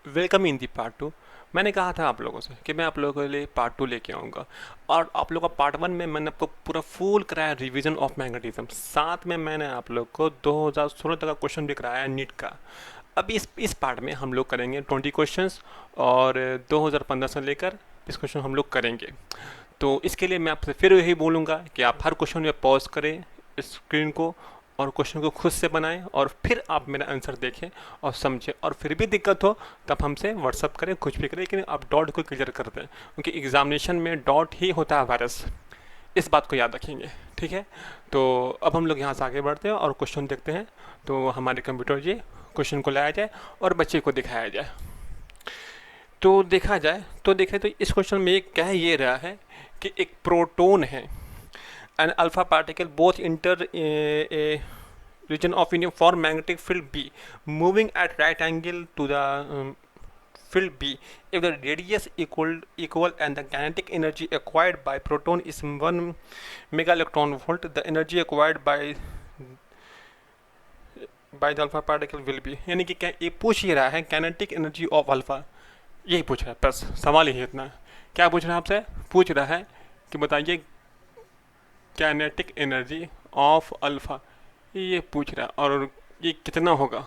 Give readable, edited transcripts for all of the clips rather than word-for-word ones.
Welcome in the part two. मैंने कहा था आप लोगों से कि मैं आप लोगों के लिए पार्ट टू लेके आऊँगा। और आप लोगों का पार्ट वन में मैंने आपको पूरा फुल कराया रिवीजन ऑफ मैग्नेटिज्म। साथ में मैंने आप लोग को 2016 तक का क्वेश्चन भी कराया नीट का। अब इस पार्ट में हम लोग करेंगे 20 क्वेश्चंस और 2015 से लेकर इस क्वेश्चन हम लोग करेंगे। तो इसके लिए मैं आपसे फिर यही बोलूँगा कि आप हर क्वेश्चन में पॉज करें स्क्रीन को और क्वेश्चन को खुद से बनाएं और फिर आप मेरा आंसर देखें और समझें। और फिर भी दिक्कत हो तब हमसे व्हाट्सअप करें, कुछ भी करें, लेकिन आप डॉट को क्लियर कर दें क्योंकि एग्जामिनेशन में डॉट ही होता है वायरस। इस बात को याद रखेंगे, ठीक है। तो अब हम लोग यहाँ से आगे बढ़ते हैं और क्वेश्चन देखते हैं। तो हमारे कंप्यूटर जी क्वेश्चन को लाया जाए और बच्चे को दिखाया जाए। तो देखा जाए तो देखें तो इस क्वेश्चन में कह ये रहा है कि एक प्रोटोन है an alpha particle both enter a region of uniform magnetic field B moving at right angle to the field B if the radius equal and the kinetic energy acquired by proton is 1 mega electron volt, the energy acquired by the alpha particle will be। यानी कि क्या ये पूछ ही रहा है kinetic energy of alpha, यही पूछ रहा है, बस सवाल ही इतना है। क्या पूछ रहा है आपसे? पूछ रहा है कि बताइए काइनेटिक एनर्जी ऑफ अल्फ़ा, ये पूछ रहा है और ये कितना होगा।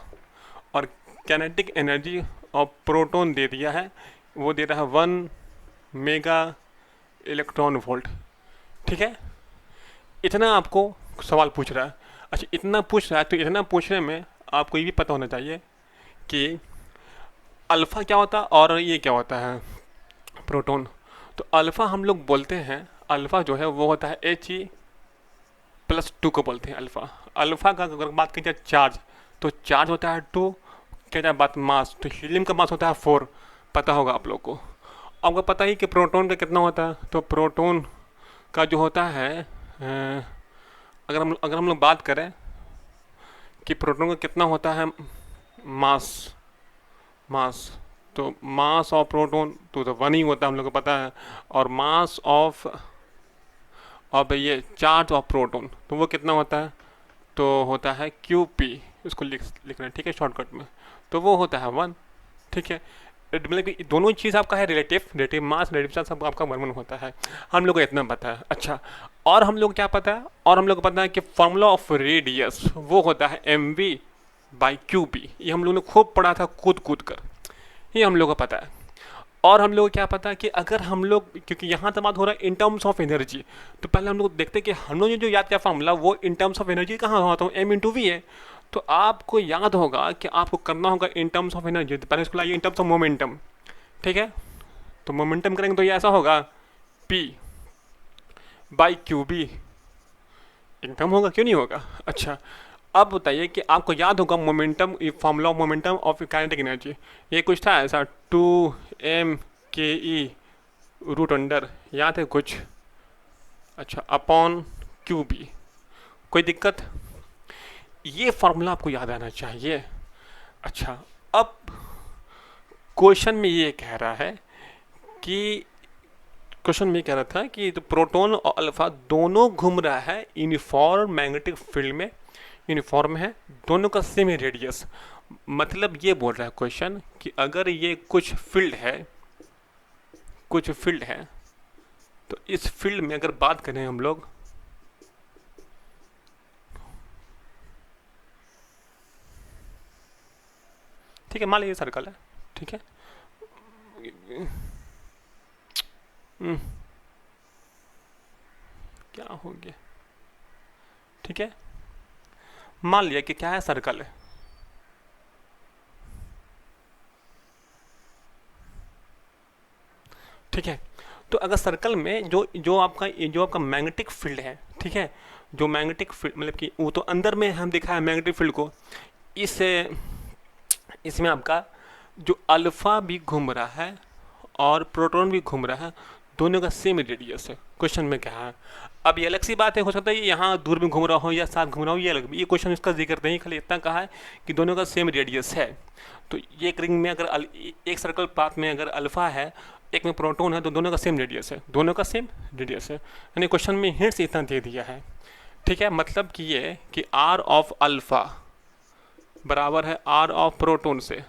और काइनेटिक एनर्जी ऑफ प्रोटॉन दे दिया है, वो दे रहा है 1 मेगा इलेक्ट्रॉन वोल्ट, ठीक है। इतना आपको सवाल पूछ रहा है। अच्छा, इतना पूछ रहा है तो इतना पूछने में आपको ये भी पता होना चाहिए कि अल्फ़ा क्या होता है और ये क्या होता है प्रोटॉन। तो अल्फ़ा हम लोग बोलते हैं, अल्फ़ा जो है वो होता है He+2 को बोलते हैं अल्फ़ा। अल्फ़ा का अगर बात की जाए चार्ज, तो चार्ज होता है 2। क्या जाए बात मास, तो हीलियम का मास होता है 4, पता होगा आप लोग को। आपको पता ही कि प्रोटॉन का कितना होता है, तो प्रोटॉन का जो होता है अगर हम लोग बात करें कि प्रोटॉन का कितना होता है मास, मास तो मास ऑफ प्रोटॉन तो 1 ही होता है, हम लोग को पता है। और मास ऑफ अब ये चार्ज ऑफ प्रोटॉन तो वो कितना होता है, तो होता है QP, इसको लिखना है, ठीक है, शॉर्टकट में। तो वो होता है 1, ठीक है। मतलब कि दोनों चीज़ आपका है रिलेटिव मास रिलेटिव चार्ज सब आपका 1 1 होता है। हम लोग को इतना पता है। अच्छा, और हम लोग क्या पता है, और हम लोग को पता है कि फॉर्मूला ऑफ रेडियस वो होता है mv/QP। ये हम लोगों ने खूब पढ़ा था कूद कूद कर, ये हम लोग को पता है। और हम लोग को क्या पता है कि अगर हम लोग, क्योंकि यहाँ तो बात हो रहा है इन टर्म्स ऑफ एनर्जी, तो पहले हम लोग देखते हैं कि हम लोग ने जो याद किया फार्मूला वो इन टर्म्स ऑफ एनर्जी कहाँ होता है, m/v है। तो आपको याद होगा कि आपको करना होगा इन टर्म्स ऑफ एनर्जी, तो पहले इसको लाइए इन टर्म्स ऑफ मोमेंटम, ठीक है। तो मोमेंटम करेंगे तो ये ऐसा होगा P/QB, एकदम होगा, क्यों नहीं होगा। अच्छा, अब बताइए कि आपको याद होगा momentum, formula of momentum of kinetic energy, ये कुछ था ऐसा 2mke√अंडर, याद है कुछ। अच्छा, अपॉन QB, कोई दिक्कत, ये फॉर्मूला आपको याद आना चाहिए। अच्छा, अब क्वेश्चन में ये कह रहा है कि क्वेश्चन में कह रहा था कि तो प्रोटॉन और अल्फा दोनों घूम रहा है यूनिफॉर्म मैग्नेटिक फील्ड में, यूनिफॉर्म है, दोनों का सेम रेडियस। मतलब ये बोल रहा है क्वेश्चन कि अगर ये कुछ फील्ड है, कुछ फील्ड है, तो इस फील्ड में अगर बात करें हम लोग, ठीक है, मान लीजिए सर्कल है, ठीक है। क्या हो गया, ठीक है, मान लिया कि क्या है, सर्कल है, ठीक है। तो अगर सर्कल में जो आपका मैग्नेटिक फील्ड है, ठीक है, जो मैग्नेटिक फील्ड मतलब कि वो तो अंदर में हम दिखा है मैग्नेटिक फील्ड को, इस इसमें आपका जो अल्फा भी घूम रहा है और प्रोटॉन भी घूम रहा है, दोनों का सेम रेडियस है। क्वेश्चन में क्या है, अब ये अलग सी बात है, हो सकता है ये यहाँ दूर में घूम रहा हो या साथ घूम रहा हो, ये अलग, ये क्वेश्चन इसका जिक्र नहीं, खाली इतना कहा है कि दोनों का सेम रेडियस है। तो ये एक रिंग में अगर एक सर्कल पाथ में अगर अल्फा है, एक में प्रोटॉन है, तो दोनों का सेम रेडियस है, दोनों का सेम रेडियस है। यानी क्वेश्चन में हिंट्स इतना दे दिया है, ठीक है। मतलब कि ये कि R ऑफ अल्फा बराबर है R ऑफ प्रोटॉन से,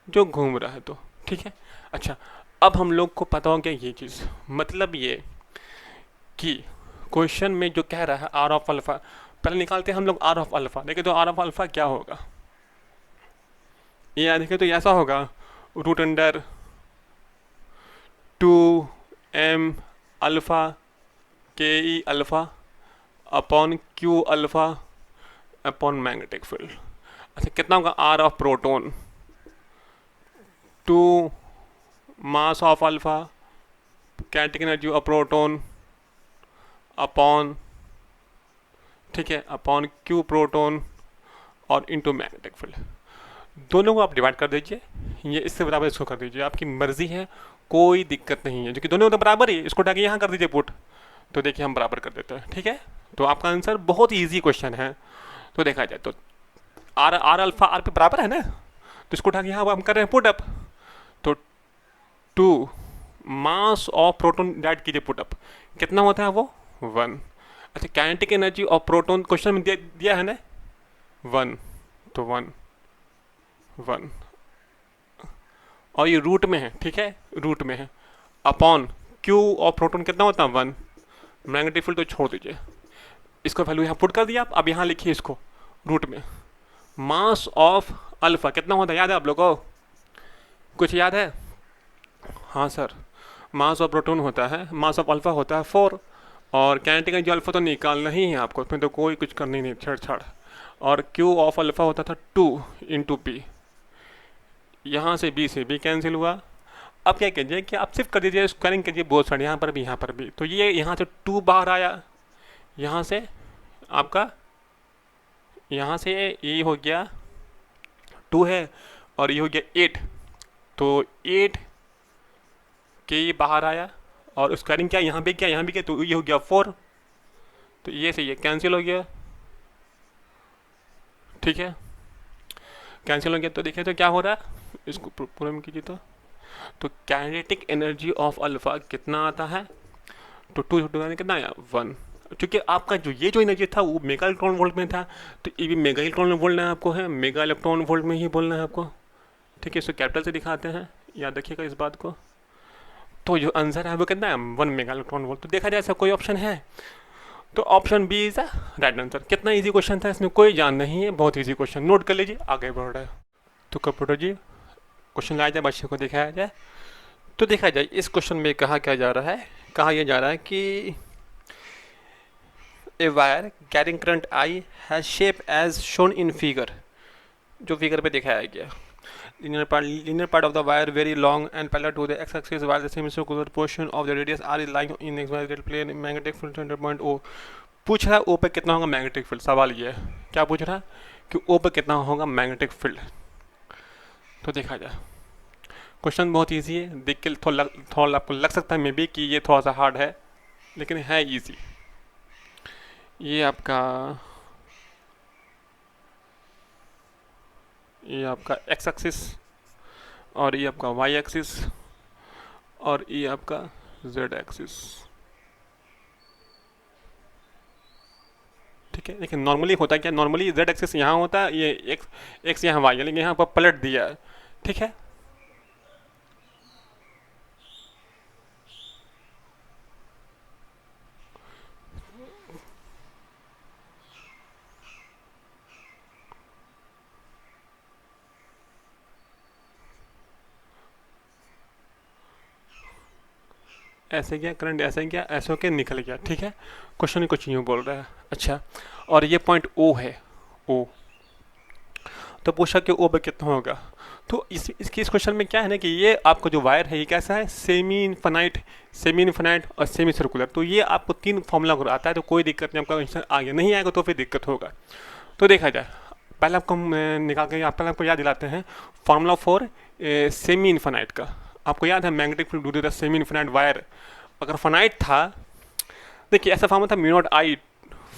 जो घूम रहा है, तो ठीक है। अच्छा, अब हम लोग को पता हो गया ये चीज़, मतलब ये कि क्वेश्चन में जो कह रहा है आर ऑफ अल्फा, पहले निकालते हैं हम लोग आर ऑफ अल्फा। देखिए तो आर ऑफ अल्फा क्या होगा, ये देखिए तो ऐसा होगा, रूट अंडर 2m अल्फ़ा के ई alpha upon Q alpha upon magnetic field. अच्छा, कितना होगा, R of proton 2 mass of alpha kinetic energy of proton upon, ठीक है, अपॉन क्यू प्रोटोन और इनटू मैग्नेटिक फील्ड। दोनों को आप डिवाइड कर दीजिए, ये इससे बराबर इसको कर दीजिए, आपकी मर्जी है, कोई दिक्कत नहीं है, जो कि दोनों तो बराबर ही, इसको उठाके यहाँ कर दीजिए पुट, तो देखिए हम बराबर कर देते हैं, ठीक है। तो आपका आंसर बहुत ईजी क्वेश्चन है। तो देखा जाए तो आर आर अल्फा आर पे बराबर है ना, तो इसको उठा के यहाँ हम कर रहे हैं पुट अप, तो 2 मास ऑफ प्रोटोन डाइट कीजिए पुट अप, कितना होता है वो 1। अच्छा, kinetic energy of proton question में दिया है ना 1, तो 1 1 और ये रूट में है, ठीक है, रूट में है, अपॉन क्यू ऑफ प्रोटोन कितना होता है 1, मैग्नेटिक फील्ड तो छोड़ दीजिए, इसको वैल्यू यहाँ पुट कर दिया आप। अब यहाँ लिखिए इसको रूट में, मास ऑफ अल्फा कितना होता है, याद है आप लोगों को, कुछ याद है? हाँ सर, मास ऑफ प्रोटोन होता है, मास ऑफ अल्फा होता है 4, और काइनेटिक एनर्जी अल्फा तो निकालना ही है आपको, इसमें तो कोई कुछ करनी नहीं, छेड़छाड़। और क्यू ऑफ अल्फा होता था 2 इंटू पी, यहाँ से बी कैंसिल हुआ। अब क्या कीजिए कि आप सिर्फ कर दीजिए, स्क्वायरिंग कीजिए बोथ साइड, यहाँ पर भी यहाँ पर भी, तो ये यहाँ से 2 बाहर आया, यहाँ से आपका, यहाँ से ये हो गया 2 है, और ये हो गया 8, तो 8 के ये बाहर आया, और स्क्वायरिंग क्या यहाँ भी क्या यहाँ भी क्या, तो ये हो गया 4, तो ये से ये कैंसिल हो गया, ठीक है, कैंसिल हो गया। तो देखिए तो क्या हो रहा है, इसको पूरा में कीजिए तो काइनेटिक एनर्जी ऑफ अल्फा कितना आता है, तो 2 कितना आया 1, क्योंकि आपका जो एनर्जी था वो मेगा इलेक्ट्रॉन वोल्ट में था, तो ये भी मेगा इलेक्ट्रॉन में बोलना है आपको, है मेगा इलेक्ट्रॉन वोल्ट में ही बोलना है आपको, ठीक है। इसको कैपिटल से दिखाते हैं, याद रखिएगा इस बात को। तो जो आंसर है वो कितना है 1 मेगा इलेक्ट्रॉन वोल्ट। तो देखा जाए ऐसा कोई ऑप्शन है, तो option B is the right answer. कितना इजी क्वेश्चन था, इसमें कोई जान नहीं है, बहुत इजी क्वेश्चन, नोट कर लीजिए, आगे बढ़ रहा है। तो कंप्यूटर जी क्वेश्चन लाया जाए, बच्चे को दिखाया जाए। तो देखा जाए इस क्वेश्चन में कहा क्या जा रहा है, कहा यह जा रहा है कि a wire carrying current I has shape as shown in figure, जो फिगर पे दिखाया गया। linear part of the wire very long and parallel to the x-axis, while the semicircular portion of the radius r is lying in xy plane. Magnetic field center point O। पूछ रहा है O पे कितना होगा magnetic field. सवाल ये है, क्या पूछ रहा है कि O पे कितना होगा मैग्नेटिक फील्ड। तो देखा जाए क्वेश्चन बहुत इजी है, देख के थोड़ा आपको लग सकता है मे बी कि ये थोड़ा सा हार्ड है, लेकिन है इजी। ये आपका एक्स एक्सिस, और ये आपका वाई एक्सिस, और ये आपका जेड एक्सिस, ठीक है। लेकिन नॉर्मली होता है क्या, नॉर्मली जेड एक्सिस यहाँ होता है, ये एक्स यहाँ वाई है, लेकिन यहाँ पर पलट दिया है, ठीक है। ऐसे गया करंट, ऐसे गया, ऐसे होके निकल गया, ठीक है। क्वेश्चन ही कुछ यूँ बोल रहा है। अच्छा, और ये पॉइंट ओ है, ओ, तो पूछा कि ओ पे कितना होगा। तो इस क्वेश्चन में क्या है ना कि ये आपका जो वायर है ये कैसा है, सेमी इनफाइनाइट और सेमी सर्कुलर। तो ये आपको 3 फॉर्मूला आता है, तो कोई दिक्कत नहीं, आपका आंसर आगे नहीं आएगा तो फिर दिक्कत होगा। तो देखा जाए, पहले आपको निकाल के पहले आपको याद दिलाते हैं फार्मूला फॉर सेमी इनफाइनाइट का। आपको याद है magnetic field due to the semi infinite wire, अगर फाइनाइट था, देखिए ऐसा फार्मूला था mu naught I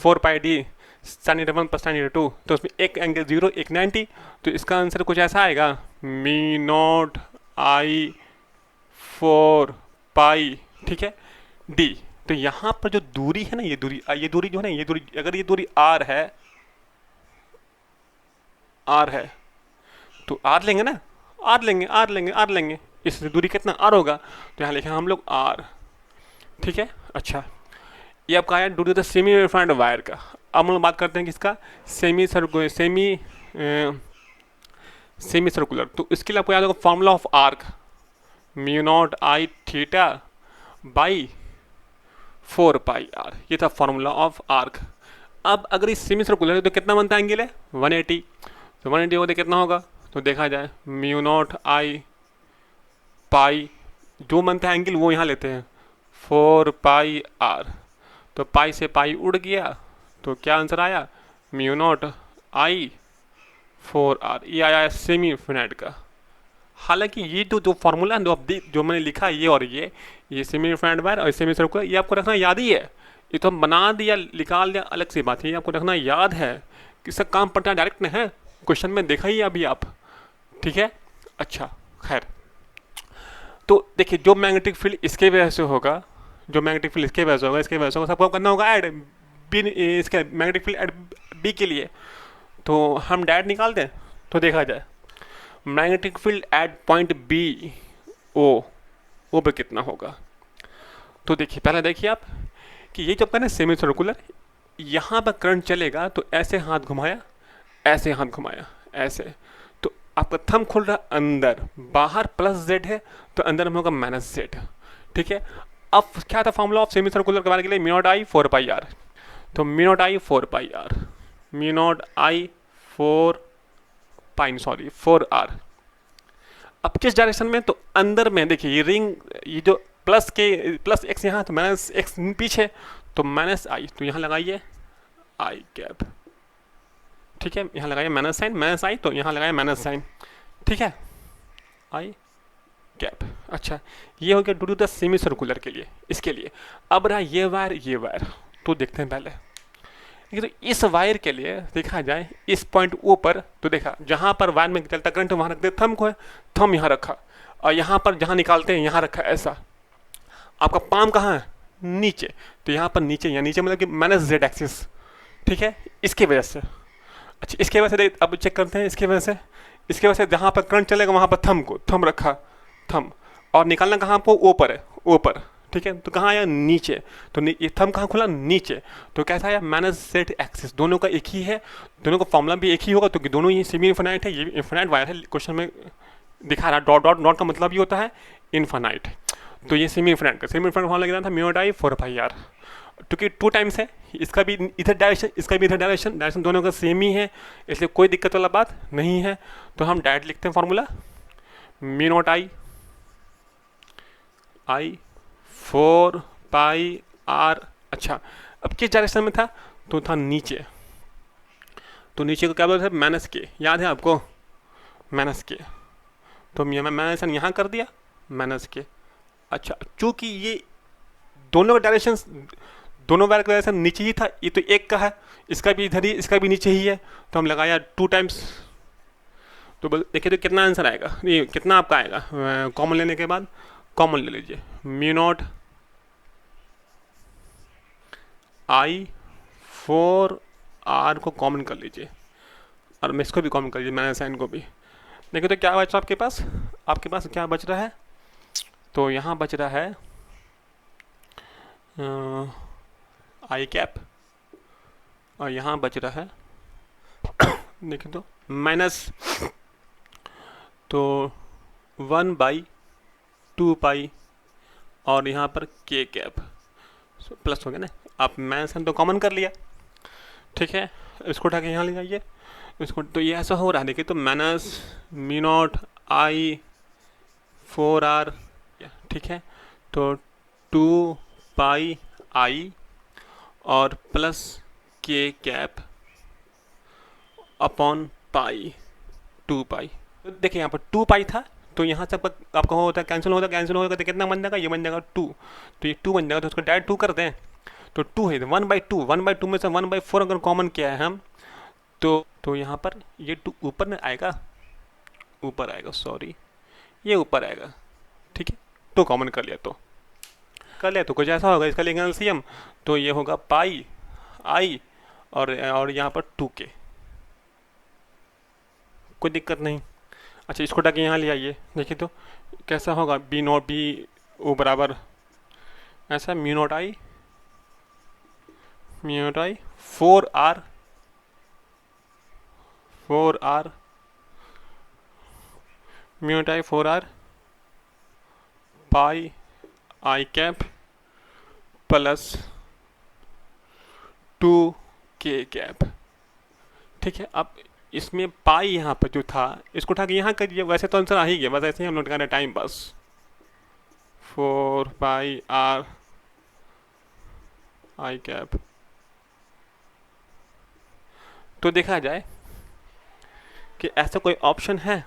4 pi d sine 1 plus sine 2, तो उसमें एक एंगल 0 एक 90, तो इसका आंसर कुछ ऐसा आएगा मी नॉट आई 4 पाई, ठीक है, डी। तो यहाँ पर जो दूरी है ना, ये दूरी जो है ना, ये दूरी, अगर ये दूरी आर है, तो आर लेंगे ना, आर लेंगे। इस दूरी कितना आर होगा, तो यहाँ लिखे हम लोग आर। ठीक है, अच्छा ये आपका आया due to the semi refined wire का। अब हम लोग बात करते हैं किसका, सेमी सर्कुलर। तो इसके लिए आपको याद होगा formula of arc, mu naught I theta by 4 pi R, ये था फॉर्मूला ऑफ आर्क। अब अगर ये सेमी सर्कुलर है तो कितना बनता है एंगल है 180, तो 180 होते कितना होगा, तो देखा जाए म्यू नॉट आई पाई, जो बनता है एंगल वो यहाँ लेते हैं 4 पाई आर। तो पाई से पाई उड़ गया, तो क्या आंसर आया म्यू नॉट आई 4 आर, ये आया सेमी इन्फिनाइट का। हालांकि ये जो फॉर्मूला है जो मैंने लिखा है, ये और ये सेमी इन्फिनाइट वायर और सेमी सर्कुलर, ये आपको रखना याद ही है। ये तो हम बना दिया निकाल दिया अलग सी बात है, ये आपको रखना याद है कि इसका काम पड़ता डायरेक्ट नहीं है, क्वेश्चन में देखा ही अभी आप। ठीक है, अच्छा खैर, तो देखिए जो मैग्नेटिक फील्ड इसके वजह से होगा, जो मैग्नेटिक फील्ड इसके वजह से होगा, इसके वजह से होगा, सबको करना होगा ऐड बी, इसके मैग्नेटिक फील्ड ऐड बी के लिए। तो हम डायरेक्ट निकाल दें, तो देखा जाए magnetic field at point B O पे कितना होगा। तो देखिए पहले देखिए आप कि ये जब कहना सेमी सर्कुलर, यहाँ पर करंट चलेगा तो ऐसे हाथ घुमाया, ऐसे हाथ घुमाया, ऐसे, तो आपका थंब खुल रहा अंदर, बाहर प्लस जेड है तो अंदर में होगा माइनस जेड। ठीक है, अब क्या था फॉर्मूला ऑफ सेमी सर्कुलर करवाने के लिए, mu naught I 4 pi R. तो mu naught I 4 pi R, mu naught I 4 R. अब किस डायरेक्शन में, तो अंदर में देखिए ये रिंग, ये जो प्लस एक्स यहाँ, तो माइनस एक्स पीछे, तो माइनस आई, तो यहाँ लगाइए आई कैप। ठीक है, यहाँ लगाइए माइनस आई, तो यहाँ लगाइए माइनस साइन। ठीक है, आई कैप। अच्छा, ये हो गया due to the semicircular के लिए, इसके लिए। अब रहा ये वायर, तो देखते हैं पहले। तो इस वायर के लिए देखा जाए इस पॉइंट ओ पर, तो देखा जहाँ पर वायर में चलता करंट वहाँ रखते थंब को है, थंब यहाँ रखा, और यहाँ पर जहाँ निकालते हैं यहाँ रखा ऐसा। आपका पाम कहाँ है, नीचे, तो यहाँ पर नीचे, यहाँ नीचे मतलब कि माइनस जेड एक्सिस। ठीक है, इसके वजह से। अच्छा, इसके वजह से अब चेक करते हैं, इसके वजह से जहाँ पर करंट चलेगा वहाँ पर थंब रखा, थंब, और निकालना कहाँ आपको ऊपर है, ऊपर। ठीक है, तो कहाँ आया नीचे, तो ये थंब कहाँ खुला नीचे, तो कैसा आया माइनस जेड एक्सिस। दोनों का एक ही है, दोनों का फॉर्मूला भी एक ही होगा, तो दोनों ही सेमी इन्फिनाइट है, ये इन्फिनाइट वायर है, क्वेश्चन में दिखा रहा डॉट डॉट डॉट का मतलब ये होता है इन्फिनाइट। तो ये सेमी इन्फिनाइट फॉर्मूला लग रहा था mu naught I 4 pi R, क्योंकि 2 टाइम्स है, इसका भी इधर डायरेक्शन, इसका भी इधर डायरेक्शन दोनों का सेम ही है, इसलिए कोई दिक्कत वाला बात नहीं है। तो हम डायरेक्ट लिखते हैं formula mu naught I 4 pi R. अच्छा, अब किस डायरेक्शन में था, तो था नीचे, तो नीचे को क्या बोलते हैं माइनस के, याद है आपको माइनस के, तो माइनस यहाँ कर दिया माइनस के। अच्छा, चूँकि ये दोनों का डायरेक्शन, दोनों वायर का डायरेक्शन नीचे ही था, ये तो एक का है, इसका भी इधर ही, इसका भी नीचे ही है, तो हम लगाया 2 टाइम्स। तो देखिए तो कितना आंसर आएगा, ये कितना आपका आएगा, कॉमन लेने के बाद कॉमन ले लीजिए, म्यू नॉट आई 4 आर को कॉमन कर लीजिए, और मैं इसको भी कॉमन कर लीजिए, मैंने साइन को भी। देखिए तो क्या बच रहा आपके पास क्या बच रहा है, तो यहाँ बच रहा है आई कैप, और यहाँ बच रहा है देखिए तो माइनस, तो 1/2 पाई, और यहाँ पर के कैप प्लस हो गया ना, आप माइनस तो कॉमन कर लिया। ठीक है, इसको उठा के यहाँ ले जाइए, इसको, तो ये ऐसा हो रहा है देखिए, तो minus mu naught I 4 R. ठीक है, तो 2 पाई आई और प्लस के कैप अपॉन पाई 2 पाई। तो देखिए यहाँ पर 2 पाई था, तो यहाँ से आपका होता है कैंसिल होगा, तो कितना बन जाएगा, ये बन जाएगा 2, तो ये 2 बन जाएगा, तो उसको डायरेक्ट 2 कर दें, तो 2 है 1/2 में से 1/4 अगर कॉमन किया है हम, तो यहाँ पर ये 2 ऊपर में आएगा, सॉरी ये ऊपर आएगा। ठीक है, 2 कॉमन कर लिया, तो कुछ ऐसा होगा, इसका लेंगे एलसीएम, तो ये होगा पाई आई और यहाँ पर 2 के, कोई दिक्कत नहीं। अच्छा, इसको उठा के यहाँ ले आइए, देखिए तो कैसा होगा, बी नॉट बी ओ बराबर ऐसा mu naught I 4 R 4 R mu naught I 4 R pi I cap plus 2 k cap. ठीक है, अब इसमें पाई यहाँ पर जो था इसको उठा के यहाँ करिए, वैसे तो आंसर आ ही गया, बस ऐसे ही हम लोग कर रहे time pass. 4 pi R I cap. तो देखा जाए कि ऐसा कोई ऑप्शन है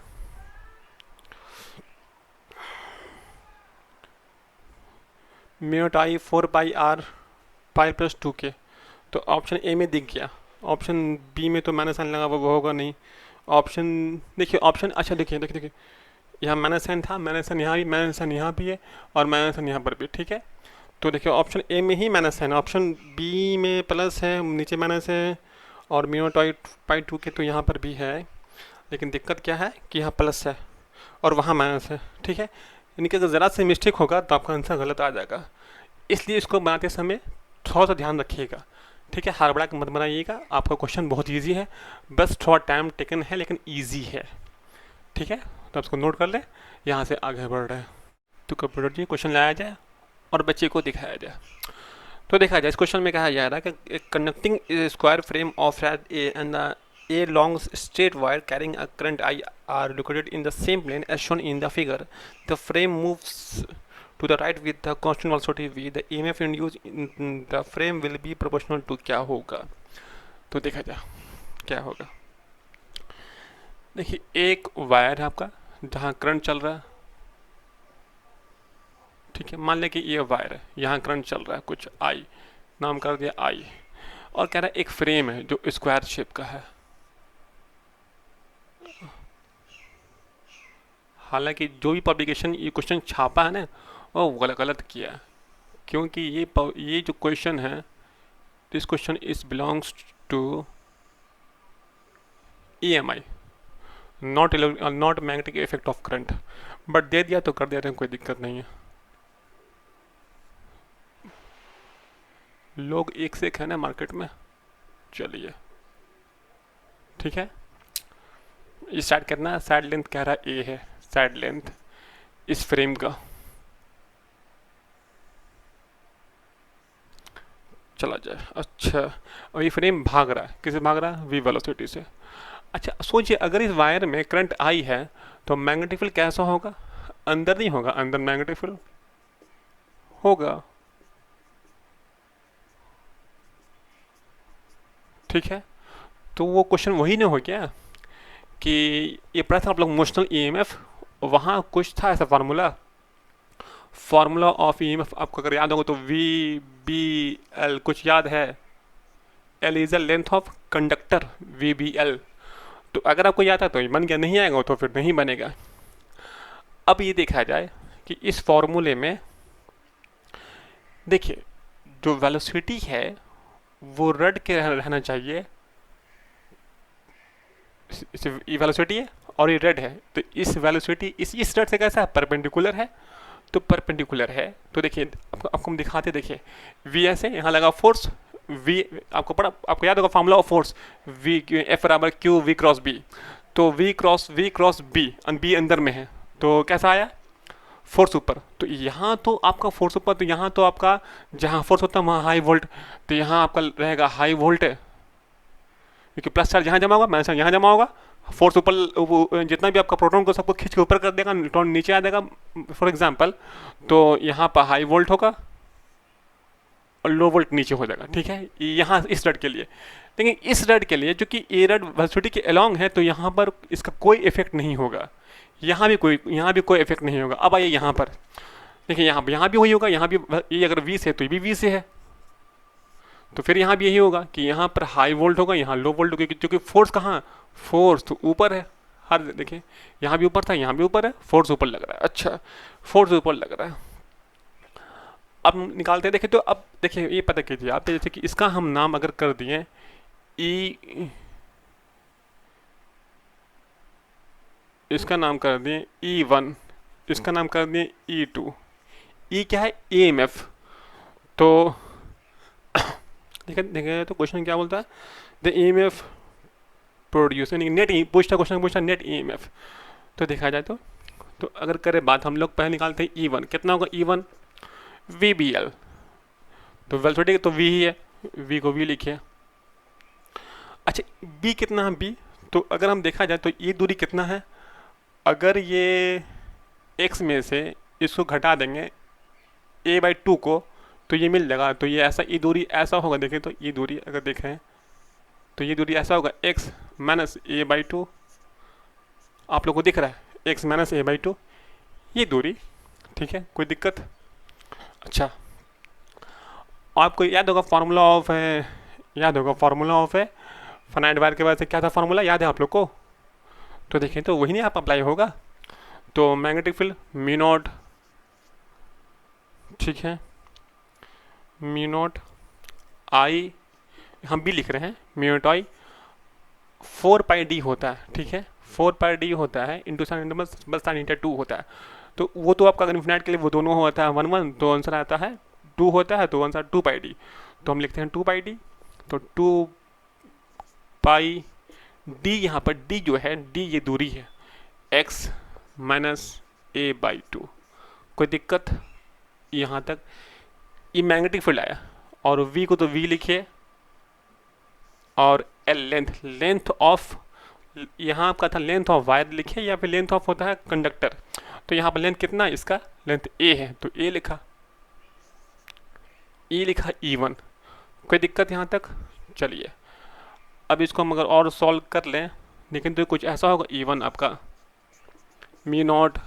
mu naught I 4 pi R pi plus 2 k, तो ऑप्शन ए में दिख गया। ऑप्शन बी में तो मैंने साइन लगा वो होगा नहीं। ऑप्शन देखिए, ऑप्शन अच्छा देखिए देखिए देखिए, यहाँ मैंने साइन था, मैंने साइन यहाँ भी, मैंने साइन यहाँ भी है और मैंने साइन यहाँ पर भी। ठीक है, तो देखिए ऑप्शन ए में ही मैंने साइन, ऑप्शन बी में प्लस है, नीचे माइनस है, और म्यूट आई पाई 2 के तो यहाँ पर भी है, लेकिन दिक्कत क्या है कि यहाँ प्लस है और वहाँ माइनस है। ठीक है, यानी कि अगर ज़रा से मिस्टेक होगा तो आपका आंसर गलत आ जाएगा, इसलिए इसको बनाते समय थोड़ा सा ध्यान रखिएगा। ठीक है, हड़बड़ा के मत बनाइएगा, आपका क्वेश्चन बहुत इजी है, बस थोड़ा टाइम टेकन है लेकिन इजी है। ठीक है, तो आप इसको नोट कर लें, यहाँ से आगे बढ़ रहे हैं। तो कंप्यूटर जी क्वेश्चन लाया जाए और बच्चे को दिखाया जाए। तो देखा जाए, इस क्वेश्चन में कहा जा रहा है कि conducting square frame of red A and a long straight wire carrying a current I are located in the same plane as shown in the figure. The frame moves to the right with the constant velocity v. The EMF induced in the frame will be proportional to क्या होगा। तो देखा जा क्या होगा। देखिए, एक wire है आपका जहाँ करंट चल रहा है। ठीक है, मान लें कि ये वायर है, यहाँ करंट चल रहा है कुछ आई, नाम कर दिया आई, और कह रहा है एक फ्रेम है जो स्क्वायर शेप का है। हालांकि जो भी पब्लिकेशन ये क्वेश्चन छापा है ना वो गलत किया है, क्योंकि ये जो क्वेश्चन है, this question is belongs to EMI, not magnetic effect of current, but दे दिया तो कर दिया, कोई दिक्कत नहीं है। लोग एक से एक है ना मार्केट में। चलिए ठीक है, स्टार्ट करना। साइड लेंथ कह रहा है ए है, साइड लेंथ इस फ्रेम का, चला जाए। अच्छा, और ये फ्रेम भाग रहा है, किसे भाग रहा है, v वेलोसिटी से। अच्छा सोचिए, अगर इस वायर में करंट आई है तो मैग्नेटिक फील्ड कैसा होगा, अंदर नहीं होगा, अंदर मैग्नेटिक फील्ड होगा। ठीक है, तो वो क्वेश्चन वही ना हो गया कि ये पढ़ा था आप लोग मोशनल EMF, वहाँ कुछ था ऐसा फार्मूला ऑफ EMF, आपको अगर याद होगा तो VBL कुछ याद है, L is the length of conductor VBL। तो अगर आपको याद है तो ये बन गया, नहीं आएगा तो फिर नहीं बनेगा। अब ये देखा जाए कि इस फॉर्मूले में देखिए जो वेलोसिटी है वो रड के रहना चाहिए, वेलोसिटी है और ये रेड है, तो इस वेलोसिटी इस रेड से कैसा है, परपेंडिकुलर है, तो परपेंडिकुलर है। तो देखिए आपको हम दिखाते, देखिए वी ऐसे यहाँ लगा फोर्स, वी आपको याद होगा formula of force, V F बराबर क्यू वी क्रॉस बी, तो वी क्रॉस बी, बी अंदर में है, तो कैसा आया, फोर्स ऊपर। तो यहाँ तो आपका फोर्स ऊपर, तो यहाँ तो आपका जहाँ फोर्स होता है वहाँ हाई वोल्ट, तो यहाँ आपका रहेगा हाई वोल्ट है, क्योंकि प्लस चार्ज यहाँ जमा होगा, माइनस चार्ज यहाँ जमा होगा, फोर्स ऊपर जितना भी आपका प्रोटॉन को सबको खींच के ऊपर कर देगा, न्यूट्रॉन नीचे आ जाएगा फॉर एग्जांपल, तो यहाँ पर हाई वोल्ट होगा और लो वोल्ट नीचे हो जाएगा। ठीक है, यहाँ इस रड के लिए, लेकिन इस रड के लिए जो कि ए रड वेलोसिटी के अलोंग है, तो यहाँ पर इसका कोई इफेक्ट नहीं होगा, यहाँ भी कोई इफेक्ट नहीं होगा। अब आइए यहाँ पर देखिए, यहाँ भी वही होगा, यहाँ भी ये अगर वी से है तो ये भी वी से है, तो फिर यहाँ भी यही होगा कि यहाँ पर हाई वोल्ट होगा, यहाँ लो वोल्ट होगा, क्योंकि फोर्स कहाँ, फोर्स तो ऊपर है, हर देखिए यहाँ भी ऊपर था, यहाँ भी ऊपर है, फोर्स ऊपर लग रहा है। अच्छा, फोर्स ऊपर लग रहा है, अब निकालते हैं। देखिए तो अब देखिए ये पता कीजिए आप, जैसे कि इसका हम नाम अगर कर दिए ई इसका नाम कर दिए E1, इसका नाम कर दिए E2। ई क्या है? EMF। तो देखिए तो क्वेश्चन क्या बोलता है, द EMF प्रोड्यूस, यानी नेट पूछता क्वेश्चन पूछता नेट EMF। तो देखा जाए तो अगर करें बात, हम लोग पहले निकालते हैं E1, कितना होगा E1? VBL। तो वेलोसिटी तो V ही है, V को V लिखिए। अच्छा B कितना है? B तो अगर हम देखा जाए तो ये दूरी कितना है, अगर ये x में से इसको घटा देंगे a/2 को, तो ये मिल जाएगा। तो ये ऐसा, ये दूरी ऐसा होगा, देखें तो ये दूरी अगर देखें तो ये दूरी ऐसा होगा x माइनस a/2। आप लोग को दिख रहा है x माइनस a/2 ये दूरी, ठीक है, कोई दिक्कत? अच्छा आपको याद होगा फार्मूला ऑफ है, याद होगा फार्मूला ऑफ है फाइनाइट वायर के बाद से क्या था फार्मूला, याद है आप लोग को? तो देखें तो वही नहीं आप अप्लाई होगा। तो मैग्नेटिक फील्ड म्यू नॉट, ठीक है, म्यू नॉट आई, हम भी लिख रहे हैं म्यू नॉट आई 4πd होता है, ठीक है, 4πd होता है इंटू साइन बस साइन ईटा 2 होता है। तो वो तो आपका इन्फिनाइट के लिए वो दोनों होता है 1 1, तो आंसर आता है 2 होता है, तो आंसर 2πd। तो हम लिखते हैं 2πd, तो 2πd, यहाँ पर d जो है, d ये दूरी है x माइनस a/2। कोई दिक्कत यहाँ तक? ये मैग्नेटिक फील्ड आया, और v को तो v लिखिए, और l लेंथ ऑफ, यहाँ आपका था लेंथ ऑफ वायर लिखिए, या फिर लेंथ ऑफ होता है कंडक्टर। तो यहाँ पर लेंथ कितना है इसका? लेंथ a है, तो a लिखा, e लिखा E1। कोई दिक्कत यहाँ तक? चलिए अब इसको हम अगर और सॉल्व कर लें, लेकिन तो कुछ ऐसा होगा E1 आपका mu naught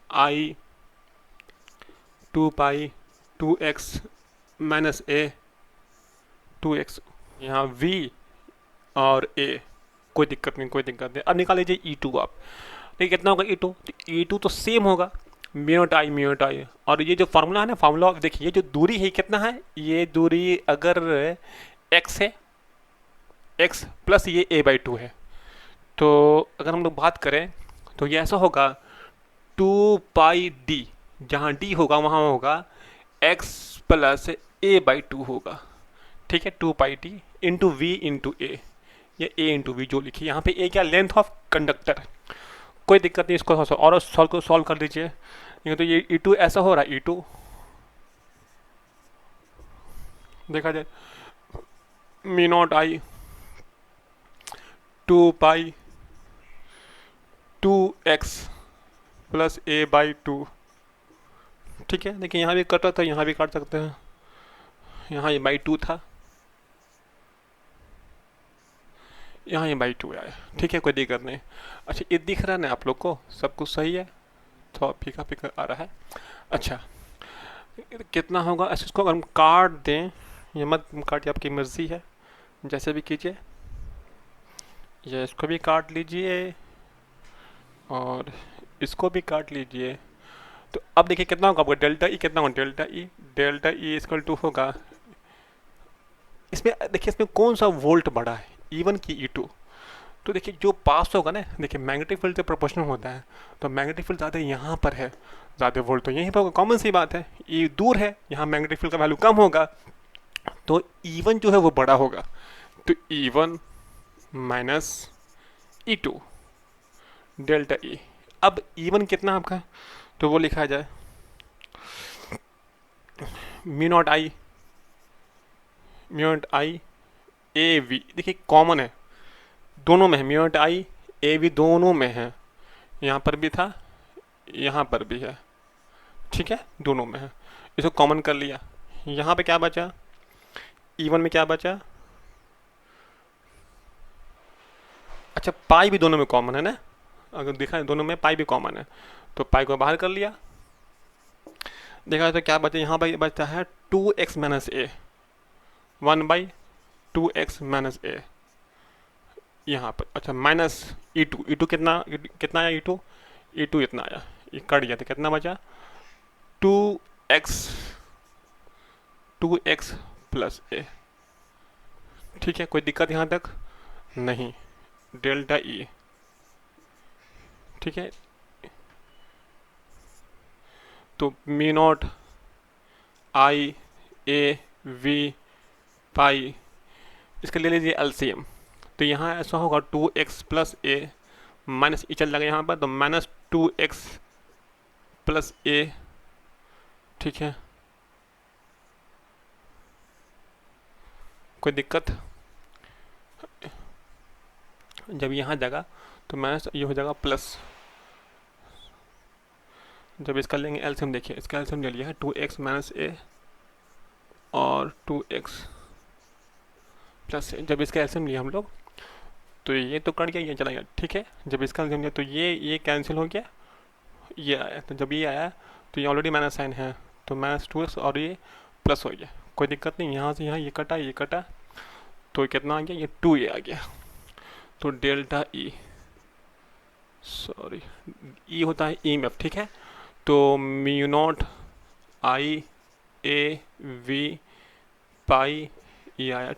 I 2π 2x minus a 2x, यहाँ v और a। कोई दिक्कत नहीं, कोई दिक्कत नहीं। अब निकाल लीजिए E2 आप, देखिए कितना होगा E2? तो E2 तो सेम होगा म्यू नॉट आई। और ये जो फार्मूला है ना, फार्मूला देखिए, ये जो दूरी है कितना है, ये दूरी अगर x है, x प्लस ये a/2 है, तो अगर हम लोग बात करें तो ये ऐसा होगा 2πd, जहाँ d होगा वहाँ होगा x प्लस a/2 होगा, ठीक है, 2πd इंटू वी इंटू ए, या a इंटू वी जो लिखिए। यहाँ पे a क्या? Length of conductor. कोई दिक्कत नहीं, इसको और सॉल्व कर दीजिए। तो ये E2 ऐसा हो रहा है, E2 देखा जाए mu naught I 2π 2x plus a/2, ठीक है। देखिए यहाँ भी कटा था, यहाँ भी काट सकते हैं, यहाँ ये बाई 2 था, यहाँ ये बाई 2 आया, ठीक है, कोई दिक्कत नहीं। अच्छा ये दिख रहा है ना आप लोग को, सब कुछ सही है, तो फीका फीका आ रहा है। अच्छा कितना होगा? अच्छा इसको अगर हम काट दें, ये मत काटिए, आपकी मर्ज़ी है, जैसे भी कीजिए। ये इसको भी काट लीजिए और इसको भी काट लीजिए। तो अब देखिए कितना होगा आपका डेल्टा ई, कितना होगा डेल्टा ई इक्वल टू होगा, इसमें देखिए इसमें कौन सा वोल्ट बड़ा है, E1 की E2? तो देखिए जो पास होगा ना, देखिए मैग्नेटिक फील्ड से प्रोपोर्शनल होता है, तो मैग्नेटिक फील्ड ज़्यादा यहाँ पर है, ज़्यादा वोल्ट तो यहीं पर होगा, कॉमन सी बात है। ये दूर है, यहाँ मैग्नेटिक फील्ड का वैल्यू कम होगा, तो E1 जो है वो बड़ा होगा। तो E1 minus E2 delta E. अब E1 कितना आपका? तो वो लिखा जाए mu naught I A we, देखिए कॉमन है दोनों में है, mu naught I A we दोनों में है, यहाँ पर भी था, यहाँ पर भी है, ठीक है, दोनों में है। इसको कॉमन कर लिया, यहाँ पे क्या बचा? E1 में क्या बचा? अच्छा पाई भी दोनों में कॉमन है ना, अगर देखा है दोनों में पाई भी कॉमन है, तो पाई को बाहर कर लिया। देखा तो क्या बचा? यहाँ पर बचता है 2x माइनस ए, 1/2x माइनस ए यहाँ पर। अच्छा माइनस E2 कितना आया? E2 इतना आया, ये कट गया, तो कितना बचा? 2x प्लस ए, ठीक है, कोई दिक्कत यहाँ तक नहीं, डेल्टा ई, ठीक है। तो me not I A V पाई, इसका ले लीजिए एलसीएम। तो यहाँ ऐसा होगा 2x प्लस ए माइनस ई चल जाएगा यहाँ पर, तो माइनस 2x प्लस ए, ठीक है। कोई दिक्कत? जब यहाँ जाएगा तो माइनस ये हो जाएगा प्लस। जब इसका लेंगे एलसीएम, देखिए इसका एलसीएम ले लिया है 2x माइनस ए और 2x प्लस ए। जब इसका एलसीएम लिया हम लोग तो ये तो कट गया, ये चला गया, ठीक है। जब इसका एलसीएम लिया तो ये कैंसिल हो गया, ये आया। तो जब ये आया तो ये ऑलरेडी माइनस साइन है, तो माइनस 2x और ये प्लस हो गया। कोई दिक्कत नहीं, यहाँ से यहाँ ये कटा, तो कितना आ गया, ये 2a आ गया। तो डेल्टा ई, सॉरी ई होता है EMF, ठीक है। तो mu naught I A V pi, ये आया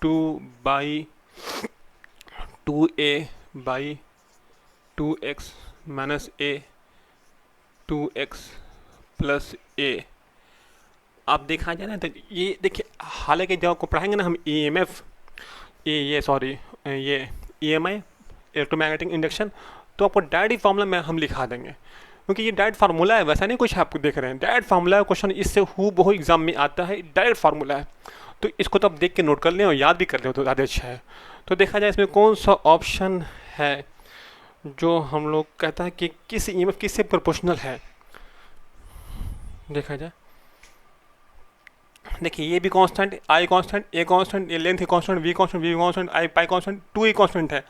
2a by 2x minus A 2x plus A. आप देखा जाए ना तो ये देखिए, हालांकि जब आपको पढ़ाएंगे ना हम EMF, ये EMI, इलेक्ट्रोमैग्नेटिक इंडक्शन, तो आपको डायरेक्ट फार्मूला में हम लिखा देंगे, क्योंकि ये डायरेक्ट फार्मूला है, वैसा नहीं कुछ आपको देख रहे हैं, डायरेक्ट फार्मूला है। क्वेश्चन इससे हूबहू एग्जाम में आता है, डायरेक्ट फार्मूला है। तो इसको तो आप देख के नोट कर लें और याद भी कर लें तो ज़्यादा अच्छा है। तो देखा जाए इसमें कौन सा ऑप्शन है जो हम लोग कहता है कि किस EMF किससे प्रोपोर्शनल है। देखा जाए, देखिए ये भी constant, I constant, A constant, ये length constant, V constant, V constant, I pi constant, 2 constant है।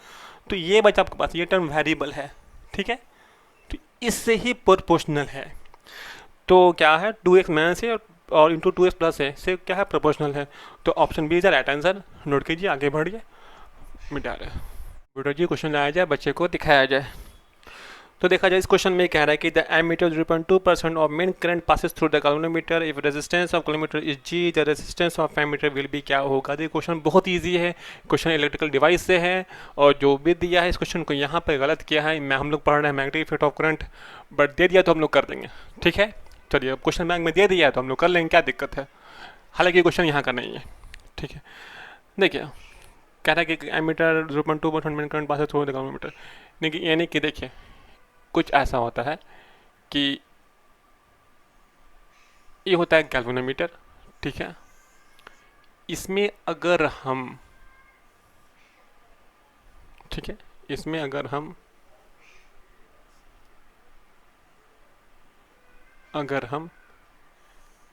तो ये बचा आपके पास, ये टर्म वेरिएबल है, ठीक है। तो इससे ही प्रोपोर्शनल है। तो क्या है, 2x माइनस है और इंटू 2x प्लस है, से क्या है, प्रोपोर्शनल है। तो option B is right answer. Note कीजिए, आगे बढ़िए, मिटा रहे बेटा जी। क्वेश्चन लाया जाए, बच्चे को दिखाया जाए। तो देखा जाए इस क्वेश्चन में कह रहा है कि the ammeter 0.2% of main current passes through the galvanometer, if resistance of galvanometer is G, the resistance of ammeter will be, क्या होगा। तो क्वेश्चन बहुत इजी है, क्वेश्चन इलेक्ट्रिकल डिवाइस से है, और जो भी दिया है इस क्वेश्चन को यहाँ पर गलत किया है। मैं हम लोग पढ़ रहे हैं magnetic effect of current, but दे दिया तो हम लोग कर देंगे, ठीक है। चलिए, अब क्वेश्चन बैंक में दे दिया है तो हम लोग कर लेंगे, क्या दिक्कत है। हालांकि क्वेश्चन यहाँ का नहीं है, ठीक है। देखिए कह रहा है कि ammeter 0.2% main current passes through the galvanometer, यानी कि देखिए कुछ ऐसा होता है कि ये होता है गैल्वेनोमीटर, ठीक है। इसमें अगर हम, ठीक है, इसमें अगर हम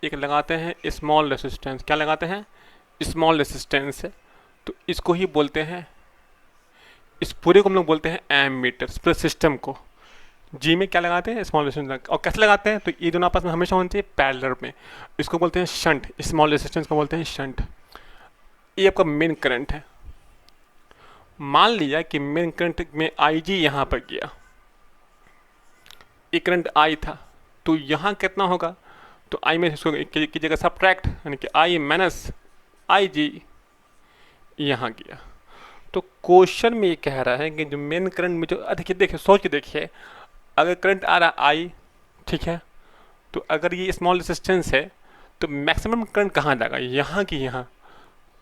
एक लगाते हैं स्मॉल रेसिस्टेंस, क्या लगाते हैं, स्मॉल रेसिस्टेंस है, तो इसको ही बोलते हैं, इस पूरे को हम लोग बोलते हैं एमीटर। पूरे सिस्टम को जी में क्या लगाते हैं, स्मॉल रेसिस्टेंस। और कैसे लगाते हैं, तो ये दोनों आपस में हमेशा होनी चाहिए पैरेलल में, इसको बोलते हैं शंट, स्मॉल रेसिस्टेंस को बोलते हैं शंट। ये आपका मेन करंट है। मान लिया कि मेन करंट में आई जी यहाँ पर गया, ये करंट आई था, तो यहाँ कितना होगा, तो आई में इसको की जगह सब्ट्रैक्ट, यानी कि आई माइनस आई जी यहाँ गया। तो क्वेश्चन में ये कह रहा है कि जो मेन करंट में जो, देखिए सोच के देखिए, अगर करंट आ रहा आई, ठीक है, तो अगर ये स्मॉल रेजिस्टेंस है तो मैक्सिमम करंट कहाँ जाएगा, यहाँ की यहाँ।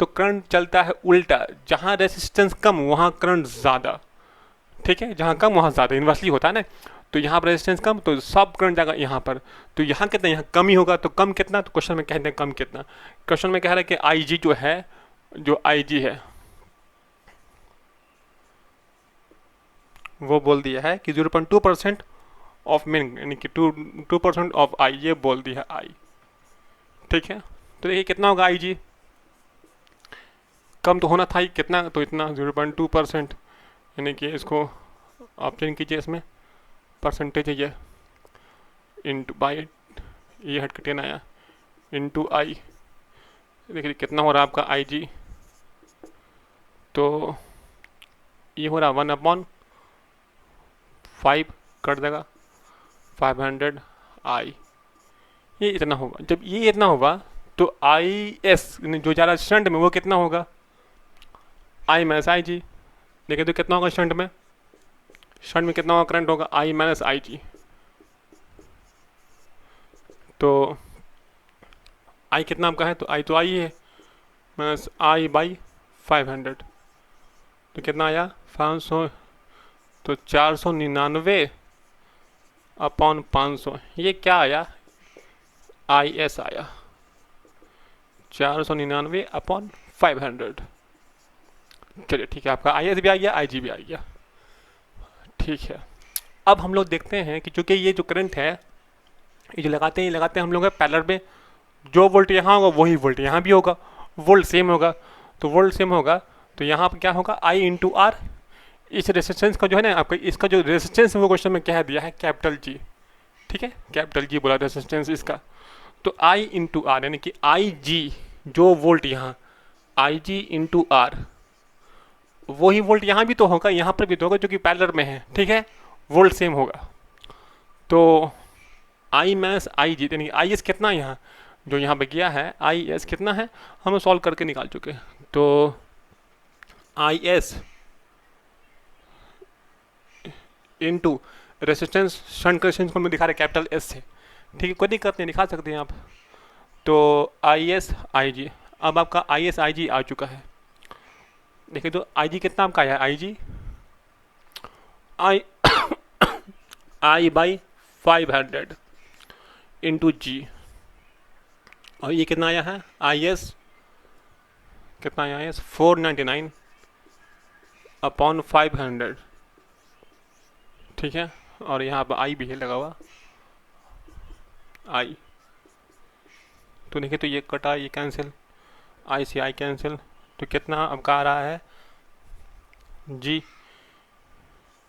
तो करंट चलता है उल्टा, जहाँ रेजिस्टेंस कम वहाँ करंट ज़्यादा, ठीक है, जहाँ कम वहाँ ज़्यादा, इन्वर्सली होता है ना। तो यहाँ पर रेजिस्टेंस कम तो सब करंट जाएगा यहाँ पर, तो यहाँ कितना, यहाँ कम ही होगा, तो कम कितना, तो क्वेश्चन में कहते हैं कम कितना। क्वेश्चन में कह रहा है कि आई जी जो है, जो आई जी है वो बोल दिया है कि 0.2% ऑफ मेन, यानी कि 2% ऑफ आई, ये बोल दिया है आई, ठीक है। तो देखिए कितना होगा आई जी, कम तो होना था ही, कितना, तो इतना 0.2%, यानी कि इसको ऑप्शन कीजिए, इसमें परसेंटेज है ये, इंटू बाई, ये हट के 10 आया, इंटू आई। देखिए कितना हो रहा है आपका आई जी, तो ये हो रहा 1/5, कट देगा 500 आई, ये इतना होगा। जब ये इतना होगा तो आई एस जो जा रहा है शंट में वो कितना होगा, आई माइनस आई जी। देखिए तो कितना होगा शंट में, शंट में कितना होगा करंट होगा आई माइनस आई जी। तो आई कितना आपका है, तो आई है माइनस आई बाई 500, तो कितना आया 500, तो 499 अपॉन 500, ये क्या आया आई एस आया 499 अपॉन 500। चलिए ठीक है, आपका आई एस भी आ गया, आई जी भी आ गया। ठीक है, अब हम लोग देखते हैं कि चूंकि ये जो करंट है ये जो लगाते हैं हम लोग पैरेलल में, जो वोल्ट यहाँ होगा वही वोल्ट यहाँ भी होगा, वोल्ट सेम होगा। तो वोल्ट सेम होगा तो यहाँ पर क्या होगा आई इंटू आर। इस रेजिस्टेंस का जो है ना आपका, इसका जो रेजिस्टेंस है वो क्वेश्चन में कह दिया है कैपिटल जी। ठीक है, कैपिटल जी बोला रेजिस्टेंस इसका। तो आई इंटू आर यानी कि आई जी जो वोल्ट यहाँ आई जी इंटू आर, वही वोल्ट यहाँ भी तो होगा, यहाँ पर भी तो होगा जो कि पैरेलल में है। ठीक है, वोल्ट सेम होगा। तो आई माइनस आई जी यानी आई एस कितना यहाँ जो यहाँ पे गया है, आई एस कितना है हम सॉल्व करके निकाल चुके हैं। तो I S into resistance, shunt resistance को मैं दिखा रहे कैपिटल एस से। ठीक है, कोई दिक्कत नहीं, दिखा सकते हैं आप। तो आई एस आई जी, अब आपका आई एस आई जी आ चुका है। देखिए तो आई जी कितना आपका आया, आई जी आई आई बाई 500 इंटू जी, और ये कितना आया है आई एस कितना आया है 499 अपॉन 500। ठीक है, और यहाँ पर आई भी है लगा हुआ आई। तो देखिए तो ये कटा, ये कैंसिल, आई से आई कैंसिल, तो कितना आपका आ रहा है जी,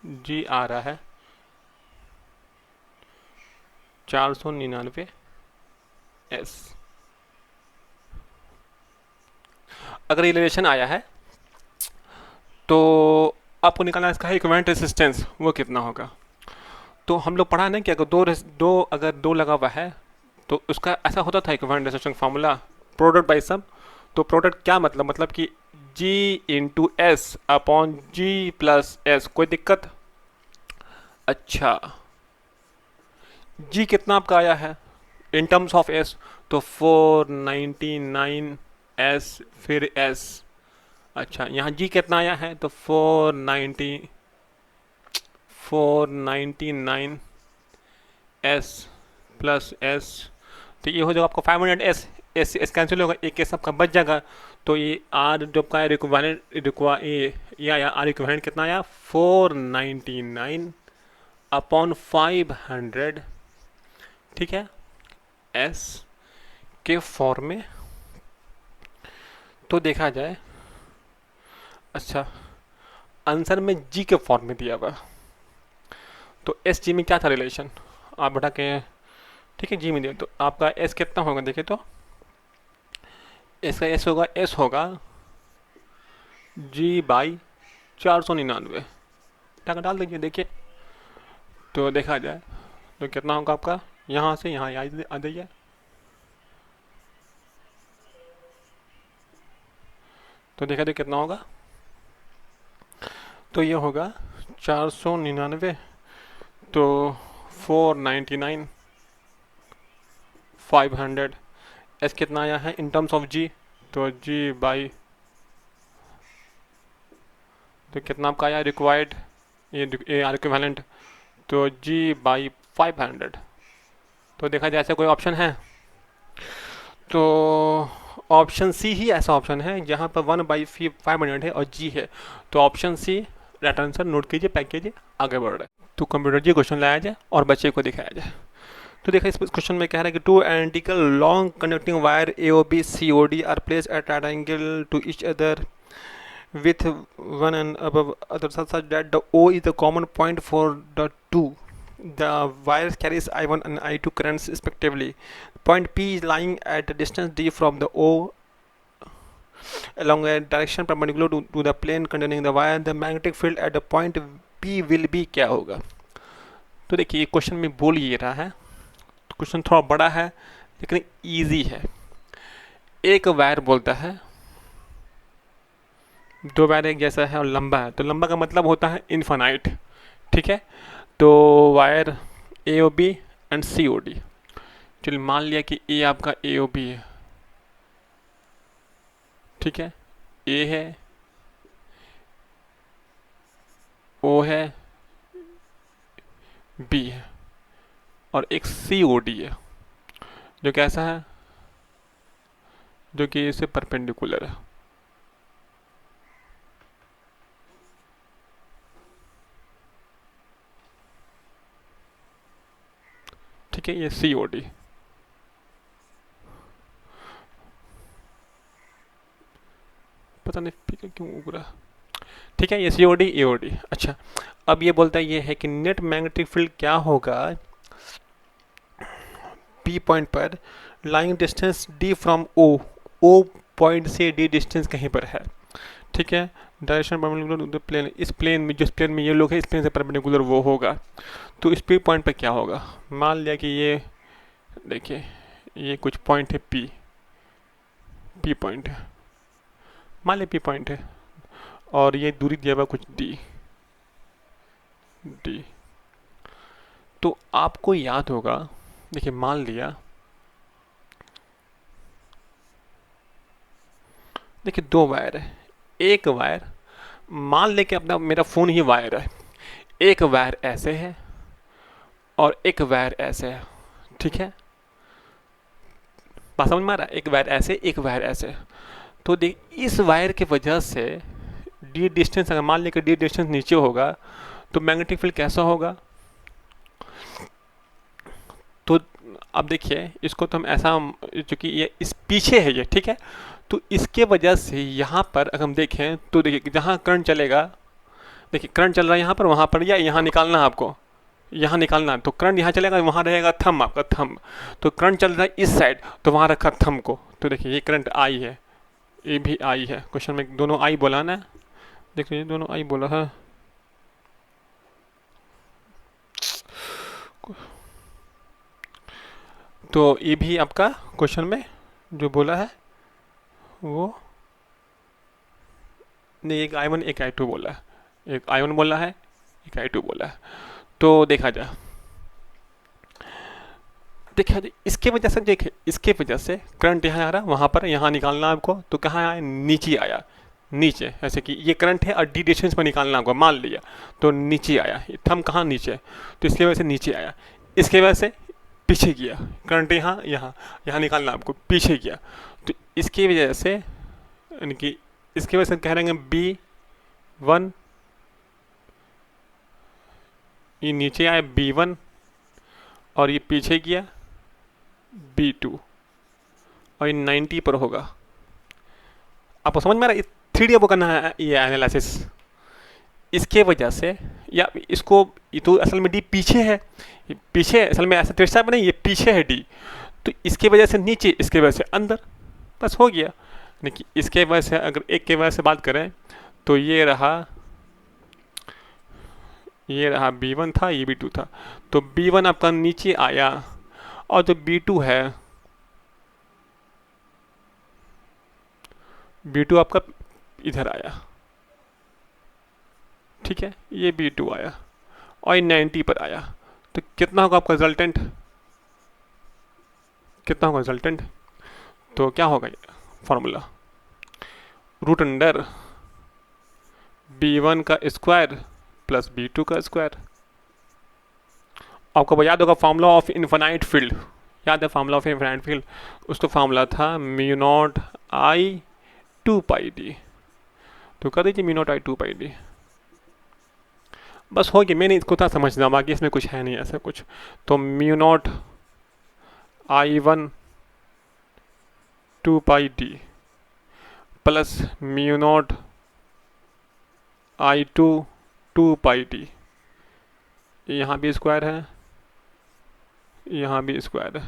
जी आ रहा है 499 एस। अगर ये रिलेशन आया है तो आपको निकालना है इसका इक्विवेलेंट रेजिस्टेंस वो कितना होगा। तो हम लोग पढ़ा ना कि अगर दो लगा हुआ है तो उसका ऐसा होता था equivalent resistance formula product by sum. तो प्रोडक्ट क्या मतलब कि G into S upon G plus S. कोई दिक्कत? अच्छा, जी कितना आपका आया है इन टर्म्स ऑफ एस, तो 499 एस फिर एस। अच्छा, यहाँ जी कितना आया है तो 499 एस प्लस एस, तो ये हो जाएगा आपको 500 एस। एस कैंसिल होगा, एक एस आपका बच जाएगा। तो ये आर जो आपका ये आया आर इक्विवेलेंट कितना आया 499 अपॉन 500। ठीक है, एस के फॉर्म में तो देखा जाए। अच्छा, आंसर में जी के फॉर्म में दिया हुआ, तो एस जी में क्या था रिलेशन आप बता के। ठीक है, जी में दिया तो आपका एस कितना होगा, देखिए तो एस का एस होगा जी बाई 499। टाका डाल दीजिए, देखिए तो देखा जाए तो कितना होगा आपका, यहाँ से यहाँ आ जाइए तो देखा जाए कितना होगा। तो ये होगा 499, तो 499 500 एस कितना आया है इन टर्म्स ऑफ जी, तो जी बाई, तो कितना आपका आया रिक्वायर्ड ये आर इक्विवेलेंट, तो जी बाई 500। तो देखा जाए ऐसा कोई ऑप्शन है तो ऑप्शन सी ही ऐसा ऑप्शन है जहाँ पर 1/500 है और जी है। तो option C right answer note कीजिए, पैक कीजिए, आगे बढ़ रहे हैं। तो कंप्यूटर जी क्वेश्चन लाया जाए और बच्चे को दिखाया जाए। तो देखा इस क्वेश्चन में कह रहा है कि two identical long conducting wire A O B C O D are placed at right angle to each other with one and above other such that the O is the common point for the two. The wires carries I1 and I2 currents respectively. Point P is lying at a distance d from the O along a direction perpendicular to the plane containing the wire. The magnetic field at the point P will be क्या होगा। तो देखिए question में बोल ये रहा है, question थोड़ा बड़ा है लेकिन इजी है। एक वायर बोलता है दो वायर एक जैसा है और लंबा है, तो लंबा का मतलब होता है इनफाइनाइट। ठीक है। तो wire A O B and C O D. चलिए मान लिया कि ए आपका ए ओ बी है, ठीक है, ए है, ओ है, बी है, और एक सी ओ डी है जो कैसा है, जो कि इससे परपेंडिकुलर है। ठीक है, ये सी ओ डी। पता नहीं क्यों उग रहा। ठीक है, ये सी O D A O D. अच्छा, अब ये बोलता है ये है कि नेट मैग्नेटिक फील्ड क्या होगा पी पॉइंट पर lying distance D from O, O point से डी डिस्टेंस कहीं पर है, ठीक है। डायरेक्शन परपेंडिकुलर प्लेन, इस प्लेन में, जिस प्लेन में ये लोग है, इस प्लेन से परपेंडिकुलर वो होगा। तो इस पी पॉइंट पर क्या होगा, मान लिया कि ये देखिए ये कुछ पॉइंट है पी, पी पॉइंट है, मान लिया पी पॉइंट है, और ये दूरी दिया हुआ कुछ डी, डी। तो आपको याद होगा, देखिए मान लिया, देखिए दो वायर है, एक वायर मान लेके अपना मेरा फ़ोन ही वायर है, एक वायर ऐसे है और एक वायर ऐसे है, ठीक है, बात समझ में आ रहा है, एक वायर ऐसे एक वायर ऐसे। तो देख इस वायर की वजह से डी डिस्टेंस, अगर मान लेकर डी डिस्टेंस नीचे होगा तो मैग्नेटिक फील्ड कैसा होगा। तो अब देखिए इसको तो हम ऐसा, चूंकि ये इस पीछे है ये, ठीक है, तो इसके वजह से यहाँ पर अगर हम देखें तो देखिए जहाँ करंट चलेगा, देखिए करंट चल रहा है यहाँ पर, वहाँ पर, या यहाँ निकालना है आपको, यहाँ निकालना है, तो करंट यहाँ चलेगा, वहाँ रहेगा थंब, आपका थंब। तो करंट चल रहा है इस साइड, तो वहाँ रखा थंब को, तो देखिए ये करंट आई है, ये भी आई है, क्वेश्चन में दोनों आई बोला ना, देखिए दोनों आई बोला है। तो ये भी आपका क्वेश्चन में जो बोला है वो, नहीं, एक आई वन एक आई टू बोला है, एक आई वन बोला है, एक आई टू बोला है। तो देखा जाए, देखा जाए इसके वजह से, देखिए इसके वजह से करंट यहाँ आ रहा, वहाँ पर, यहाँ निकालना आपको, तो कहाँ आया, नीचे आया, नीचे, ऐसे कि ये करंट है और डी डिस्टेंस पर निकालना आपको, मान लिया, तो नीचे आया, थंब कहाँ नीचे, तो इसकी वजह से नीचे आया, इसके वजह से पीछे गया, करंट यहाँ यहाँ यहाँ निकालना आपको, पीछे गया। तो इसकी वजह से, यानी कि इसकी वजह से कह रहे हैं बी वन, ये नीचे आया बी वन, और ये पीछे गया बी टू, और ये 90 पर होगा। आपको समझ में आ रहा है, थ्री डी आपको करना है ये एनालिसिस, इसके वजह से, या इसको, ये तो असल में डी पीछे है, ये पीछे असल में ऐसा तिरछा नहीं, ये पीछे है डी, तो इसके वजह से नीचे, इसके वजह से अंदर, बस हो गया। देखिए इसके वजह से, अगर एक के वजह से बात करें तो ये रहा बी वन था, ये बी टू था, तो बी वन आपका नीचे आया, और जो बी टू है, बी टू आपका इधर आया, ठीक है, ये बी टू आया, और ये 90 पर आया, तो कितना होगा आपका रिजल्टेंट, कितना होगा रिजल्टेंट, तो क्या होगा formula, root under B one का स्क्वायर प्लस बी टू का स्क्वायर। आपको याद होगा फॉर्मूला ऑफ इन्फिनाइट फील्ड, याद है फॉर्मूला ऑफ इन्फिनाइट फील्ड, उसका फॉर्मूला था mu naught I two pi D, तो कर दीजिए mu naught I two pi D, बस हो गया, मैंने इसको था समझना, बाकी इसमें कुछ है नहीं ऐसा कुछ। तो mu naught I one two pi D plus mu naught I two two pi D, यहाँ भी स्क्वायर है, यहाँ भी स्क्वायर है,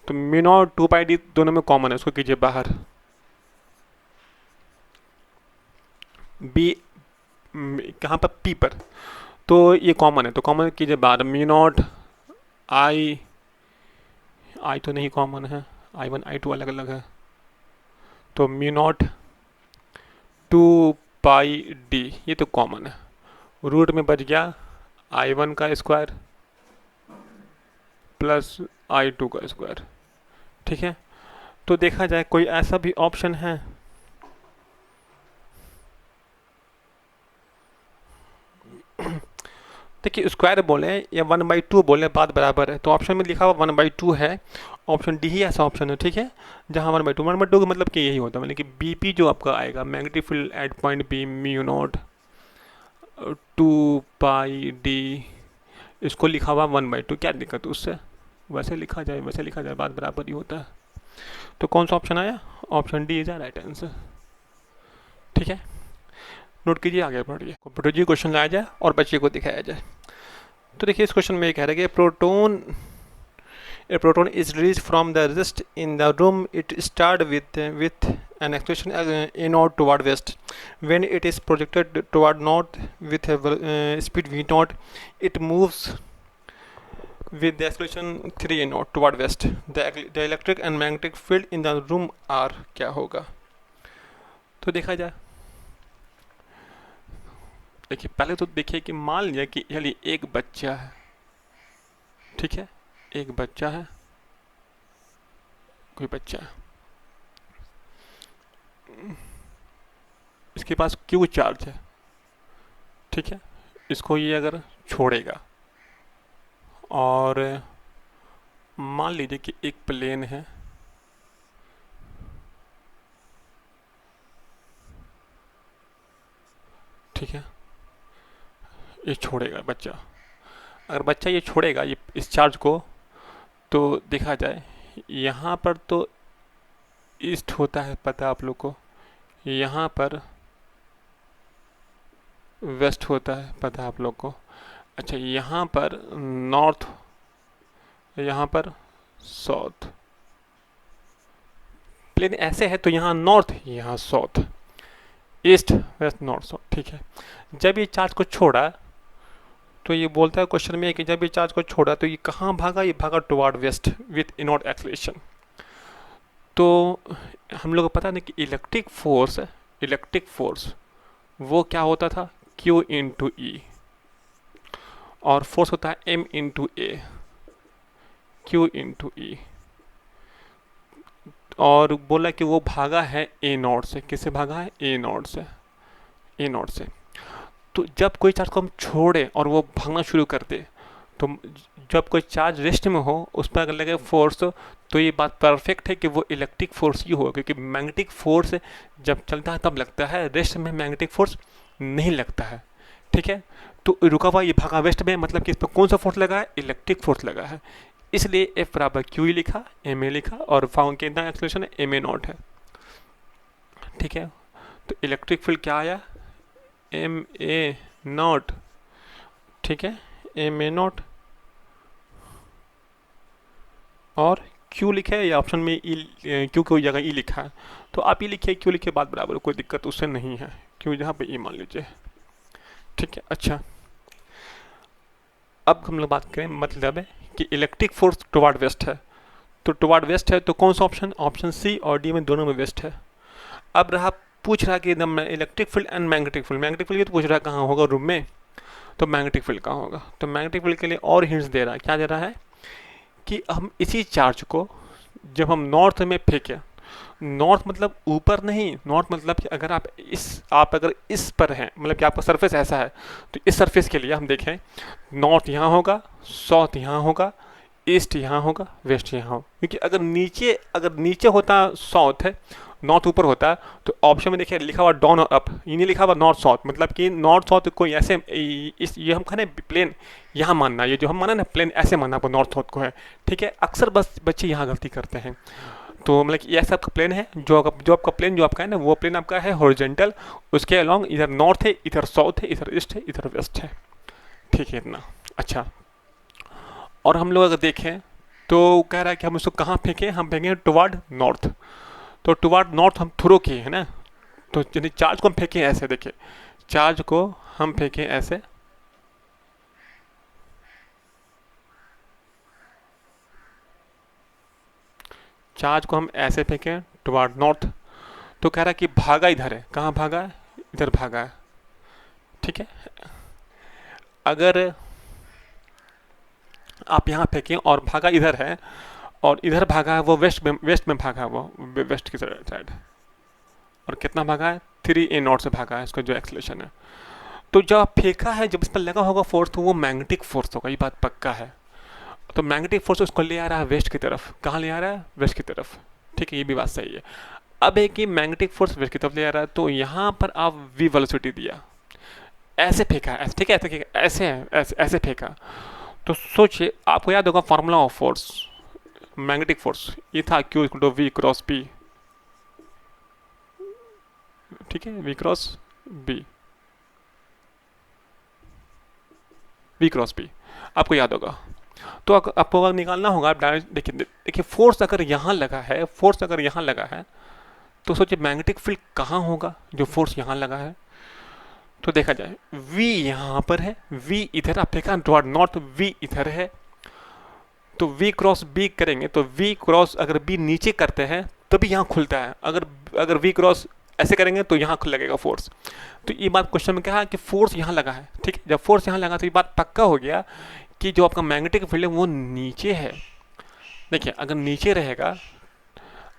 तो mu naught two pi D दोनों में कॉमन है, उसको कीजिए बाहर, बी कहाँ पर, पी पर, तो ये कॉमन है, तो कॉमन कीजिए बाहर, म्यू नॉट आई, आई तो नहीं कॉमन है, आई वन आई टू अलग अलग है, तो mu naught two pi D, ये तो कॉमन है, रूट में बच गया I1 का स्क्वायर प्लस I2 का स्क्वायर। ठीक है, तो देखा जाए कोई ऐसा भी ऑप्शन है? देखिए स्क्वायर बोले या 1/2 बोले बात बराबर है, तो ऑप्शन में लिखा हुआ 1/2 है, ऑप्शन डी ही ऐसा ऑप्शन है। ठीक है, जहाँ 1/2 का मतलब कि यही होता है, मतलब कि बीपी जो आपका आएगा magnetic field at point B mu naught 2πd, इसको लिखा हुआ 1/2। क्या दिक्कत है उससे? वैसे लिखा जाए वैसे लिखा जाए, बात बराबर ही होता है। तो कौन सा ऑप्शन आया? Option D is the right answer. ठीक है, नोट कीजिए, आगे बढ़िए। कंप्यूटर जी क्वेश्चन लाया जाए और बच्चे को दिखाया जाए। तो देखिए इस क्वेश्चन में ये कह रहा है कि a proton is released from the rest in the room. It start with an acceleration a naught toward west. When it is projected toward north with a speed v naught, it moves with the acceleration 3 a naught toward west. The electric and magnetic field in the room are क्या होगा? तो देखा जाए, देखिए पहले तो देखिए कि मान लिया कि चलिए एक बच्चा है। ठीक है, एक बच्चा है, कोई बच्चा है, इसके पास क्यू चार्ज है। ठीक है, इसको ये अगर छोड़ेगा और मान लीजिए कि एक प्लेन है, ठीक है, ये छोड़ेगा बच्चा। अगर बच्चा ये छोड़ेगा ये इस चार्ज को, तो देखा जाए यहाँ पर तो ईस्ट होता है पता आप लोग को, यहाँ पर वेस्ट होता है पता आप लोग को। अच्छा, यहाँ पर नॉर्थ, यहाँ पर साउथ। प्लेन ऐसे है तो यहाँ नॉर्थ, यहाँ south, east west north south. ठीक है, जब ये चार्ज को छोड़ा तो ये बोलता है क्वेश्चन में कि जब ये चार्ज को छोड़ा तो ये कहाँ भागा? ये भागा toward west with inward acceleration. तो हम लोग को पता नहीं कि इलेक्ट्रिक फोर्स वो क्या होता था? Q इंटू ई, और फोर्स होता है M इंटू ए, Q इंटू ई। और बोला कि वो भागा है ए नॉट से। किससे भागा है? ए नॉट से, ए नॉट से। तो जब कोई चार्ज को हम छोड़े और वो भागना शुरू कर दे, तो जब कोई चार्ज रेस्ट में हो उस पर अगर लगे फोर्स, तो ये बात परफेक्ट है कि वो इलेक्ट्रिक फोर्स ही हो, क्योंकि मैग्नेटिक फोर्स जब चलता है तब लगता है, रेस्ट में मैग्नेटिक फोर्स नहीं लगता है। ठीक है, तो रुका हुआ ये भागा वेस्ट में, मतलब कि इस पर कौन सा फोर्स लगा है? इलेक्ट्रिक फोर्स लगा है। इसलिए F बराबर क्यू ही लिखा, एम ए लिखा, और फाउंड कितना एक्सेलरेशन है? एम ए नॉट है। ठीक है, तो इलेक्ट्रिक फील्ड क्या आया? M A naught. ठीक है, एम ए नॉट, और क्यू लिखा है या ऑप्शन में क्यू की जगह ई लिखा है, तो आप ई लिखिए क्यू लिखिए, बात बराबर, कोई दिक्कत उससे नहीं है, क्यू जहाँ पे ई मान लीजिए। ठीक है, अच्छा अब हम लोग बात करें, मतलब है कि इलेक्ट्रिक फोर्स टुवर्ड वेस्ट है, तो टुवर्ड वेस्ट है तो कौन सा ऑप्शन? ऑप्शन सी और डी में दोनों में वेस्ट है। अब रहा पूछ रहा कि एकदम electric field and magnetic field. Magnetic field तो पूछ रहा है कहाँ होगा रूम में, तो मैग्नेटिक फील्ड कहाँ होगा? तो मैग्नेटिक फील्ड के लिए और हिंट्स दे रहा है। क्या दे रहा है कि हम इसी चार्ज को जब हम नॉर्थ में फेंकें, नॉर्थ मतलब ऊपर नहीं, नॉर्थ मतलब कि अगर आप अगर इस पर हैं, मतलब कि आपका सरफेस ऐसा है, तो इस सरफेस के लिए हम देखें नॉर्थ यहाँ होगा, साउथ यहाँ होगा, ईस्ट यहाँ होगा, वेस्ट यहाँ होगा। क्योंकि अगर नीचे होता साउथ है, नॉर्थ ऊपर होता है, तो ऑप्शन में देखिए लिखा हुआ डाउन और अप, ये नहीं लिखा हुआ नॉर्थ साउथ, मतलब कि नॉर्थ साउथ कोई ऐसे ये हम कहने प्लेन यहाँ मानना, ये जो हम माना ना प्लेन ऐसे मानना आपको नॉर्थ साउथ को है। ठीक है, अक्सर बस बच्चे यहाँ गलती करते हैं। तो मतलब कि ऐसा आपका प्लेन है, जो आपका प्लेन जो आपका है ना, वो प्लेन आपका है हॉरिजॉन्टल, उसके अलॉन्ग इधर नॉर्थ है, इधर साउथ है, इधर ईस्ट है, इधर वेस्ट है। ठीक है, इतना अच्छा। और हम लोग अगर देखें तो कह रहा है कि हम उसको कहाँ फेंकें? हम फेंकें टुवर्ड नॉर्थ। तो टुवर्ड नॉर्थ हम थ्रो किए है ना, तो यदि चार्ज को हम फेंकें ऐसे, देखिए चार्ज को हम फेंकें ऐसे, चार्ज को हम ऐसे फेंकें टुवर्ड नॉर्थ, तो कह रहा है कि भागा इधर है। कहाँ भागा है? इधर भागा है। ठीक है, अगर आप यहाँ फेंकें और भागा इधर है और इधर भागा है वो वेस्ट में भागा है वो वेस्ट की साइड, और कितना भागा है 3a0 से भागा है इसका जो एक्सलेशन है। तो जब आप फेंका है, जब इस पर लगा होगा फोर्स, तो वो मैग्नेटिक फोर्स होगा, ये बात पक्का है। तो मैग्नेटिक फोर्स उसको ले आ रहा है वेस्ट की तरफ। कहाँ ले आ रहा है? वेस्ट की तरफ। ठीक है, ये भी बात सही है। अब है कि मैग्नेटिक फोर्स वेस्ट की तरफ ले आ रहा है, तो यहाँ पर आप v वेलोसिटी दिया, ऐसे फेंका, ऐसे, ठीक है, ऐसे ऐसे ऐसे फेंका। तो सोचिए, आपको याद होगा formula of force, magnetic force ये था Q equal to V cross P। ठीक है, V cross B, V cross P आपको याद होगा। तो आपको अगर निकालना होगा, आप डायरेक्ट देखिए फोर्स अगर यहाँ लगा है, फोर्स अगर यहाँ लगा है, तो सोचिए मैग्नेटिक फील्ड कहाँ होगा जो फोर्स यहाँ लगा है। तो देखा जाए V यहाँ पर है, V इधर, आप देखा डॉट नॉट V इधर है, तो V क्रॉस B करेंगे तो V क्रॉस अगर B नीचे करते हैं तभी यहाँ खुलता है, अगर V क्रॉस ऐसे करेंगे तो यहाँ खुल लगेगा फोर्स। तो ये बात क्वेश्चन में क्या है कि फोर्स यहाँ लगा है। ठीक है, जब फोर्स यहाँ लगा तो ये बात पक्का हो गया कि जो आपका मैग्नेटिक फील्ड है वो नीचे है। देखिए अगर नीचे रहेगा,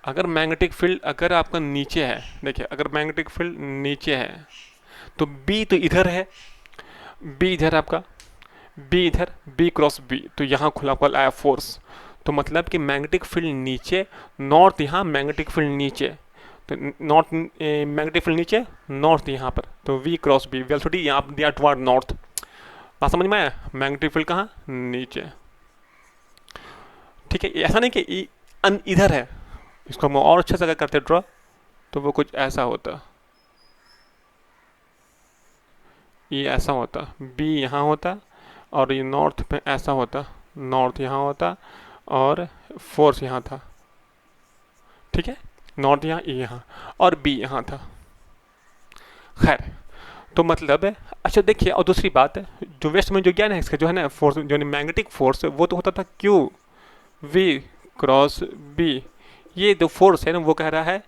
अगर मैग्नेटिक फील्ड अगर आपका नीचे है, देखिए अगर मैग्नेटिक फील्ड नीचे है तो B तो इधर है, B इधर आपका, B इधर, B क्रॉस B, तो यहाँ खुला खुला आया फोर्स। तो मतलब कि मैग्नेटिक फील्ड नीचे, नॉर्थ यहाँ, मैग्नेटिक फील्ड नीचे, तो नॉर्थ मैग्नेटिक फील्ड नीचे, नॉर्थ यहाँ पर, तो V क्रॉस B वेलोसिटी यहाँ दिया टुवर्ड नॉर्थ। बात समझ में आया? मैग्नेटिक फील्ड कहाँ? नीचे। ठीक है, ऐसा नहीं कि इधर है, इसको हम और अच्छे से अगर करते ड्रॉ तो वो कुछ ऐसा होता, ये ऐसा होता, B यहाँ होता और ये नॉर्थ पे ऐसा होता, नॉर्थ यहाँ होता और फोर्स यहाँ था। ठीक है, नॉर्थ यहाँ, E यहाँ और B यहाँ था। खैर, तो मतलब है, अच्छा देखिए, और दूसरी बात है, जो वेस्ट में जो गया ना इसका जो है ना फोर्स, जो मैग्नेटिक फोर्स वो तो होता था Q V क्रॉस B। ये जो फोर्स है ना वो कह रहा है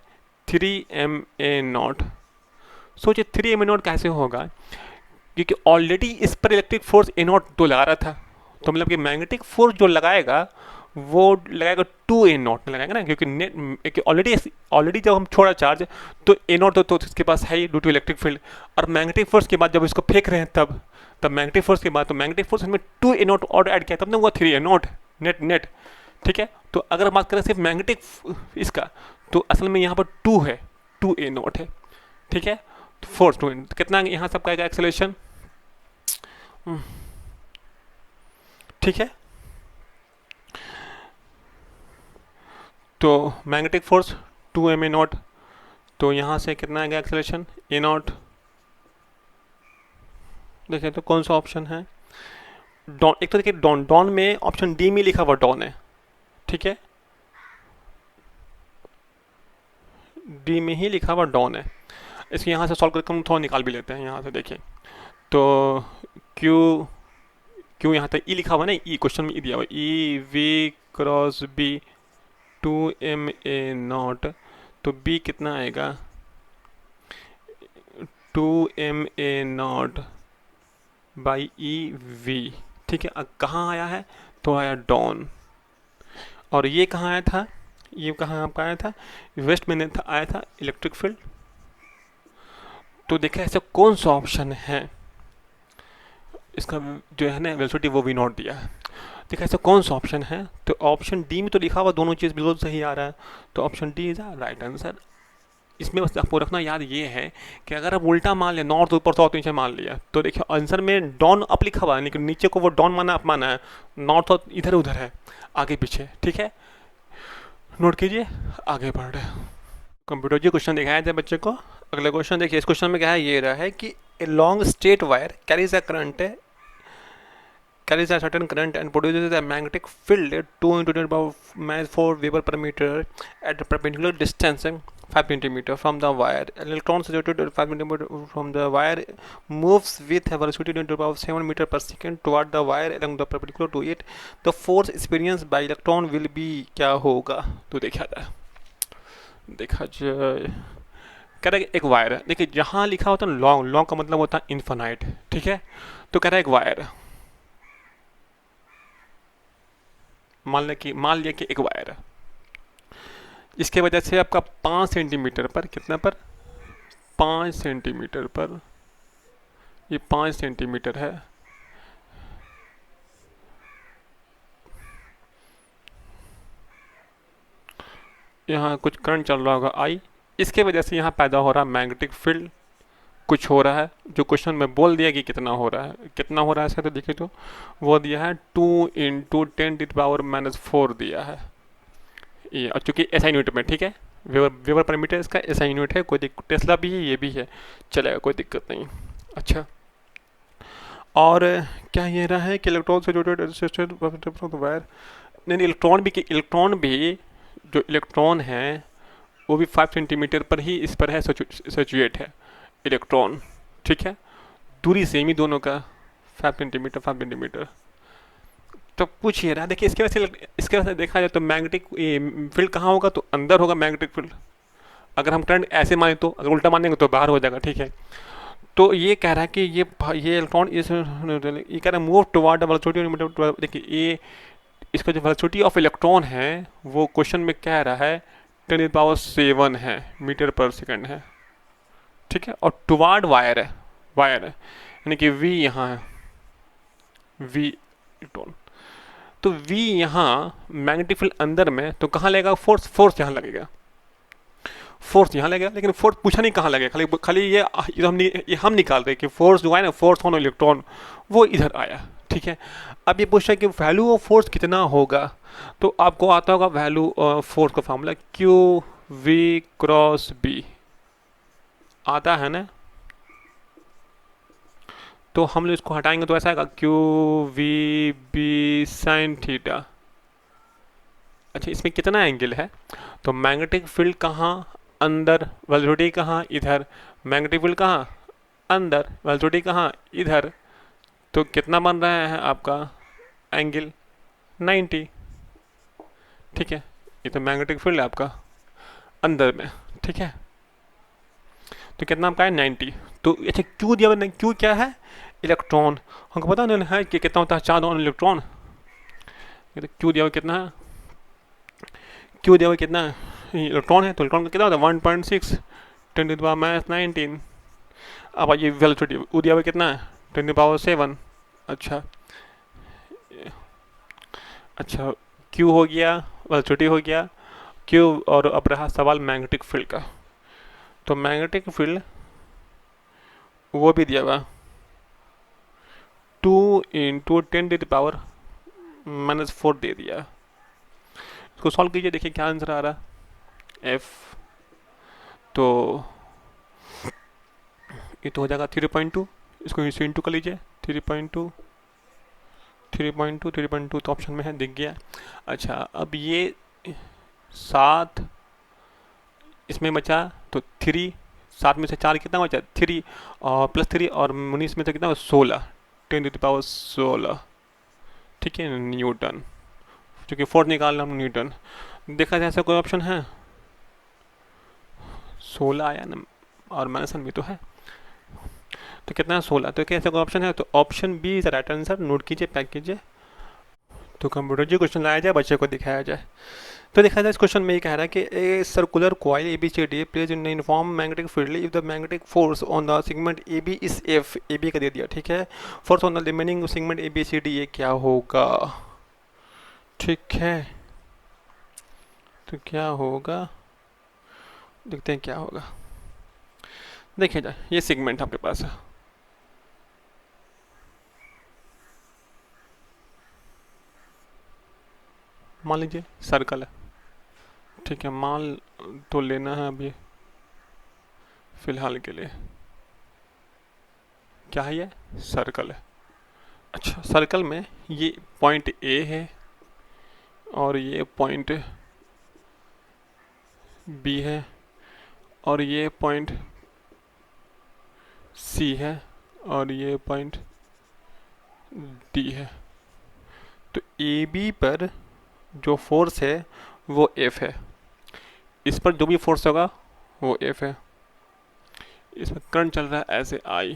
3ma0। सोचिए 3ma0 कैसे होगा, क्योंकि ऑलरेडी इस पर इलेक्ट्रिक फोर्स A0 तो लगा रहा था, तो मतलब कि मैग्नेटिक फोर्स जो लगाएगा वो लगाएगा 2a0 में लगाएगा ना, क्योंकि ऑलरेडी जब हम छोड़ा चार्ज तो A0 तो इसके पास है ही ड्यू टू इलेक्ट्रिक फील्ड, और मैग्नेटिक फोर्स के बाद जब इसको फेंक रहे हैं तब मैग्नेटिक फोर्स के बाद, तो मैग्नेटिक फोर्स में 2a0 और ऐड किया तब ना हुआ 3a0 नेट। ठीक है, तो अगर बात करें सिर्फ मैग्नेटिक इसका, तो असल में यहाँ पर 2 है, 2a0 है। ठीक है, तो फोर्स 2 कितना यहाँ सबका आएगा एक्सेलरेशन। ठीक है, तो मैग्नेटिक फोर्स 2ma0, तो यहाँ से कितना आएगा एक्सेलरेशन a0। देखिए तो कौन सा ऑप्शन है, डॉन, एक तो देखिए डॉन में ऑप्शन डी में लिखा हुआ डॉन है। ठीक है, डी में ही लिखा हुआ डॉन है। इसको यहाँ से सॉल्व करके हम थोड़ा निकाल भी लेते हैं यहाँ से। देखिए तो क्यू यहाँ तक ई लिखा हुआ ना, ई क्वेश्चन में ई दिया हुआ, E V cross B 2ma0, तो बी कितना आएगा 2ma0 बाई ई वी। ठीक है, अब कहाँ आया है, तो आया डॉन, और ये कहाँ आया था, ये कहाँ आपका आया था, वेस्ट में आया था इलेक्ट्रिक फील्ड। तो देखा ऐसा कौन सा ऑप्शन है, इसका जो है ना वेलोसिटी वो V0 दिया है। देखा ऐसा कौन सा ऑप्शन है, तो ऑप्शन डी में तो लिखा हुआ दोनों चीज़ बिल्कुल सही आ रहा है, तो option D is right answer. इसमें बस आपको रखना याद ये है कि अगर आप उल्टा मान लिया, नॉर्थ ऊपर साउथ नीचे मान लिया, तो देखिए आंसर में डॉन अप लिखा हुआ है, लेकिन नीचे को वो डॉन माना अप माना है, नॉर्थ और इधर उधर है, आगे पीछे। ठीक है, नोट कीजिए, आगे बढ़ रहे हैं। कंप्यूटर जी क्वेश्चन दिखाया था बच्चे को। अगला क्वेश्चन देखिए, इस क्वेश्चन में क्या है, ये रहा है कि a long straight wire carries a current carries a certain current and produces a magnetic field 2 into 10 power 4 Weber per meter at a perpendicular distance 5 centimeter from the wire. An electron situated 5 centimeter from the wire moves with a velocity 10 to the power 7 meter per second toward the wire along the perpendicular to it. The force experienced by electron will be क्या होगा। तो देखा जाए कह रहे एक wire है। देखिए जहाँ लिखा होता है लॉन्ग, लॉन्ग का मतलब होता है इन्फानाइट। ठीक है, तो कह रहा है एक वायर, मान लिया कि एक वायर है, इसके वजह से आपका 5 सेंटीमीटर पर, कितना पर, 5 सेंटीमीटर पर, ये 5 सेंटीमीटर है, यहाँ कुछ करंट चल रहा होगा आई, इसके वजह से यहाँ पैदा हो रहा है मैग्नेटिक फील्ड, कुछ हो रहा है जो क्वेश्चन में बोल दिया कि कितना हो रहा है, कितना हो रहा है इसका, तो देखिए तो वो दिया है 2 × 10⁻⁴ दिया है ये, और चूंकि एसआई यूनिट में, ठीक है, वेबर वेबर पर मीटर इसका एसआई यूनिट है, कोई दिक्कत, टेस्ला भी है, ये भी है, चलेगा, कोई दिक्कत नहीं। अच्छा, और क्या ये रहा है कि इलेक्ट्रॉन से जुड़े वायर, नहीं, इलेक्ट्रॉन भी जो इलेक्ट्रॉन है वो भी 5 सेंटीमीटर पर ही इस पर है, सिचुएट है इलेक्ट्रॉन, ठीक है, दूरी सेम ही दोनों का, 5 सेंटीमीटर 5 सेंटीमीटर। तो पूछ ये रहा, देखिए इसके वजह से देखा जाए तो मैग्नेटिक फील्ड कहाँ होगा, तो अंदर होगा मैग्नेटिक फील्ड। अगर हम करंट ऐसे माने तो, अगर उल्टा मानेंगे तो बाहर हो जाएगा, ठीक है। तो ये कह रहा है कि ये इलेक्ट्रॉन ये कह रहा है मूव टुवर्ड वेलोसिटी, देखिए ये इसका जो वेलोसिटी ऑफ इलेक्ट्रॉन है वो क्वेश्चन में कह रहा है 10⁻⁷ है मीटर पर सेकंड है, ठीक है, और टुवर्ड वायर है, यानी कि v यहाँ है, v इलेक्ट्रॉन, तो v यहाँ मैग्नेटिक फील्ड अंदर में, तो कहाँ लगेगा फोर्स यहाँ लगेगा, फोर्स यहाँ लगेगा, लेकिन फोर्स पूछा नहीं कहाँ लगेगा, खाली ये हम निकाल रहे कि फोर्स जो है ना, फोर्स ऑन इलेक्ट्रॉन वो इधर आया, ठीक है। अब ये पूछ रहा है कि वैल्यू ऑफ फोर्स कितना होगा, तो आपको आता होगा वैल्यू फोर्स का फॉर्मूला Q_V×B आता है ना, तो हम लोग इसको हटाएंगे तो ऐसा आएगा Q_V_B sin θ। अच्छा, इसमें कितना एंगल है, तो मैग्नेटिक फील्ड कहाँ, अंदर, वेलोसिटी कहाँ, इधर, मैग्नेटिक फील्ड कहाँ, अंदर, वेलोसिटी कहाँ, इधर, तो कितना बन रहा है आपका एंगल 90, ठीक है, ये तो मैग्नेटिक फील्ड है आपका अंदर में, ठीक है, तो कितना आपका है 90। तो अच्छा क्यू दिया मैंने, क्यू क्या है, इलेक्ट्रॉन, हमको पता नहीं है कि कितना होता है चार्ज ऑन इलेक्ट्रॉन, क्यू दिया हुआ कितना है, क्यू दिया हुआ कितना है, इलेक्ट्रॉन है, तो इलेक्ट्रॉन का कितना होता है 1.6 10⁻⁹। अब ये वेलोसिटी वो दिया हुआ कितना है 10⁻⁷। अच्छा, अच्छा क्यू हो गया, वेलोसिटी हो गया, क्यू, और अब रहा सवाल मैग्नेटिक फील्ड का, तो मैग्नेटिक फील्ड वो भी दिया हुआ 2 × 10⁻⁴ दे दिया। इसको सॉल्व कीजिए, देखिए क्या आंसर आ रहा है, एफ, तो ये तो हो जाएगा 3.2, इसको इसे इंटू कर लीजिए, 3.2 तो ऑप्शन में है, दिख गया। अच्छा, अब ये 7 इसमें बचा, तो 3, 7 में से 4 कितना बचा 3, और +3, और 19 में से कितना 16, 10⁻16, ठीक है, न्यूटन, क्योंकि फोर्थ निकालना हम न्यूटन। देखा जाए ऐसा कोई ऑप्शन है, 16 आया ना, और माइनस भी तो है, तो कितना है 16, तो क्या ऐसा कोई ऑप्शन है, तो option B is right answer, note कीजिए, पैक कीजिए। तो कंप्यूटर जी क्वेश्चन लाया जाए, बच्चे को दिखाया जाए। तो देखा जाए इस क्वेश्चन में ये कह रहा है कि a circular coil ABCD placed in uniform magnetic field if the magnetic force on the segment AB is F, AB का दे दिया, ठीक है, force on the remaining segment ABCD ये क्या होगा, ठीक है, तो क्या होगा, देखते हैं क्या होगा। देखिए जाए, ये सेगमेंट आपके पास है, मान लीजिए सर्कल है, ठीक है, मान तो लेना है अभी फिलहाल के लिए, क्या है ये सर्कल है। अच्छा, सर्कल में ये पॉइंट A है और ये पॉइंट B है और ये पॉइंट C है और ये पॉइंट D है। तो AB पर जो फोर्स है वो F है, इस पर जो भी फोर्स होगा वो F है, इसमें करंट चल रहा है ऐसे I,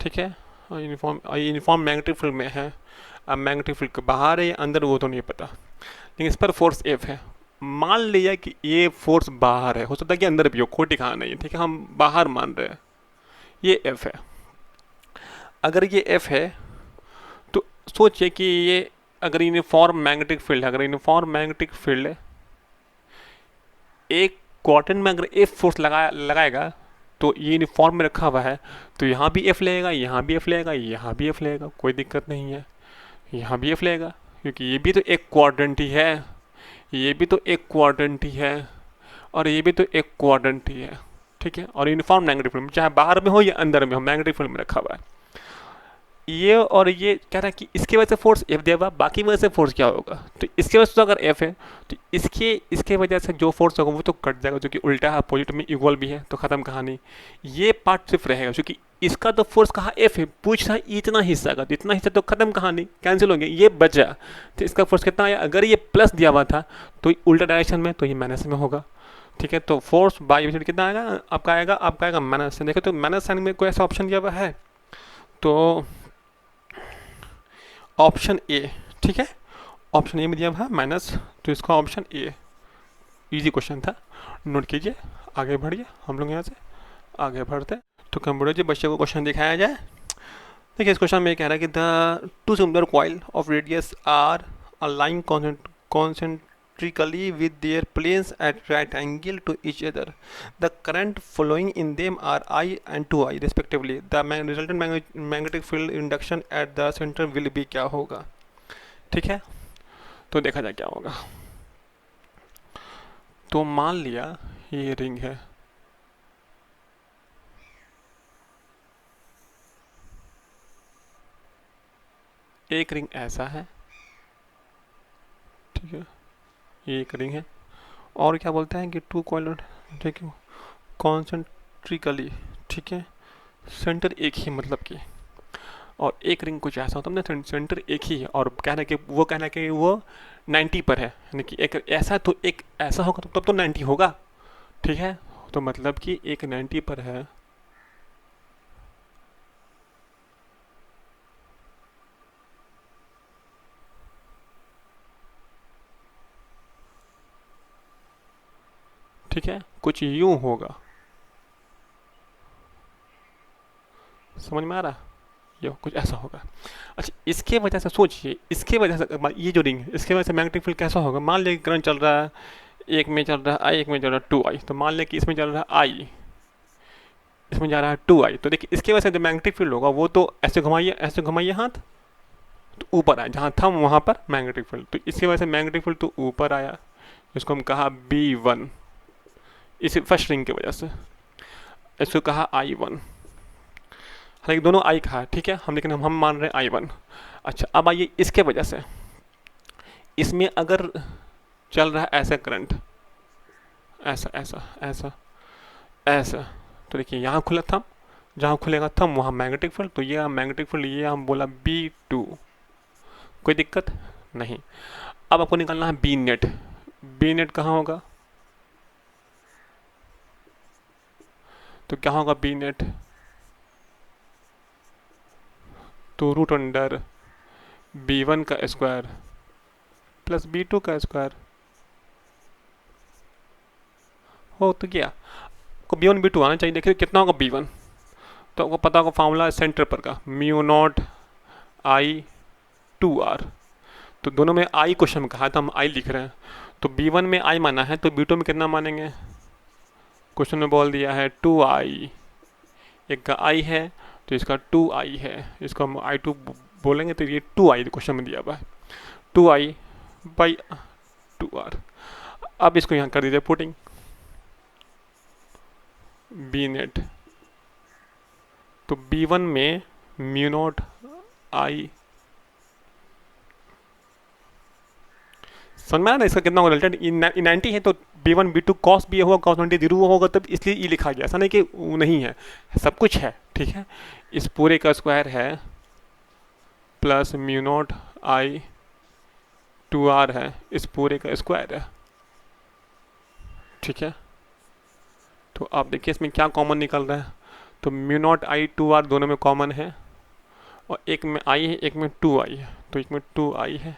ठीक है, यूनिफॉर्म मैग्नेटिक फील्ड में है। अब मैग्नेटिक फील्ड के बाहर है या अंदर वो तो नहीं पता, लेकिन इस पर फोर्स एफ है। मान लिया कि ये फोर्स बाहर है, हो सकता है कि अंदर भी हो, कोई ठिकाना नहीं है, ठीक है, हम बाहर मान रहे हैं। ये एफ है। अगर ये एफ है तो सोचिए कि ये अगर यूनिफॉर्म मैग्नेटिक फील्ड है, अगर यूनिफॉर्म मैग्नेटिक फील्ड है, एक क्वाड्रेंट में अगर एफ फोर्स लगाएगा तो ये यूनिफॉर्म में रखा हुआ है, तो यहाँ भी एफ लेगा, यहाँ भी एफ लेगा, यहाँ भी एफ लेगा, कोई दिक्कत नहीं है। यहाँ भी एफ लेगा, क्योंकि ये भी तो एक क्वाड्रेंट ही है, ये भी तो एक क्वाड्रेंट ही है, और ये भी तो एक क्वाड्रेंट ही है, ठीक है। और यूनिफॉर्म मैग्नेटिक फील्ड में चाहे बाहर में हो या अंदर में हो, मैग्नेटिक फील्ड में रखा हुआ है। ये और ये कह रहा है कि इसके वजह से फोर्स एफ देगा, बाकी वजह से फोर्स क्या होगा, तो इसके वजह से तो अगर एफ है तो इसके वजह से जो फोर्स होगा वो तो कट जाएगा, जो कि उल्टा है, अपोजिट में इक्वल भी है, तो ख़त्म कहानी। ये पार्ट सिर्फ रहेगा, क्योंकि इसका तो फोर्स कहा एफ है, पूछ रहा इतना हिस्सा का, तो इतना हिस्सा तो ख़त्म कहानी, कैंसिल हो गया, ये बचा। तो इसका फोर्स कितना आया, अगर ये प्लस दिया हुआ था तो उल्टा डायरेक्शन में, तो ये माइनस में होगा, ठीक है। तो फोर्स बाई यूनिट कितना आएगा, आपका आएगा माइनस से। देखो तो माइनस साइन में कोई ऐसा ऑप्शन दिया हुआ है, तो ऑप्शन ए, ठीक है, ऑप्शन ए में दिया हुआ है माइनस, तो इसका ऑप्शन ए। इजी क्वेश्चन था, नोट कीजिए, आगे बढ़िए, हम लोग यहाँ से आगे बढ़ते हैं। तो कंप्यूटर जी बच्चे को क्वेश्चन दिखाया जाए। देखिए इस क्वेश्चन में कह रहा है कि the two similar coil of radius R aligned concentrically with their planes at right angle to each other. The current flowing in them are I and 2I respectively. The resultant magnetic field induction at the center will be क्या होगा, ठीक है। तो देखा जाए क्या होगा। तो मान लिया ये रिंग है, एक रिंग ऐसा है, ठीक है, ये एक रिंग है, और क्या बोलते हैं कि टू कॉइल, ठीक है, कॉन्सेंट्रिकली, ठीक है, सेंटर एक ही, मतलब कि, और एक रिंग कुछ ऐसा होता है ना, सेंटर एक ही है, और कहना कि वो 90 पर है, यानी कि एक ऐसा तो एक ऐसा होगा तब तो 90 होगा, ठीक है। तो मतलब कि एक 90 पर है, ठीक है, कुछ यूं होगा, समझ में आ रहा, ये कुछ ऐसा होगा। अच्छा, इसके वजह से सोचिए, इसके वजह से ये जो रिंग है, इसके वजह से मैग्नेटिक फील्ड कैसा होगा। मान लिया करंट चल रहा है, एक में चल रहा है आई, एक में चल रहा है 2I, तो मान लिया कि इसमें चल रहा है आई, इसमें जा रहा है 2I, तो देखिए इसके वजह से जो मैग्नेटिक फील्ड होगा वो तो ऐसे घुमाइए हाथ, तो ऊपर आया, जहाँ था वहाँ पर मैग्नेटिक फील्ड, तो इसकी वजह से मैग्नेटिक फील्ड तो ऊपर आया, इसको हम कहा B1, इस फर्स्ट रिंग की वजह से, इसको कहा I1, हालांकि दोनों आई कहा है, ठीक है, लेकिन हम मान रहे हैं I1। अच्छा, अब आइए इसके वजह से, इसमें अगर चल रहा है ऐसा करंट, ऐसा ऐसा ऐसा ऐसा, तो देखिए यहाँ खुला थंब, जहाँ खुलेगा थंब वहाँ मैग्नेटिक फील्ड, तो ये मैग्नेटिक फील्ड, ये हम बोला B2, कोई दिक्कत नहीं। अब आपको निकालना है बी नेट। बी नेट कहाँ होगा, तो क्या होगा बी नेट, तो रूट अंडर B1 का स्क्वायर प्लस B2 का स्क्वायर हो, तो क्या आपको B1 B2 आना चाहिए। देखिए कितना होगा B1, तो आपको पता होगा फार्मूला सेंटर पर का, म्यू नॉट I2R, तो दोनों में I क्वेश्चन में कहा था, हम I लिख रहे हैं, तो B1 में I माना है, तो B2 में कितना मानेंगे, क्वेश्चन में बोल दिया है 2I, एक का I है तो इसका 2I है, इसको हम I2 बोलेंगे, तो ये 2I क्वेश्चन में दिया हुआ है, 2I बाई 2R। अब इसको यहाँ कर दीजिए पुटिंग, बी नेट, तो B1 में म्यू नॉट I, समझ में आया ना, इसका कितना होगा रिजल्टेंट, 90 है तो B1 B2 कॉस भी होगा, कॉस 90 जीरो होगा, तब इसलिए ये लिखा गया, ऐसा नहीं कि वो नहीं है, सब कुछ है, ठीक है। इस पूरे का स्क्वायर है प्लस म्यू नॉट I2R है, इस पूरे का स्क्वायर है, ठीक है। तो आप देखिए इसमें क्या कॉमन निकल रहा है, तो म्यू नॉट I2R दोनों में कॉमन है, और एक में आई है, एक में 2 आई है, तो एक में 2 आई है,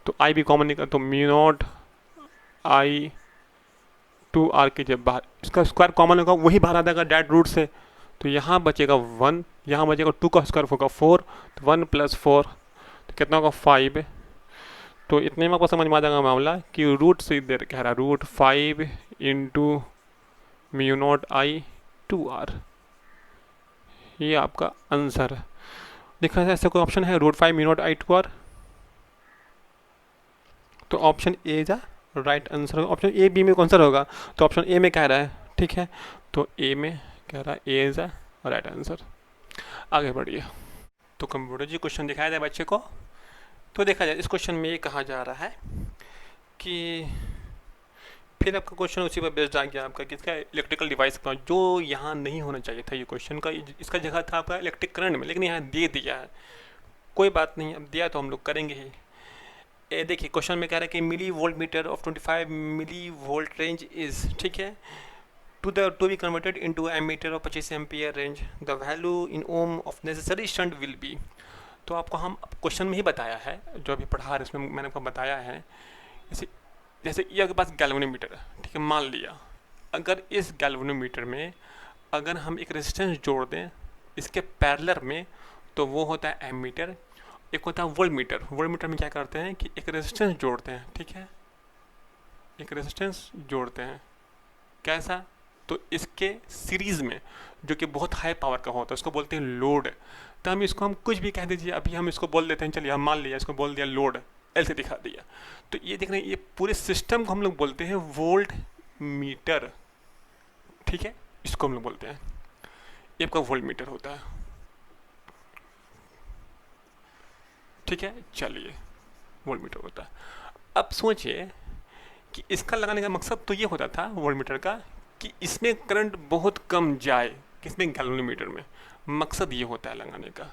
तो आई भी कॉमन निकला, तो म्यू नॉट आई 2 आर के जब बाहर इसका स्क्वायर कॉमन होगा वही बाहर आ जाएगा डायरेक्ट रूट से, तो यहाँ बचेगा 1, यहाँ बचेगा 2 का स्क्वायर होगा 4, तो 1 + 4 तो कितना होगा 5। तो इतने में आपको समझ में आ जाएगा मामला कि रूट से इधर कह रहा है √5 × म्यू नॉट आई 2 आर, ये आपका आंसर है। देखा जाए ऐसा कोई ऑप्शन है √5 म्यू नॉट आई 2 आर, तो ऑप्शन ए जा राइट आंसर होगा। ऑप्शन ए बी में कौन सा होगा, तो ऑप्शन ए में कह रहा है, ठीक है, तो ए में कह रहा है ए इज अ राइट आंसर। आगे बढ़िए। तो कंप्यूटर जी क्वेश्चन दिखाया जाए बच्चे को, तो देखा जाए इस क्वेश्चन में ये कहा जा रहा है कि फिर आपका क्वेश्चन उसी पर बेस्ड आ गया आपका किसका इलेक्ट्रिकल डिवाइस का, जो यहाँ नहीं होना चाहिए था ये क्वेश्चन का, इसका जगह था आपका इलेक्ट्रिक करंट में, लेकिन यहाँ दे दिया है, कोई बात नहीं, अब दिया तो हम लोग करेंगे ही। ये देखिए क्वेश्चन में कह रहा है कि millivoltmeter of 25 millivolt range is, ठीक है, to be converted into ammeter of 25 ampere range, the value in ohm of necessary shunt will be. तो आपको हम क्वेश्चन में ही बताया है, जो अभी पढ़ा है इसमें मैंने आपको बताया है, जैसे जैसे ये आपके पास गैल्वेनोमीटर है, ठीक है, मान लिया अगर इस गैल्वेनोमीटर में अगर हम एक रेजिस्टेंस जोड़ दें इसके पैरेलल में, तो वो होता है एमीटर, एक होता है वोल्ट मीटर। वोल्ट मीटर में क्या करते हैं कि एक रेजिस्टेंस जोड़ते हैं, ठीक है, एक रेजिस्टेंस जोड़ते हैं, कैसा, तो इसके सीरीज़ में जो कि बहुत हाई पावर का होता है उसको बोलते हैं लोड। तो हम कुछ भी कह दीजिए, अभी हम इसको बोल देते हैं, चलिए हम मान लिया इसको बोल दिया लोड, एल से दिखा दिया, तो ये देख रहे हैं ये पूरे सिस्टम को हम लोग बोलते हैं वोल्ट मीटर, ठीक है, इसको हम लोग बोलते हैं, ये आपका वोल्ट मीटर होता है, ठीक है, चलिए वोल्ट मीटर होता है। अब सोचिए कि इसका लगाने का मकसद तो ये होता था वोल्ट मीटर का कि इसमें करंट बहुत कम जाए, किसमें गैल्वेनोमीटर में, मकसद ये होता है लगाने का।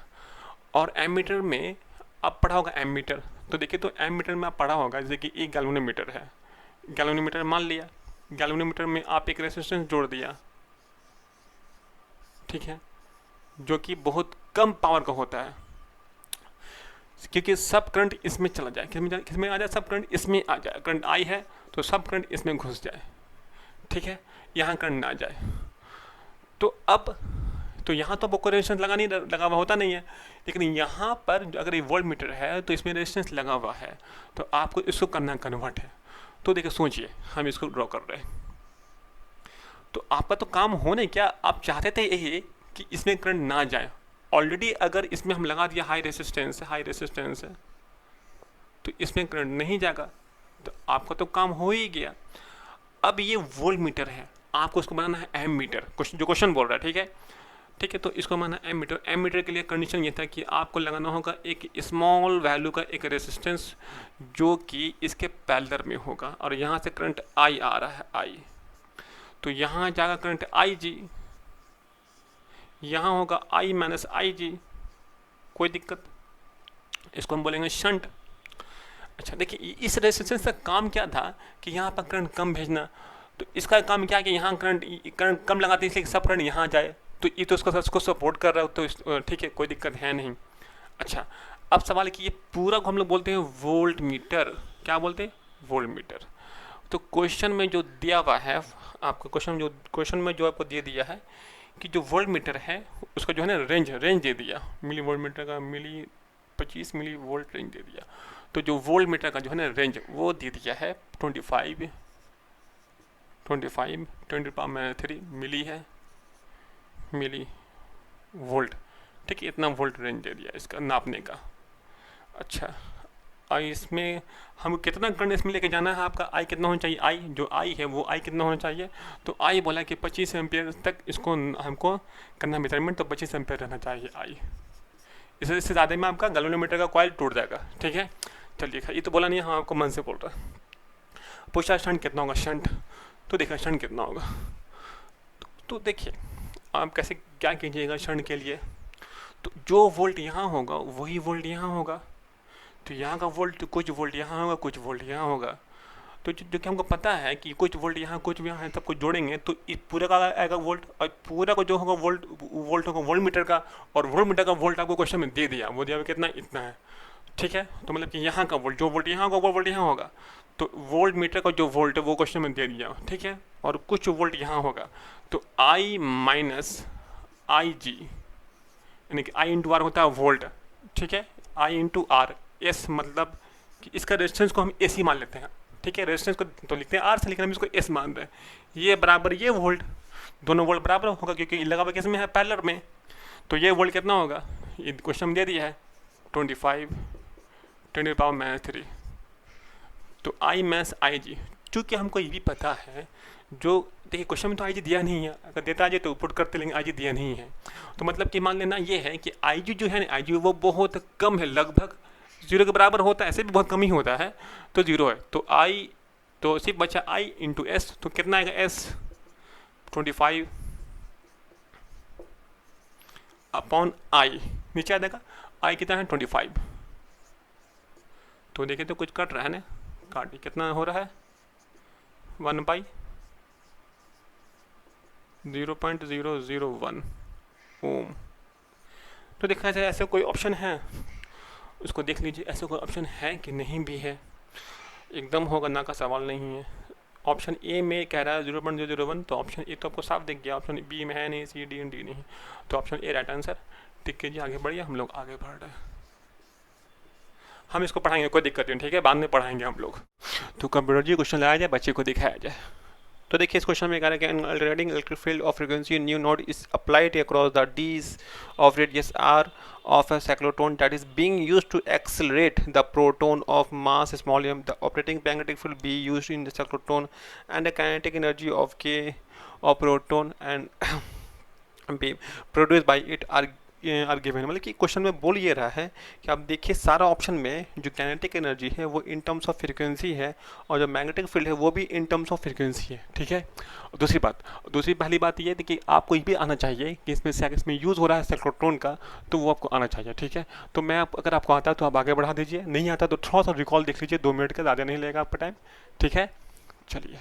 और एमीटर में आप पढ़ा होगा एमीटर, तो देखिए तो एमीटर में आप पढ़ा होगा जैसे कि एक गैल्वेनोमीटर है, गैल्वेनोमीटर मान लिया, गैल्वेनोमीटर में आप एक रेजिस्टेंस जोड़ दिया, ठीक है, जो कि बहुत कम पावर का होता है, क्योंकि सब करंट इसमें चला जाए, किसमें आ जाए, सब करंट इसमें आ जाए, करंट आई है तो सब करंट इसमें घुस जाए, ठीक है, यहाँ करंट ना जाए। तो अब तो यहाँ तो आपको रेजिस्टेंस लगा हुआ होता नहीं है, लेकिन यहाँ पर अगर ये वोल्ट मीटर है तो इसमें रेजिस्टेंस लगा हुआ है, तो आपको इसको करना कन्वर्ट है। तो देखिए सोचिए हम इसको ड्रॉ कर रहे हैं, तो आपका तो काम हो नहीं क्या, आप चाहते थे यही कि इसमें करंट ना जाए, ऑलरेडी अगर इसमें हम लगा दिया हाई रेजिस्टेंस है तो इसमें करंट नहीं जाएगा, तो आपका तो काम हो ही गया। अब ये वोल्ट मीटर है, आपको इसको बनाना है एम मीटर, जो क्वेश्चन बोल रहा है, ठीक है, तो इसको माना एम मीटर। एम मीटर के लिए कंडीशन ये था कि आपको लगाना होगा एक स्मॉल वैल्यू का एक रेजिस्टेंस जो कि इसके पैरेलल में होगा, और यहाँ से करंट आई आ रहा है, आई, तो यहाँ जाएगा करंट आई जी, यहाँ होगा आई माइनस आई जी, कोई दिक्कत, इसको हम बोलेंगे शंट। अच्छा देखिए इस रेजिस्टेंस का काम क्या था कि यहाँ पर करंट कम भेजना, तो इसका काम क्या है कि यहाँ करंट कम लगाते हैं इसलिए सब करंट यहाँ जाए, तो ये तो उसको सपोर्ट कर रहा हो, तो ठीक है कोई दिक्कत है नहीं। अच्छा अब सवाल है कि ये पूरा को हम लोग बोलते हैं वोल्ट मीटर, क्या बोलते हैं, वोल्ट मीटर। तो क्वेश्चन में जो दिया हुआ है आपको, क्वेश्चन में जो आपको दे दिया है कि जो वोल्ट मीटर है उसका जो है ना रेंज दे दिया, मिली वोल्ट मीटर का 25 मिली वोल्ट रेंज दे दिया, तो जो वोल्ट मीटर का जो है ना रेंज वो दे दिया है 25 10⁻³ मिली है, मिली वोल्ट, ठीक है, इतना वोल्ट रेंज दे दिया इसका नापने का। अच्छा इसमें हम कितना करंट इसमें लेके जाना है, आपका आई कितना होना चाहिए, आई जो आई है वो आई कितना होना चाहिए, तो आई बोला कि 25 एम्पियर तक इसको हमको करना मेजरमेंट, तो 25 एम्पियर रहना चाहिए आई, इससे ज़्यादा में आपका गैल्वेनोमीटर का कॉइल टूट जाएगा, ठीक है। चलिए ये तो बोला नहीं, हाँ आपको मन से बोल रहा है। पूछा शंट कितना होगा, शंट, तो देखा शंट कितना होगा, तो देखिए आप कैसे क्या कीजिएगा शंट के लिए, तो जो वोल्ट यहाँ होगा वही वोल्ट यहाँ होगा, तो यहाँ का वोल्ट कुछ वोल्ट यहाँ होगा, कुछ वोल्ट यहाँ होगा, तो जो कि हमको पता है कि कुछ वोल्ट यहाँ कुछ यहाँ है, सब कुछ जोड़ेंगे तो इस पूरा का आएगा वोल्ट, और पूरा को जो होगा वोल्ट वोल्ट होगा वोल्ट मीटर का, और वोल्ट मीटर का वोल्ट आपको क्वेश्चन में दे दिया, वो दिया हुआ कितना, इतना है। ठीक है, तो मतलब कि यहाँ का वोल्ट, जो वोल्ट यहाँ होगा वो वोल्ट यहाँ होगा, तो वोल्ट मीटर का जो वोल्ट है वो क्वेश्चन में दे दिया। ठीक है, और कुछ वोल्ट यहाँ होगा, तो आई माइनस आई जी, यानी कि आई इंटू आर होता है वोल्ट। ठीक है, आई इंटू आर, एस मतलब कि इसका रेजिस्टेंस को हम एस ही मान लेते हैं। ठीक है, रेजिस्टेंस को तो लिखते हैं आर से, लेकिन हम इसको एस मान रहे हैं। ये बराबर ये वोल्ट, दोनों वोल्ट बराबर होगा क्योंकि लगा हुआ किस में है, पैरेलल में। तो ये वोल्ट कितना होगा, ये क्वेश्चन में दे दिया है 25 10⁻³ तो आई मैस आई जी। चूँकि हमको ये भी पता है, जो देखिए क्वेश्चन में तो आई जी दिया नहीं है, अगर देता आ जाए तो पुट करते, लेकिन आई जी दिया नहीं है। तो मतलब कि मान लेना ये है कि आई जी जो है ना, आई जी वो बहुत कम है, लगभग जीरो के बराबर होता है, ऐसे भी बहुत कम ही होता है, तो जीरो है। तो आई, तो सिर्फ बचा आई इंटू एस, तो कितना आएगा एस 25 अपॉन आई, नीचे आ जाएगा आई कितना है 25। तो देखिए तो कुछ कट रहा है ना, काट कितना हो रहा है 1/0.001 ओम। तो देखा जाए ऐसे कोई ऑप्शन है, उसको देख लीजिए ऐसा कोई ऑप्शन है कि नहीं भी है, एकदम होगा ना का सवाल नहीं है। ऑप्शन ए में कह रहा है 0.001, तो ऑप्शन ए तो आपको साफ दिख गया, ऑप्शन बी में है नहीं, सी डी एंड डी नहीं, तो ऑप्शन ए राइट आंसर। टिक कीजिए, आगे बढ़िए, हम लोग आगे बढ़ रहे हैं। हम इसको पढ़ाएंगे, कोई दिक्कत नहीं, ठीक है, बाद में पढ़ाएंगे हम लोग। तो कंप्यूटर जी क्वेश्चन लाया जाए, बच्चे को दिखाया जाए। तो देखिए इस क्वेश्चन में कह रहा है कि alternating electric field of frequency nu naught is applied across the dees of radius R of a cyclotron that is being used to accelerate the proton of mass small m. The operating magnetic field be used in the cyclotron and the kinetic energy of k of proton and be produced by it are given। मतलब कि question में बोल ये रहा है कि आप देखिए सारा ऑप्शन में जो काइनेटिक एनर्जी है वो इन टर्म्स ऑफ फ्रीक्वेंसी है, और जो मैग्नेटिक फील्ड है वो भी इन टर्म्स ऑफ फ्रीक्वेंसी है। ठीक है, दूसरी पहली बात ये है कि आपको ये भी आना चाहिए कि इसमें यूज़ हो रहा है साइक्लोट्रॉन का, तो वो आपको आना चाहिए। ठीक है, तो मैं अगर आपको आता है तो आप आगे बढ़ा दीजिए, नहीं आता तो थोड़ा सा रिकॉल देख लीजिए, 2 मिनट का, ज़्यादा नहीं लगेगा आपका टाइम। ठीक है, चलिए।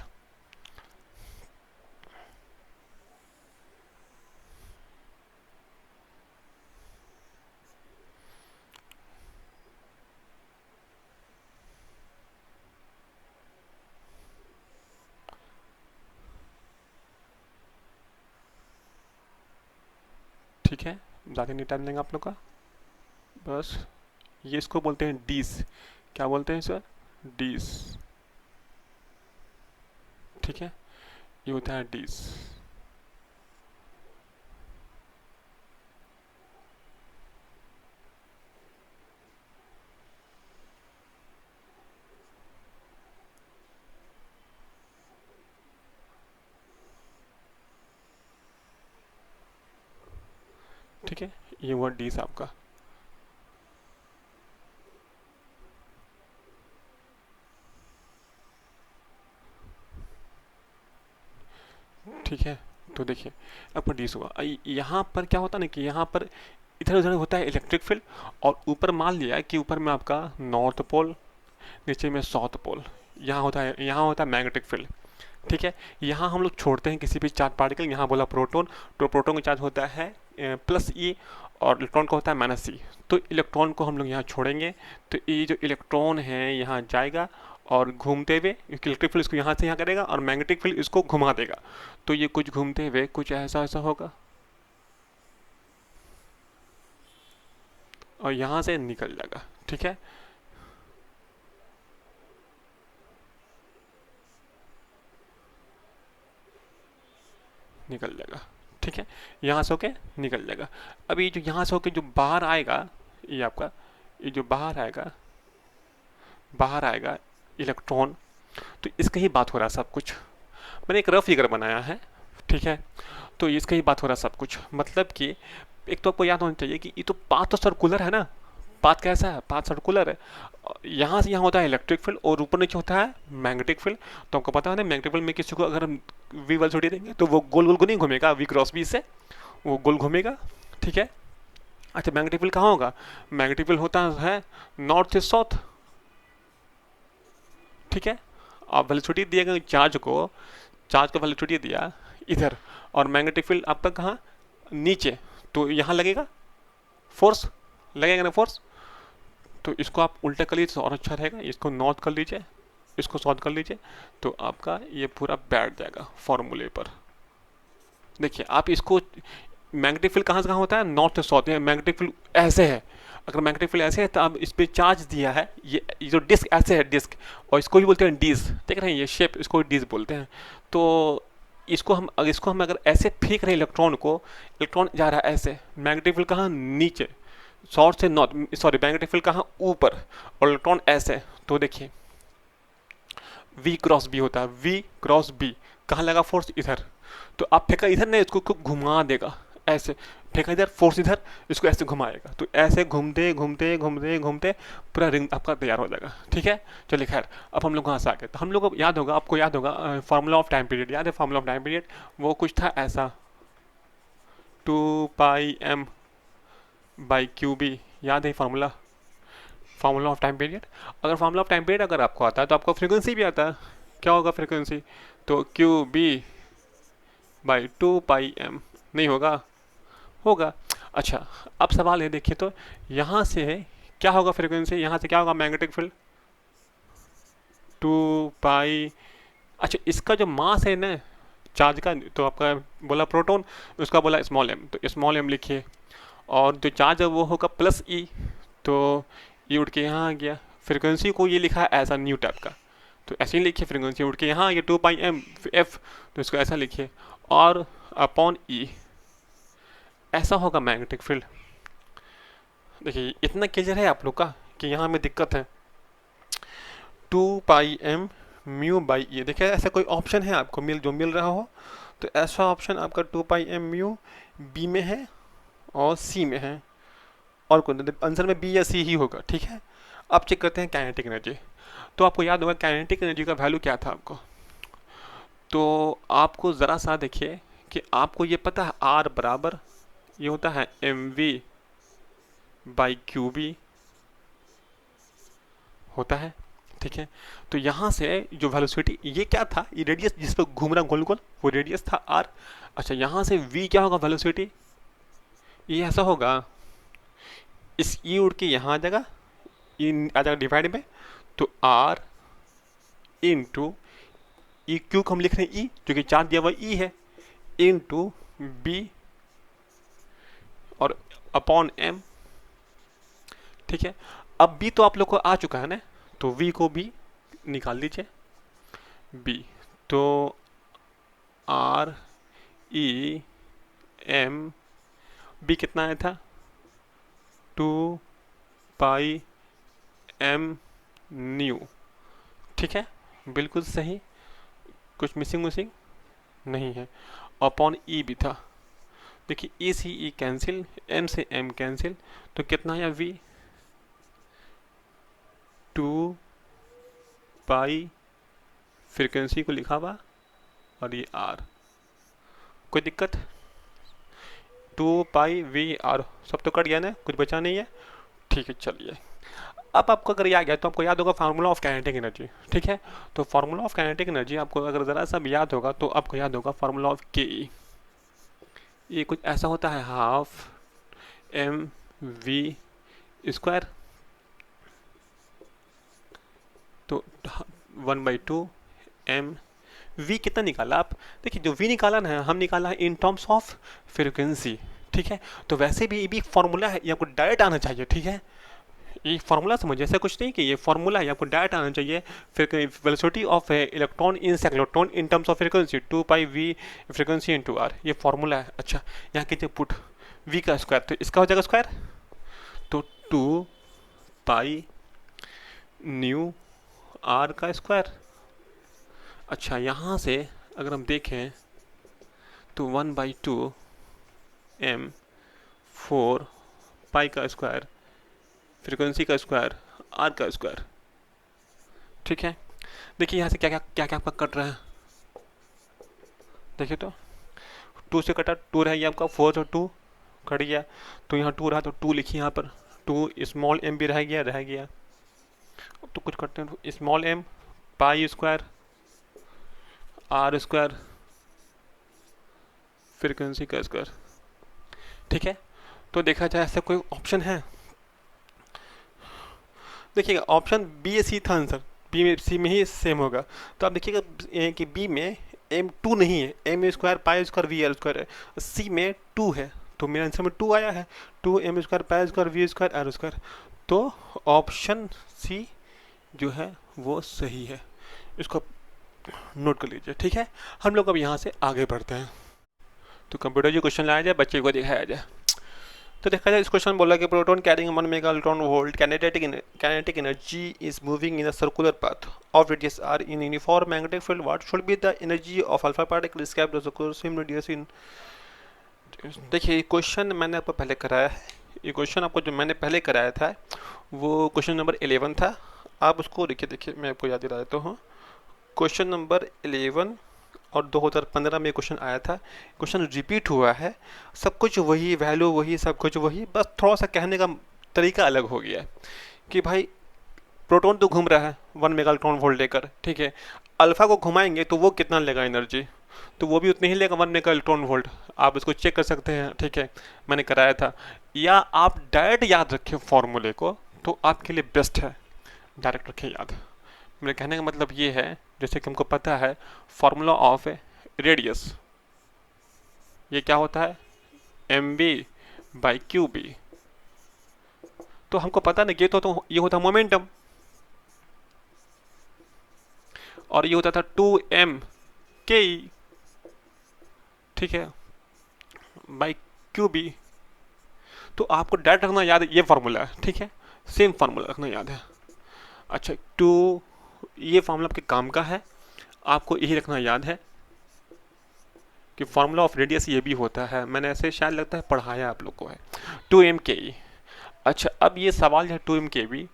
ठीक है, ज़्यादा नहीं टाइम लेंगे आप लोग का, बस ये इसको बोलते हैं डीस। क्या बोलते हैं सर, डीस। ठीक है, ये होता है डीस। ठीक है, ये हुआ डीस आपका। ठीक है, तो देखिए आपका डीस हुआ। यहाँ पर क्या होता है ना कि यहाँ पर इधर उधर होता है इलेक्ट्रिक फील्ड, और ऊपर मान लिया कि ऊपर में आपका नॉर्थ पोल, नीचे में साउथ पोल, यहाँ होता है मैग्नेटिक फील्ड। ठीक है, यहाँ हम लोग छोड़ते हैं किसी भी चार्ज पार्टिकल, यहाँ बोला प्रोटॉन, तो प्रोटॉन का चार्ज होता है प्लस ई, और इलेक्ट्रॉन का होता है माइनस सी। तो इलेक्ट्रॉन को हम लोग यहाँ छोड़ेंगे, तो ये जो इलेक्ट्रॉन है यहाँ जाएगा और घूमते हुए, इलेक्ट्रिक फील्ड इसको यहाँ से यहाँ करेगा और मैग्नेटिक फील्ड इसको घुमा देगा, तो ये कुछ घूमते हुए कुछ ऐसा होगा और यहाँ से निकल जाएगा। ठीक है, निकल जाएगा। ठीक है, यहाँ से होके निकल जाएगा। अभी जो यहाँ से होके जो बाहर आएगा, ये आपका ये जो बाहर आएगा इलेक्ट्रॉन, तो इसका ही बात हो रहा है सब कुछ। मैंने एक रफ फिगर बनाया है। ठीक है, तो इसका ही बात हो रहा है सब कुछ। मतलब कि एक तो आपको याद होना चाहिए कि ये तो पाथ तो सर्कुलर है ना, पाथ कैसा है, पाथ सर्कुलर है। यहाँ से यहाँ होता है इलेक्ट्रिक फील्ड और ऊपर नीचे होता है मैग्नेटिक फील्ड। तो आपको पता है ना, मैग्नेटिक फील्ड में किसी को अगर हम वी वाल छोड़ी देंगे तो वो गोल गोल नहीं घूमेगा, वी क्रॉस बी से वो गोल घूमेगा। ठीक है, अच्छा मैग्नेटिक फील्ड कहाँ होगा, मैग्नेटिक फील्ड होता है नॉर्थ से साउथ। ठीक है, आप वेलोसिटी दिए गए चार्ज का वेलोसिटी दिया इधर, और मैग्नेटिक फील्ड आपका कहाँ, नीचे, तो यहाँ लगेगा फोर्स, लगेगा ना फोर्स। तो इसको आप उल्टा कर लीजिए तो और अच्छा रहेगा, इसको नॉर्थ कर लीजिए, इसको साउथ कर लीजिए, तो आपका ये पूरा बैठ जाएगा फॉर्मूले पर। देखिए आप इसको, मैग्नेटिक फील्ड कहाँ से कहाँ होता है, नॉर्थ से साउथ। मैग्नेटिक फील्ड ऐसे है, अगर मैग्नेटिक फील्ड ऐसे है तो अब इस पर चार्ज दिया है, ये जो डिस्क ऐसे है डिस्क, और इसको भी बोलते हैं डिस्क, देख रहे हैं ये शेप, इसको डिस्क बोलते हैं। तो इसको हम अगर ऐसे फेंक रहे हैं इलेक्ट्रॉन को, इलेक्ट्रॉन जा रहा है ऐसे, मैग्नेटिक फील्ड कहाँ, नीचे, साउथ से नॉर्थ, सॉरी मैग्नेटिक फील्ड कहाँ, ऊपर, और इलेक्ट्रॉन ऐसे। तो देखिए V क्रॉस बी होता है, V क्रॉस बी, कहाँ लगा फोर्स, इधर। तो आप फेंका इधर नहीं, इसको घुमा देगा ऐसे, फेंका इधर, फोर्स इधर, इसको ऐसे घुमाएगा, तो ऐसे घूमते घूमते घूमते घूमते पूरा रिंग आपका तैयार हो जाएगा। ठीक है, चलिए खैर, अब हम लोग कहाँ से आ गए, तो हम लोग को याद होगा, आपको याद होगा फार्मूला ऑफ टाइम पीरियड, याद है फार्मूला ऑफ टाइम पीरियड, वो कुछ था ऐसा, 2πm बाई क्यू बी, याद है formula, formula of time period. अगर फार्मूला ऑफ टाइम पीरियड अगर आपको आता है तो आपको फ्रीक्वेंसी भी आता है, क्या होगा फ्रीक्वेंसी, तो क्यू बी बाई 2πm, नहीं होगा, होगा। अच्छा, अब सवाल है, देखिए तो यहाँ से क्या होगा फ्रीक्वेंसी, यहाँ से क्या होगा मैग्नेटिक फील्ड, 2π। अच्छा, इसका जो मास है ना चार्ज का, तो आपका बोला प्रोटॉन, उसका बोला स्मॉल m, तो स्मॉल m लिखिए, और जो चार्ज है वो होगा प्लस ई, तो ये उड़ के यहाँ आ गया। फ्रीक्वेंसी को ये लिखा है ऐसा न्यू टाइप का, तो ऐसे ही लिखिए, फ्रीक्वेंसी उड़ के यहाँ ये 2πm f, तो इसको ऐसा लिखिए, और अपॉन ई, ऐसा होगा मैग्नेटिक फील्ड। देखिए इतना क्लियर है आप लोग का कि यहाँ में दिक्कत है, 2πm म्यू बाई ई। देखिए ऐसा कोई ऑप्शन है आपको मिल रहा हो, तो ऐसा ऑप्शन आपका 2πm म्यू बी में है और सी में है, और कोई आंसर में बी या सी ही होगा। ठीक है, अब चेक करते हैं काइनेटिक एनर्जी। तो आपको याद होगा काइनेटिक एनर्जी का वैल्यू क्या था आपको, तो आपको ज़रा सा देखिए कि आपको ये पता है आर बराबर ये होता है mv बाई क्यू बी होता है। ठीक है, तो यहाँ से जो वेलोसिटी, ये क्या था, ये रेडियस जिस पर घूम रहा गोल गोल, वो रेडियस था आर। अच्छा, यहाँ से v क्या होगा वेलोसिटी, ये ऐसा होगा, इस ई उड़ के यहाँ आ जाएगा, ई आ जाएगा डिवाइड में, तो आर इंटू ई, क्यू को हम लिख रहे हैं ई, जो कि चार्ज दिया हुआ ई है, इंटू बी और अपॉन एम। ठीक है, अब बी तो आप लोग को आ चुका है ना, तो वी को भी निकाल लीजिए, बी तो आर ई एम, बी कितना आया था, 2πm न्यू। ठीक है, बिल्कुल सही, कुछ मिसिंग नहीं है। अपॉन ई भी था, देखिए ई से ई कैंसिल, एम से एम कैंसिल, तो कितना आया वी, 2π, फ्रीक्वेंसी को लिखा हुआ, और ये आर, कोई दिक्कत, 2π v r, सब तो कट गया ना, कुछ बचा नहीं है। ठीक है, चलिए अब आपको अगर याद गया तो आपको याद होगा फार्मूला ऑफ काइनेटिक एनर्जी। ठीक है, तो फार्मूला ऑफ काइनेटिक एनर्जी आपको अगर ज़रा सा भी याद होगा तो आपको याद होगा फार्मूला ऑफ के, ये कुछ ऐसा होता है, हाफ एम वी स्क्वायर, तो 1/2 एम वी कितना निकाला आप, देखिए जो वी निकाला ना हम निकाला है इन टर्म्स ऑफ फ्रीक्वेंसी। ठीक है, तो वैसे भी ये भी फॉर्मूला है, ये आपको डायरेक्ट आना चाहिए। ठीक है, ये फार्मूला समझिए, ऐसा कुछ नहीं कि ये फार्मूला है, आपको डायरेक्ट आना चाहिए। फिर velocity of electron in cyclotron in terms of frequency 2πv frequency into R, ये फार्मूला है। अच्छा, यहाँ कीजिए पुट v का स्क्वायर, तो इसका हो जाएगा स्क्वायर, तो 2π न्यू आर का स्क्वायर। अच्छा, यहाँ से अगर हम देखें तो 1/2 m 4π का स्क्वायर, फ्रीक्वेंसी का स्क्वायर, आर का स्क्वायर। ठीक है, देखिए यहाँ से क्या क्या क्या क्या आपका कट रहा है, देखिए तो 2 से कटा, 2 रह गया आपका, 4 और 2 कट गया, तो यहाँ 2 रहा तो 2 लिखिए यहाँ पर, 2 स्मॉल m भी रह गया। अब तो कुछ करते हैं, तो small m pi square R square frequency का स्क्वायर। ठीक है, तो देखा जाए ऐसा कोई ऑप्शन है? देखिएगा ऑप्शन बी या सी था आंसर, बी में सी में ही सेम होगा। तो आप देखिएगा कि बी में एम टू नहीं है, M square pi square V R square है, सी में टू है, तो मेरे आंसर में टू आया है, two M square pi square V square R square. तो ऑप्शन सी जो है वो सही है, इसको नोट कर लीजिए। ठीक है, हम लोग अब यहाँ से आगे बढ़ते हैं। तो कंप्यूटर जो क्वेश्चन लाया जाए, बच्चे को दिखाया जाए। तो देखा जाए इस क्वेश्चन बोला कि proton carrying 1 mega electron volt kinetic energy is moving in a circular path of radius r in uniform magnetic field. What should be the energy of alpha particle escaped the circular same radius in? देखिए question मैंने आपको पहले कराया है, ये question आपको जो मैंने पहले कराया था वो क्वेश्चन नंबर 11 था। आप उसको देखिए मैं आपको याद दिला देता हूँ। क्वेश्चन नंबर 11 और 2015 में क्वेश्चन आया था, क्वेश्चन रिपीट हुआ है, सब कुछ वही, वैल्यू वही, सब कुछ वही, बस थोड़ा सा कहने का तरीका अलग हो गया है कि भाई प्रोटॉन तो घूम रहा है 1 मेगा इलेक्ट्रॉन वोल्ट लेकर, ठीक है, अल्फा को घुमाएंगे तो वो कितना लेगा एनर्जी, तो वो भी उतनी ही लेगा 1 मेगा इलेक्ट्रॉन वोल्ट। आप इसको चेक कर सकते हैं, ठीक है, मैंने कराया था। या आप डायरेक्ट याद रखें फॉर्मूले को तो आपके लिए बेस्ट है, डायरेक्ट रखें याद। मेरे कहने का मतलब ये है, जैसे कि हमको पता है फार्मूला ऑफ रेडियस ये क्या होता है, M B by Q B. तो हमको पता ना ये होता मोमेंटम, और ये होता था 2m के, ठीक है, बाई क्यू बी। तो आपको डायरेक्ट रखना याद है, ये फार्मूला है, ठीक है, सेम फार्मूला रखना याद है। अच्छा, ये फार्मूला आपके काम का है, आपको यही रखना याद है कि फार्मूला ऑफ रेडियस ये भी होता है, मैंने ऐसे शायद लगता है पढ़ाया आप लोग को है, 2m के ई। अच्छा, अब ये सवाल है 2m के बी,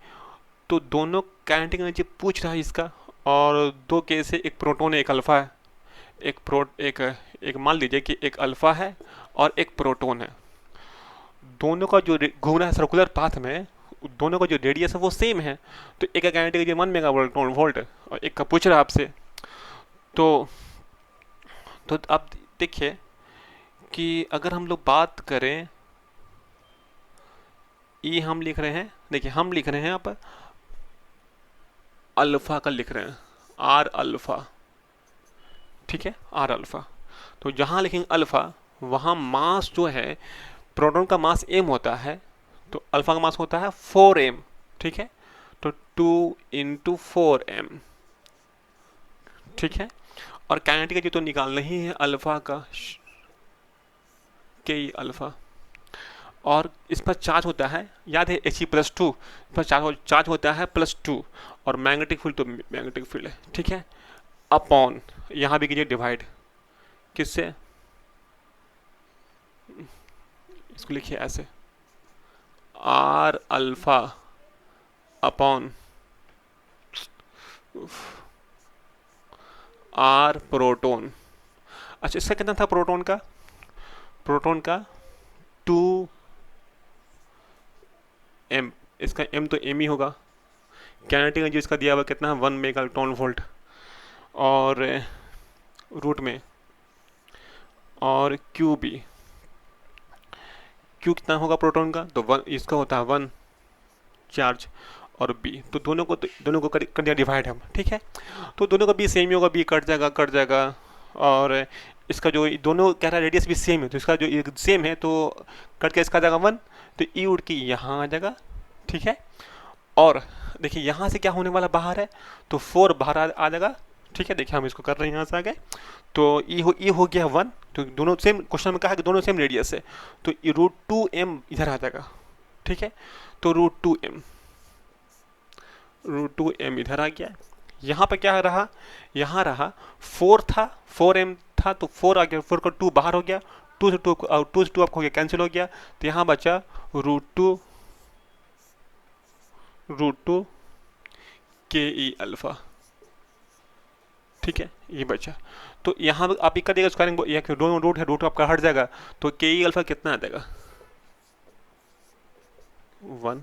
तो दोनों काइनेटिक एनर्जी पूछ रहा है इसका, और दो केस है, एक प्रोटॉन है एक अल्फा है, एक मान लीजिए कि एक अल्फा है और एक प्रोटॉन है, दोनों का जो घूम रहा है सर्कुलर पाथ में, दोनों का जो रेडियस है वो सेम है। तो एक का काइनेटिक एनर्जी 1 मेगा वोल्ट और एक का पूछ रहा है आपसे। तो आप देखिए कि अगर हम लोग बात करें, ये हम लिख रहे हैं, देखिए हम लिख रहे हैं यहाँ पर अल्फा का लिख रहे हैं, आर अल्फा, ठीक है, आर अल्फा। तो जहाँ लिखेंगे अल्फा वहाँ मास जो है, प्रोटॉन का मास m होता है, तो अल्फा का मास होता है 4m, ठीक है, तो 2 इंटू 4m, ठीक है। और काइनेटिक एनर्जी तो निकालना ही है अल्फा का, के अल्फा, और इस पर चार्ज होता है, याद है He+2, इस पर चार्ज होता है +2, और मैग्नेटिक फील्ड तो मैग्नेटिक फील्ड है, ठीक है, अपॉन यहाँ भी कीजिए डिवाइड, किससे, इसको लिखिए ऐसे, R alpha upon R proton. अच्छा, इसका कितना था प्रोटॉन का, 2m, इसका m तो m ही होगा, काइनेटिक एनर्जी इसका दिया हुआ कितना है 1 मेगा इलेक्ट्रॉन वोल्ट, और रूट में, और क्यू कितना होगा प्रोटॉन का, तो 1, इसका होता है 1 चार्ज, और b, तो दोनों को कर दिया डिवाइड हम, ठीक है, तो दोनों का b सेम ही होगा, b कट जाएगा, और इसका जो दोनों कह रहा है रेडियस भी सेम है, तो इसका जो सेम है तो कट के इसका आ जाएगा 1, तो ई उड़ के यहाँ आ जाएगा, ठीक है। और देखिए यहाँ से क्या होने वाला बाहर है, तो 4 बाहर आ जाएगा, ठीक है, देखिए हम इसको कर रहे हैं यहाँ से आगे, तो ई हो गया 1, तो दोनों सेम, क्वेश्चन में कहा है कि दोनों सेम रेडियस है, तो √2m इधर आ जाएगा, ठीक है, तो √2m इधर आ गया। यहाँ पर क्या रहा, यहाँ रहा 4 था, 4m था, तो 4 आ गया, 4 का 2 बाहर हो गया, 2 से 2 आपको हो गया, कैंसिल हो गया, तो यहाँ बचा √2 के ई अल्फा, ठीक है, ये बचा। तो यहाँ आप ही कर देगा स्क्वायरिंग, यहाँ दोनों रूट है, रूट आपका हट जाएगा, तो के ई अल्फा कितना आ जाएगा, 1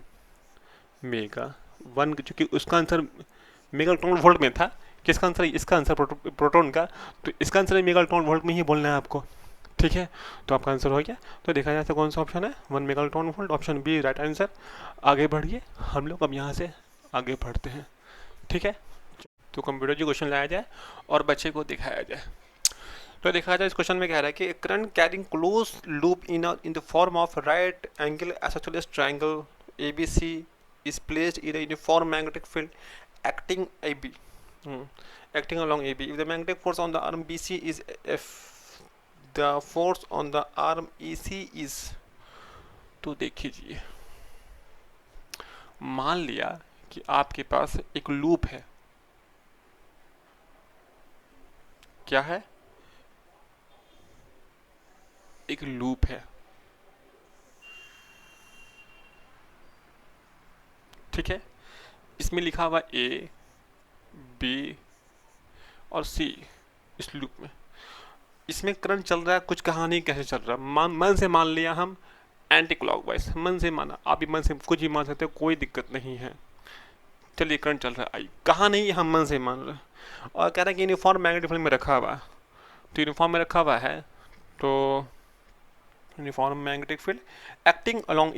मेगा 1, चूँकि उसका आंसर मेगा इलेक्ट्रॉन वोल्ट में था, किसका आंसर है? इसका आंसर प्रोटॉन का, तो इसका आंसर है मेगाटोन वोल्ट में ही बोलना है आपको, ठीक है। तो आपका आंसर हो गया। तो देखा जाए तो कौन सा ऑप्शन है? 1 megaton volt, option B right answer. आगे बढ़िए, हम लोग अब यहाँ से आगे बढ़ते हैं, ठीक है। तो कंप्यूटर जी क्वेश्चन लाया जाए और बच्चे को दिखाया जाए। तो देखा जाए इस क्वेश्चन में कह रहा है कि current carrying close loop in the form of right angle isosceles triangle ABC is placed in a uniform magnetic field acting AB, acting along AB. If the magnetic force on the arm BC is F, the force on the arm EC is, तो देखिए, मान लिया कि आपके पास एक loop है, क्या है? एक लूप है, ठीक है। इसमें लिखा हुआ A, B और C, इस लूप में इसमें करंट चल रहा है, कुछ कहानी कैसे चल रहा है, मन से मान लिया हम एंटी क्लॉकवाइज, मन से माना, आप भी मन से कुछ भी मान सकते हो, कोई दिक्कत नहीं है। चलिए करंट चल रहा है, आई कहा नहीं, हम मन से मान रहे हैं। और कह रहा है कि यूनिफॉर्म मैग्नेटिक फील्ड में रखा हुआ है, तो यूनिफॉर्म में रखा हुआ है, तो uniform magnetic field acting along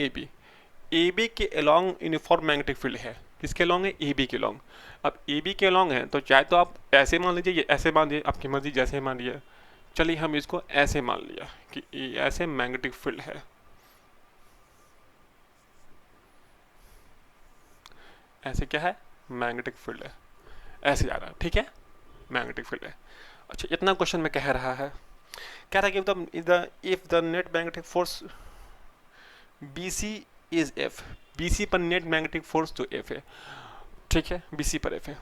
AB के अलोंग यूनिफॉर्म मैग्नेटिक फील्ड है, किसके अलोंग है? AB के अलोंग। अब AB के अलोंग है तो चाहे तो आप ऐसे मान लीजिए, ये ऐसे मान लीजिए, आपकी मर्जी जैसे मान लिया। चलिए हम इसको ऐसे मान लिया कि ये ऐसे मैग्नेटिक फील्ड है, ऐसे क्या है? मैग्नेटिक फील्ड है, ऐसे जा रहा है, ठीक है, मैग्नेटिक फील्ड है। अच्छा, इतना क्वेश्चन में कह रहा है, कह रहा है कि if the net magnetic force BC is F, BC पर नेट मैग्नेटिक फोर्स तो F है, ठीक है, BC पर F है।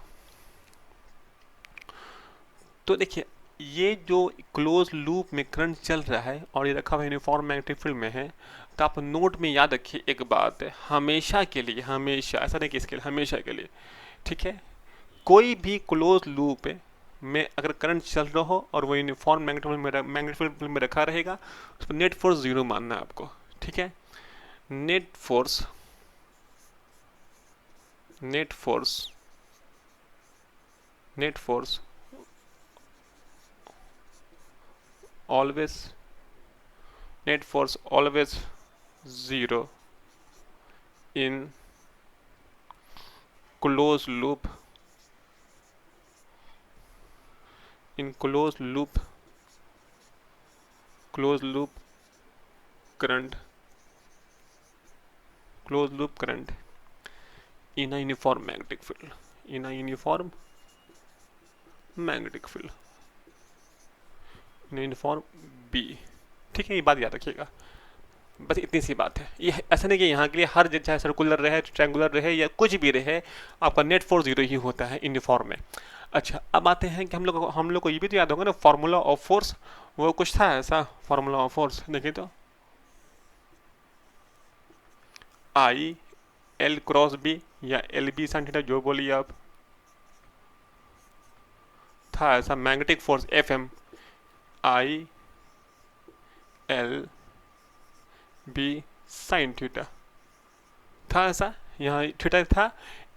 तो देखिए, ये जो क्लोज लूप में करंट चल रहा है और ये रखा हुआ यूनिफॉर्म मैग्नेटिक फील्ड में है, तो आप नोट में याद रखिए एक बात है, हमेशा के लिए, हमेशा, ऐसा नहीं कि इसके लिए, हमेशा के लिए, ठीक है, कोई भी क्लोज लूप में अगर करंट चल रहा हो और वो यूनिफॉर्म मैग्नेटिक फील्ड में रखा रहेगा, उस पर नेट फोर्स 0 मानना है आपको, ठीक है। Net force always, net force always 0 in closed loop, closed loop current in a uniform magnetic field, uniform B, ठीक है, ये बात याद रखिएगा, बस इतनी सी बात है। ये ऐसा नहीं कि यहाँ के लिए हर चाहे सर्कुलर रहे, ट्रायंगुलर रहे या कुछ भी रहे, आपका नेट फोर्स 0 ही होता है यूनिफॉर्म में। अच्छा, अब आते हैं कि हम लोग को ये भी तो याद होगा ना, फार्मूला ऑफ फोर्स, वो कुछ था ऐसा, फार्मूला ऑफ फोर्स देखिए तो I L क्रॉस B या LB sin थीटा, जो बोलिए आप, था ऐसा, magnetic force FM I L B sin theta, था ऐसा, यहाँ थीटा था,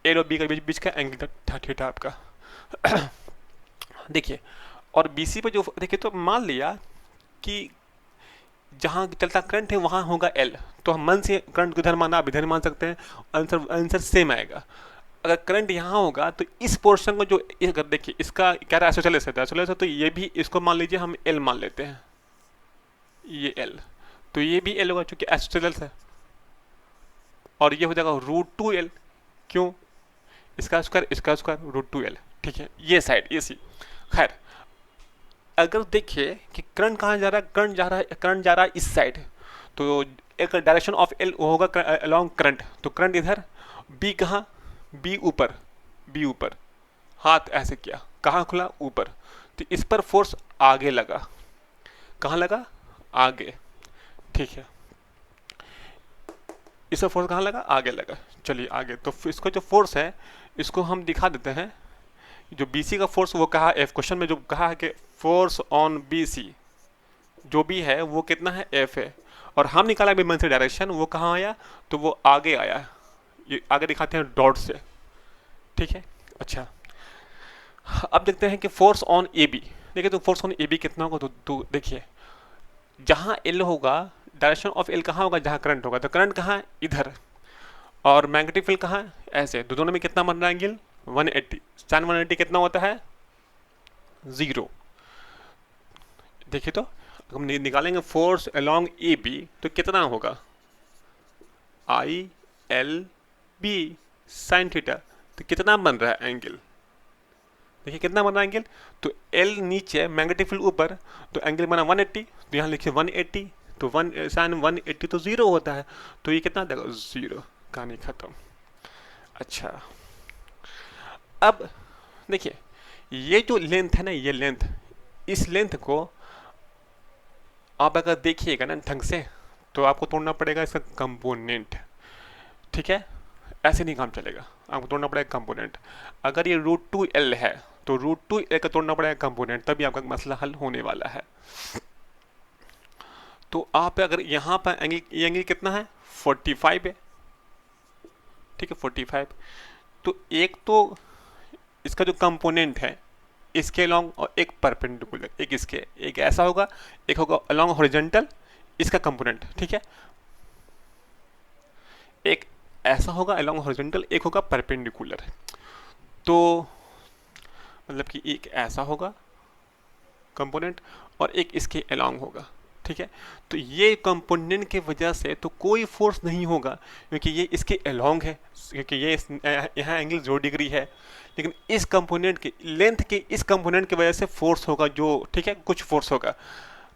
A और B का बीच का एंगल था थीटा आपका। देखिए, और BC पे जो देखिए, तो मान लिया कि जहाँ चलता करंट है वहाँ होगा L, तो हम मन से करंट को इधर माना, आप इधर मान सकते हैं, आंसर सेम आएगा। अगर करंट यहाँ होगा तो इस पोर्शन को जो, अगर देखिए इसका क्या रहा है, आइसोसेलेस है, तो ये भी, इसको मान लीजिए हम L मान लेते हैं, ये L, तो ये भी L होगा चूंकि आइसोसेलेस है, और ये हो जाएगा √2L, क्यों? इसका स्क्वायर √2L, ठीक है, ये साइड ये सी। खैर, अगर देखिए कि करंट कहाँ जा रहा है, करंट जा रहा है इस साइड, तो एक डायरेक्शन ऑफ L होगा अलोंग करंट, तो करंट इधर, B कहाँ, B ऊपर, हाथ ऐसे किया, कहाँ खुला, ऊपर, तो इस पर फोर्स आगे लगा, कहाँ लगा, आगे, ठीक है, इस पर फोर्स कहाँ लगा, आगे लगा। चलिए आगे, तो इसको जो फोर्स है इसको हम दिखा देते हैं, जो BC का फोर्स वो कहा, F क्वेश्चन में जो कहा है कि फोर्स ऑन BC जो भी है वो कितना है, F है, और हम निकाला भी मन से डायरेक्शन, वो कहाँ आया, तो वो आगे आया, ये आगे दिखाते हैं डॉट से, ठीक है। अच्छा, अब देखते हैं कि फोर्स ऑन ए बी। देखिए तो फोर्स ऑन ए बी कितना होगा, तो देखिए जहाँ एल होगा, डायरेक्शन ऑफ एल कहाँ होगा, जहाँ करंट होगा, तो करंट कहाँ है, इधर, और मैग्नेटिक फील्ड कहाँ है, ऐसे, तो दोनों में कितना बन रहा है एंगल 180। साइन 180 कितना होता है, 0। देखिए तो हम निकालेंगे फोर्स अलोंग ए बी तो कितना होगा, I L B sine theta. तो कितना बन रहा है एंगल, देखिए कितना बन रहा है एंगल, तो एल नीचे मैग्नेटिक फील्ड ऊपर, तो एंगल बना 180, तो यहाँ लिखिए 180, तो वन साइन 180 तो 0 होता है, तो ये कितना देगा, 0। कहानी खत्म। अच्छा अब देखिए ये जो लेंथ है ना, ये लेंथ, इस लेंथ को आप अगर देखिएगा ना ढंग से, तो आपको तोड़ना पड़ेगा इसका कंपोनेंट, ठीक है, ऐसे नहीं काम चलेगा, आपको तोड़ना पड़ेगा कंपोनेंट। अगर ये √2L है तो √2L का तोड़ना पड़ेगा कंपोनेंट, तभी आपका मसला हल होने वाला है। तो आप अगर यहाँ पर एंगल, ये एंगल कितना है, 45 है, ठीक है 45। तो एक तो इसका जो कंपोनेंट है इसके अलोंग और एक परपेंडिकुलर, एक इसके, एक ऐसा होगा, एक होगा अलोंग हॉरिजॉन्टल इसका कंपोनेंट, ठीक है, एक ऐसा होगा अलोंग हॉरिजॉन्टल, एक होगा परपेंडिकुलर। तो मतलब कि एक ऐसा होगा कंपोनेंट और एक इसके अलोंग होगा, ठीक है। तो ये कंपोनेंट के वजह से तो कोई फोर्स नहीं होगा, क्योंकि ये इसके अलोंग है, क्योंकि ये यहाँ एंगल 0 डिग्री है, लेकिन इस कंपोनेंट के लेंथ के इस कंपोनेंट की वजह से फोर्स होगा जो, ठीक है, कुछ फोर्स होगा।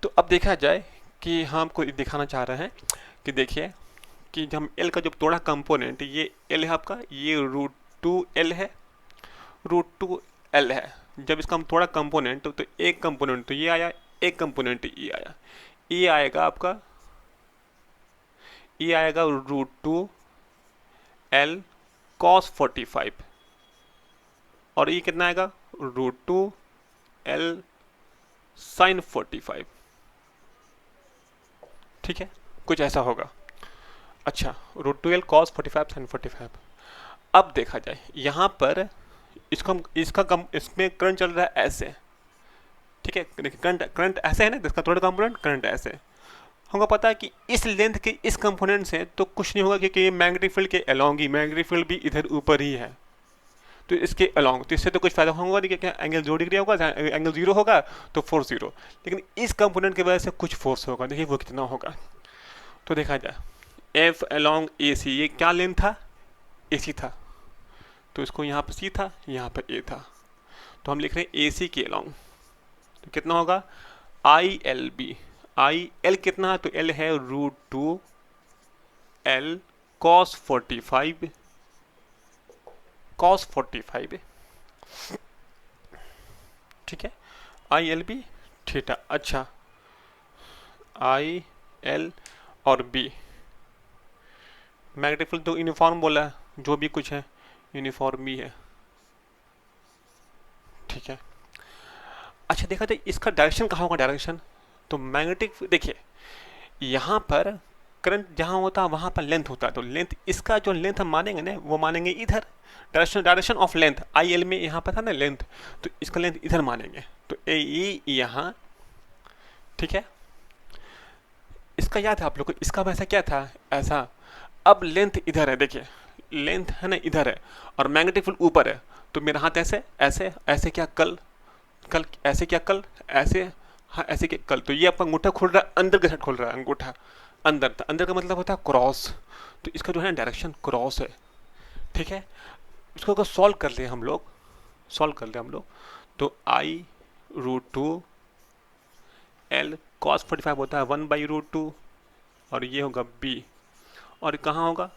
तो अब देखा जाए कि हम आपको दिखाना चाह रहे हैं कि देखिए कि जब हम एल का जब तोड़ा कंपोनेंट, ये एल है आपका, ये √2L है, √2L है, जब इसका हम थोड़ा कंपोनेंट, तो एक कंपोनेंट तो ये आया, एक कंपोनेंट ये आया, ये आएगा आपका, ये आएगा √2L cos 45, और ये कितना आएगा, √2L sin 45, ठीक है, कुछ ऐसा होगा। अच्छा √2L cos 45 sin 45। अब देखा जाए यहाँ पर इसका कम, इसमें करंट चल रहा है ऐसे, ठीक है, देखिए करंट करंट ऐसे है ना, इसका थोड़ा कंपोनेंट करंट ऐसे, हमको पता है कि इस लेंथ के इस कंपोनेंट से तो कुछ नहीं होगा, क्योंकि ये मैग्नेटिक फील्ड के अलोंग ही, मैग्नेटिक फील्ड भी इधर ऊपर ही है, तो इसके अलोंग, तो इससे तो कुछ फायदा होगा नहीं, क्या एंगल 0 डिग्री होगा, एंगल 0 होगा तो फोर्स 0, लेकिन इस कंपोनेंट की वजह से कुछ फोर्स होगा, देखिए वो कितना होगा। तो देखा जाए एफ अलोंग ए सी, ये क्या लेंथ था, ए सी था, तो इसको यहाँ पर सी था, यहाँ पर ए था, तो हम लिख रहे हैं ए सी के अलोंग, तो कितना होगा, I L B, I L कितना है, तो एल है √2L cos 45, cos 45, ठीक है, आई एल बी थीटा। अच्छा आई एल और बी, मैग्नेटिक फील्ड तो यूनिफॉर्म बोला है, जो भी कुछ है यूनिफॉर्म ही है, ठीक है। अच्छा देखा जाए इसका डायरेक्शन कहाँ होगा, डायरेक्शन तो मैग्नेटिक, देखिए यहाँ पर करंट जहाँ होता है वहाँ पर लेंथ होता है, तो लेंथ, इसका जो लेंथ हम मानेंगे ना वो मानेंगे इधर, direction of length, I L में यहाँ पर था ना लेंथ, तो इसका लेंथ इधर मानेंगे, तो ए यहाँ, ठीक है। इसका याद है आप लोग को, इसका वैसा क्या था, ऐसा, अब लेंथ इधर है, देखिए लेंथ है ना इधर है, और मैग्नेटिक फील्ड ऊपर है, तो मेरा हाथ ऐसे ऐसे ऐसे, क्या कल कल ऐसे, क्या कल ऐसे, हाँ ऐसे क्या कल, तो ये आपका अंगूठा खुल रहा है, अंदर के साइड खुल रहा है अंगूठा, अंदर, तो अंदर का मतलब होता है क्रॉस, तो इसका जो है डायरेक्शन क्रॉस है, ठीक है। इसको अगर सॉल्व कर ले हम लोग, सॉल्व कर ले हम लोग, तो आई √2L cos 45 होता है 1/√2, और ये होगा b, और कहाँ होगा,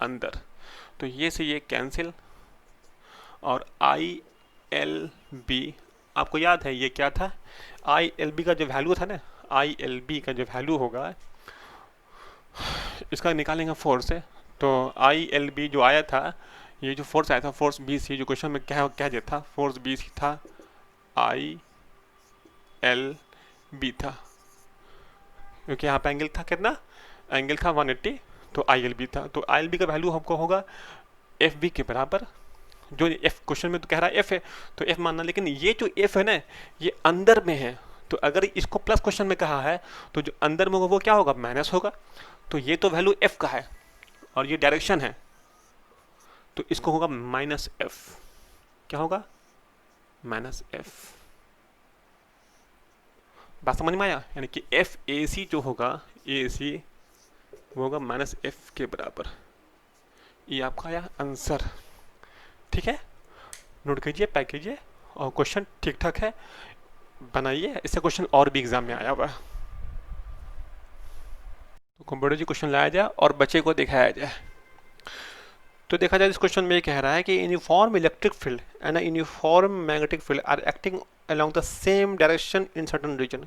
अंदर, तो ये से ये कैंसिल, और आई एल बी, आपको याद है ये क्या था, आई एल बी का जो वैल्यू था ना, आई एल बी का जो वैल्यू होगा, इसका निकालेंगे फोर्स से, तो आई एल बी जो आया था, ये जो फोर्स आया था, फोर्स बी सी, जो क्वेश्चन में क्या क्या दिया था, फोर्स बी सी था, आई एल बी था, क्योंकि यहाँ पे एंगल था कितना, एंगल था 180, तो आई एल बी था, तो आई एल बी का वैल्यू हमको होगा एफ बी के बराबर जो एफ क्वेश्चन में तो कह रहा है एफ है तो एफ मानना, लेकिन ये जो एफ है ना ये अंदर में है, तो अगर इसको प्लस क्वेश्चन में कहा है तो जो अंदर में होगा वो क्या होगा, माइनस होगा। तो ये तो वैल्यू एफ का है और ये डायरेक्शन है, तो इसको होगा माइनस एफ। क्या होगा, माइनस एफ। बात समझ में आया, यानी कि एफ ए सी जो होगा, ए सी वो होगा माइनस एफ के बराबर। ये आपका आया आंसर। ठीक है, नोट कीजिए, पैक कीजिए, और क्वेश्चन ठीक ठाक है, बनाइए। इससे क्वेश्चन और भी एग्जाम में आया हुआ है, तो कंप्यूटर जी क्वेश्चन लाया जाए और बच्चे को दिखाया जाए। तो देखा जाए इस क्वेश्चन में ये कह रहा है कि uniform electric field and uniform magnetic field are acting along the same direction in certain region.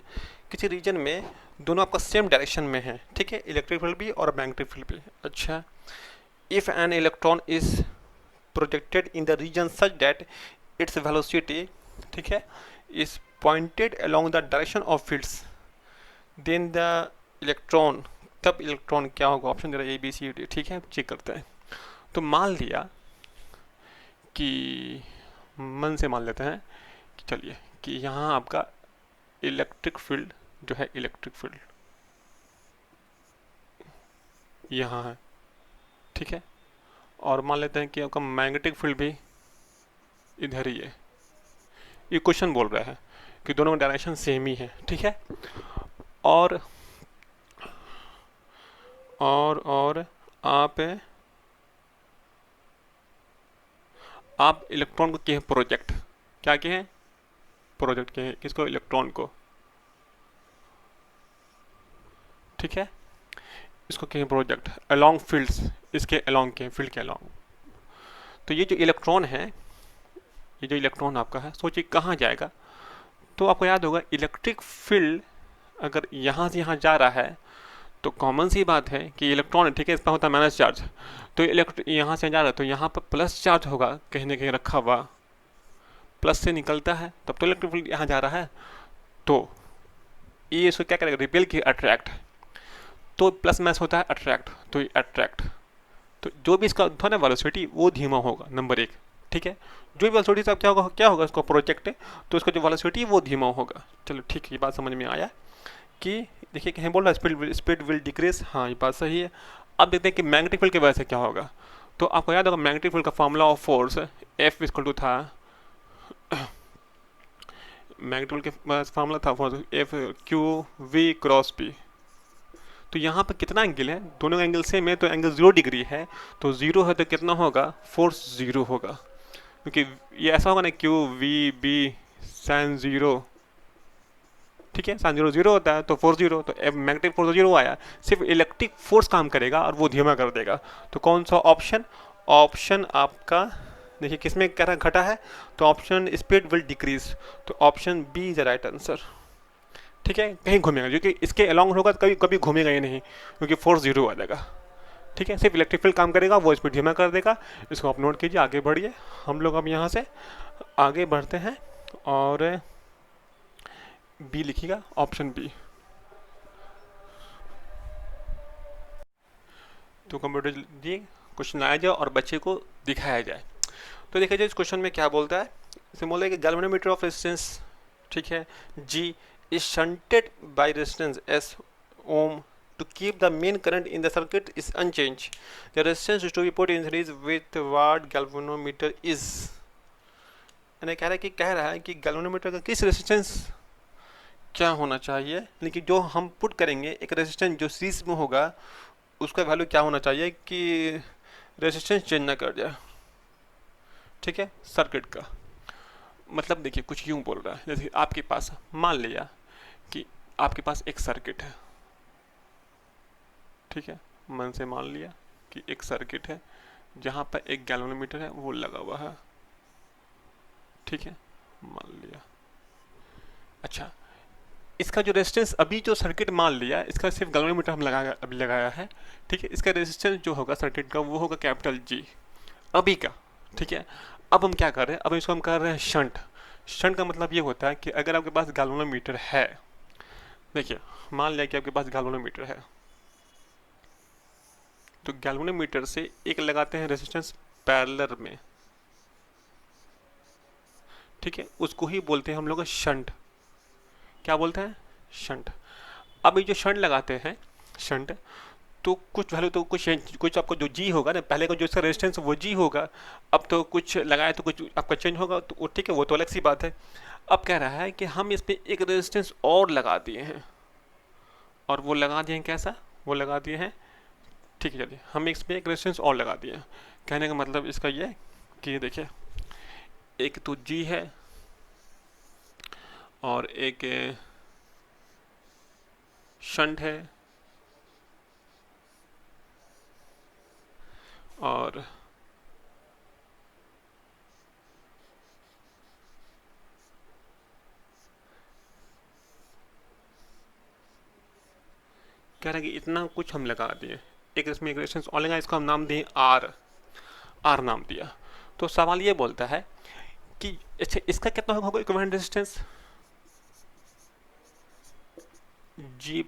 किसी रीजन में दोनों आपका सेम डायरेक्शन में है, ठीक है, इलेक्ट्रिक फील्ड भी और मैग्नेटिक फील्ड भी। अच्छा, if an electron is projected in the region such that its velocity, ठीक है, is pointed along the direction of fields, then the electron, तब इलेक्ट्रॉन क्या होगा। ऑप्शन दे रहा है ए बी सी डी, ठीक है, चेक करते हैं। तो मान लिया कि मन से मान लेते हैं कि चलिए कि यहाँ आपका इलेक्ट्रिक फील्ड जो है, इलेक्ट्रिक फील्ड यहाँ है, ठीक है, और मान लेते हैं कि आपका मैग्नेटिक फील्ड भी इधर ही है। ये क्वेश्चन बोल रहा है कि दोनों का डायरेक्शन सेम ही है, ठीक है, और आप इलेक्ट्रॉन को किए प्रोजेक्ट, क्या किए हैं, प्रोजेक्ट किए हैं, किसको, इलेक्ट्रॉन को, ठीक है, इसको किए प्रोजेक्ट अलोंग फील्ड्स, इसके अलोंग के फील्ड के अलोंग। तो ये जो इलेक्ट्रॉन है, ये जो इलेक्ट्रॉन आपका है, सोचिए कहाँ जाएगा। तो आपको याद होगा इलेक्ट्रिक फील्ड अगर यहाँ से यहाँ जा रहा है तो कॉमन सी बात है कि इलेक्ट्रॉन, ठीक है, इस पर होता है माइनस चार्ज, तो यहाँ से जा रहा है तो यहाँ पर प्लस चार्ज होगा कहीं ना कहीं रखा हुआ, प्लस से निकलता है, तब तो इलेक्ट्रिक फील्ड यहाँ जा रहा है। तो ये इसको क्या करेगा, रिपेल की अट्रैक्ट, तो प्लस माइनस होता है अट्रैक्ट, तो ये अट्रैक्ट, तो जो भी इसका था ना वेलोसिटी वो धीमा होगा, नंबर एक, ठीक है, जो भी वेलोसिटी से क्या होगा इसको प्रोजेक्ट है, तो इसका जो वेलोसिटी वो धीमा होगा। चलो ठीक है, ये बात समझ में आया कि देखिए कहीं बोल रहा है स्पीड विल डिक्रीज, हाँ ये बात सही है। अब देखते हैं कि मैग्नेटिक फील्ड की वजह से क्या होगा। तो आपको याद होगा मैग्नेटिक फील्ड का formula of force F equal to था, मैग्नेटिक फील्ड के फॉर्मूला था force F Q V cross P. तो यहाँ पर कितना एंगल है, दोनों का एंगल सेम है, तो एंगल 0 डिग्री है, तो 0 है तो कितना होगा, फोर्स 0 होगा, क्योंकि ये ऐसा होगा ना क्यू वी बी साइन 0, ठीक है, साइन 0 0 होता है, तो फोर्स 0, तो मैग्नेटिक फोर्स 0 आया, सिर्फ इलेक्ट्रिक फोर्स काम करेगा और वो धीमा कर देगा। तो कौन सा ऑप्शन, ऑप्शन आपका देखिए किसमें कह रहा घटा है, तो ऑप्शन स्पीड विल डिक्रीज, तो option B is the right answer, ठीक है, कहीं घूमेगा क्योंकि इसके अलॉन्ग होगा कभी कभी घूमेगा ही नहीं, क्योंकि फोर्स 0 आ जाएगा, ठीक है, सिर्फ इलेक्ट्रिक फील्ड काम करेगा, वो स्पीड धीमा कर देगा। इसको आप नोट कीजिए, आगे बढ़िए, हम लोग अब यहाँ से आगे बढ़ते हैं और बी लिखिएगा, ऑप्शन बी। तो कंप्यूटर दिए क्वेश्चन लाया जाए और बच्चे को दिखाया जाए। तो देखा जाए इस क्वेश्चन में क्या बोलता है, इसे बोलता है कि गैल्वेनोमीटर ऑफ रेजिस्टेंस, ठीक है, जी is shunted by resistance S ohm to keep the main current in the circuit is unchanged. The resistance is to be put in series with what galvanometer is. यानी कह रहा है कि galvanometer का किस resistance क्या होना चाहिए, लेकिन जो हम पुट करेंगे एक रेजिस्टेंस जो सीरीज में होगा उसका वैल्यू क्या होना चाहिए कि रेजिस्टेंस चेंज ना कर जाए, ठीक है, सर्किट का। मतलब देखिए कुछ यूँ बोल रहा है, जैसे आपके पास मान लिया कि आपके पास एक सर्किट है, ठीक है, मन से मान लिया कि एक सर्किट है जहाँ पर एक गैल्वेनोमीटर है वो लगा हुआ है, ठीक है, मान लिया। अच्छा, इसका जो रेजिस्टेंस अभी जो सर्किट मान लिया इसका सिर्फ गैल्वेनोमीटर हम अभी लगाया है, ठीक है, इसका रेजिस्टेंस जो होगा सर्किट का वो होगा कैपिटल जी अभी का, ठीक है। अब हम क्या कर रहे हैं, अब इसको हम कर रहे हैं शंट। शंट का मतलब ये होता है कि अगर आपके पास गैल्वेनोमीटर है, देखिए मान लिया कि आपके पास गैल्वेनोमीटर है, तो गैल्वेनोमीटर से एक लगाते हैं रेजिस्टेंस पैरेलल में, ठीक है, उसको ही बोलते हैं हम लोग शंट। क्या बोलते हैं? शंट। अब ये जो शंट लगाते हैं, शंट, तो कुछ वैल्यू तो कुछ आपको जो जी होगा ना, पहले का जो इसका रेजिस्टेंस वो जी होगा, अब तो कुछ लगाए तो कुछ आपका चेंज होगा, तो ठीक है, वो तो अलग सी बात है। अब कह रहा है कि हम इस पे एक रेजिस्टेंस और लगा दिए हैं, और वो लगा दिए हैं कैसा? वो लगा दिए हैं, ठीक है, चलिए हम इस पे एक रेजिस्टेंस और लगा दिए हैं। कहने का मतलब इसका ये है कि देखिए, एक तो जी है और एक शंट है, और कह रहा है कि इतना कुछ हम लगा दिए, एक इसमें एक रेजिस्टेंस और लगा, इसको हम नाम दिए आर, आर नाम दिया। तो सवाल ये बोलता है कि अच्छा इसका कितना होगा इक्विवेलेंट रेजिस्टेंस? जी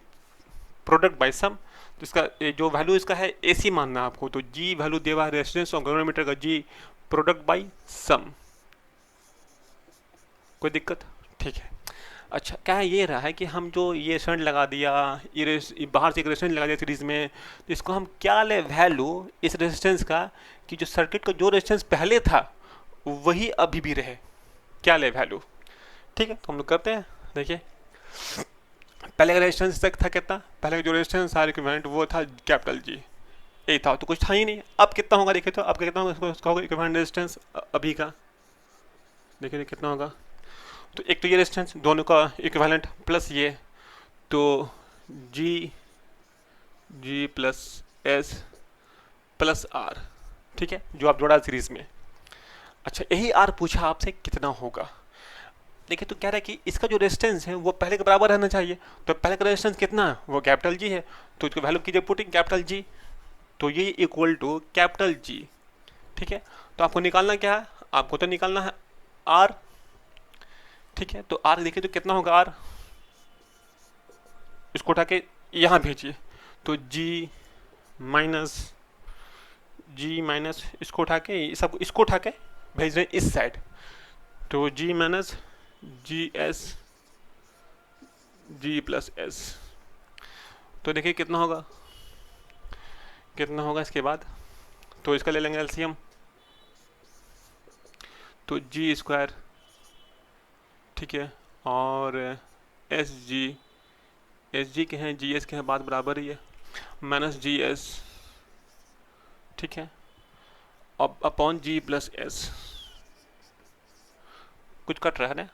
प्रोडक्ट बाय सम, तो इसका जो वैल्यू इसका है एसी मानना है आपको, तो जी वैल्यू दिया हुआ है रेजिस्टेंस और गैल्वेनोमीटर का जी प्रोडक्ट बाय सम। कोई दिक्कत? ठीक है। अच्छा, क्या ये रहा है कि हम जो ये शंट लगा दिया, ये बाहर से एक रेजिस्टेंस लगा दिया सीरीज में, तो इसको हम क्या ले वैल्यू इस रेजिस्टेंस का, कि जो सर्किट का जो रेजिस्टेंस पहले था वही अभी भी रहे, क्या ले वैल्यू? ठीक है, तो हम लोग करते हैं। देखिए, पहले का रेजिस्टेंस तक था कितना? पहले का जो रेजिस्टेंस था इक्विवेलेंट वो था कैपिटल जी, यही था, तो कुछ था ही नहीं। अब कितना होगा देखिए, तो अब कितना होगा उसका होगा इक्विवेलेंट रेजिस्टेंस अभी का, देखिए कितना होगा। तो एक तो ये रेजिस्टेंस दोनों का इक्विवेलेंट प्लस ये, तो जी जी प्लस एस प्लस आर, ठीक है, जो आप जोड़ा सीरीज में। अच्छा, यही आर पूछा आपसे कितना होगा। देखिए, तो कह रहा है कि इसका जो रेजिस्टेंस है वो पहले के बराबर रहना चाहिए, तो पहले का रेजिस्टेंस कितना है? वो कैपिटल जी है, तो इसको वैल्यू कीजिए पुटिंग कैपिटल जी, तो ये इक्वल टू कैपिटल जी। ठीक है, तो आपको निकालना क्या है? आपको तो निकालना है आर। ठीक है, तो आर देखिए तो कितना होगा आर, इसको उठा के यहाँ भेजिए, तो माइनस जी माइनस इसको उठा के, सब इसको उठा के भेज रहे हैं इस साइड, तो G minus G S G plus S, तो देखिए कितना होगा, कितना होगा इसके बाद, तो इसका ले लेंगे एलसीएम, तो जी स्क्वायर, ठीक है, और एस जी के हैं, जी एस के हैं, बात बराबर ही है, माइनस जी एस, ठीक है, अब अपॉन जी प्लस एस, कुछ कट रहा है ना,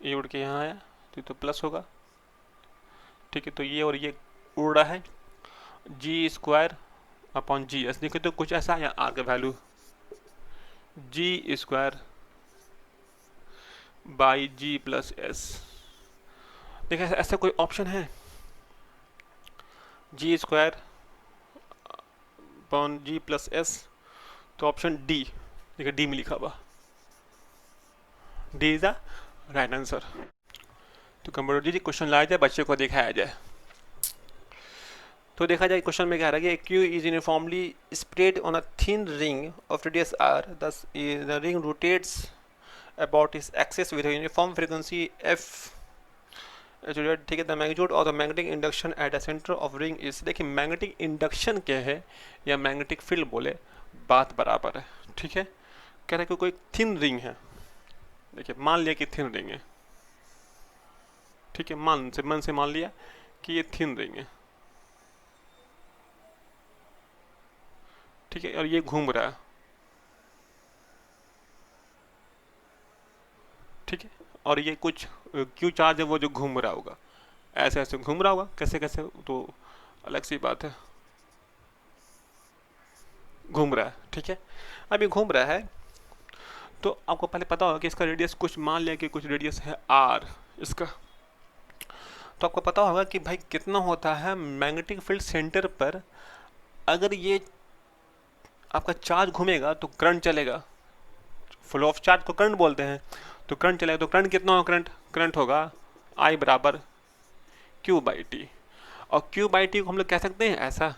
ये उड़ के यहाँ आया तो प्लस होगा, ठीक है, तो ये और ये उड़ रहा है, G square upon G S, देखिए तो कुछ ऐसा है आर का value, G square by G plus S. देखिए ऐसा कोई ऑप्शन है? G square upon G plus S, तो ऑप्शन डी, देखिए डी में लिखा हुआ, D is the right answer. तो कंप्यूटर जी क्वेश्चन लाया जाए, बच्चे को दिखाया जाए। तो देखा जाए क्वेश्चन में क्या रहा है कि Q is uniformly spread on a thin ring of radius r, thus the ring rotates about its axis with a uniform frequency f, ठीक है, the magnitude of the magnetic induction at the centre of ring is, देखिए magnetic induction क्या है या magnetic field बोले, बात बराबर है। ठीक है, कह रहा है कि कोई थिन रिंग है, देखिए मान लिया कि थिन रिंग है, ठीक है, मन से मान लिया कि ये थिन रिंग है, ठीक है, और ये घूम रहा है, ठीक है, और ये कुछ क्यू चार्ज है वो जो घूम रहा होगा, ऐसे ऐसे घूम रहा होगा, कैसे कैसे तो अलग सी बात है, घूम रहा है, ठीक है। अभी घूम रहा है तो आपको पहले पता होगा कि इसका रेडियस, कुछ मान लिया कि कुछ रेडियस है आर इसका, तो आपको पता होगा कि भाई कितना होता है मैग्नेटिक फील्ड सेंटर पर, अगर ये आपका चार्ज घूमेगा तो करंट चलेगा, फ्लो ऑफ चार्ज को करंट बोलते हैं, तो करंट चलेगा, तो करंट कितना होगा, करंट होगा आई बराबर क्यू बाई टी, और क्यू बाई टी को हम लोग कह सकते हैं ऐसा,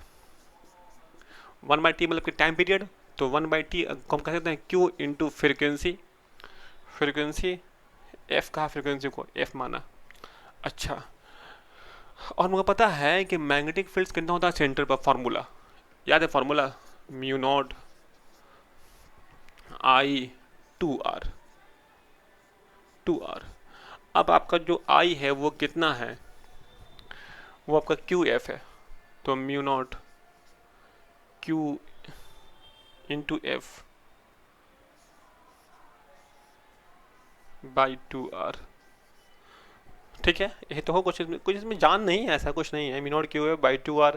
1/t मतलब कि टाइम पीरियड, तो 1/t को हम कह सकते हैं Q into frequency, frequency F कहा, फ्रीक्वेंसी को एफ माना। अच्छा, और मुझे पता है कि मैग्नेटिक फील्ड कितना होता है सेंटर पर, फार्मूला याद है, formula mu naught I two R. अब आपका जो आई है वो कितना है, वो आपका क्यू एफ है, तो mu not Q into F by 2r। ठीक है, ये तो हो, कुछ इसमें जान नहीं है, ऐसा कुछ नहीं है। Mu naught Q F by 2r,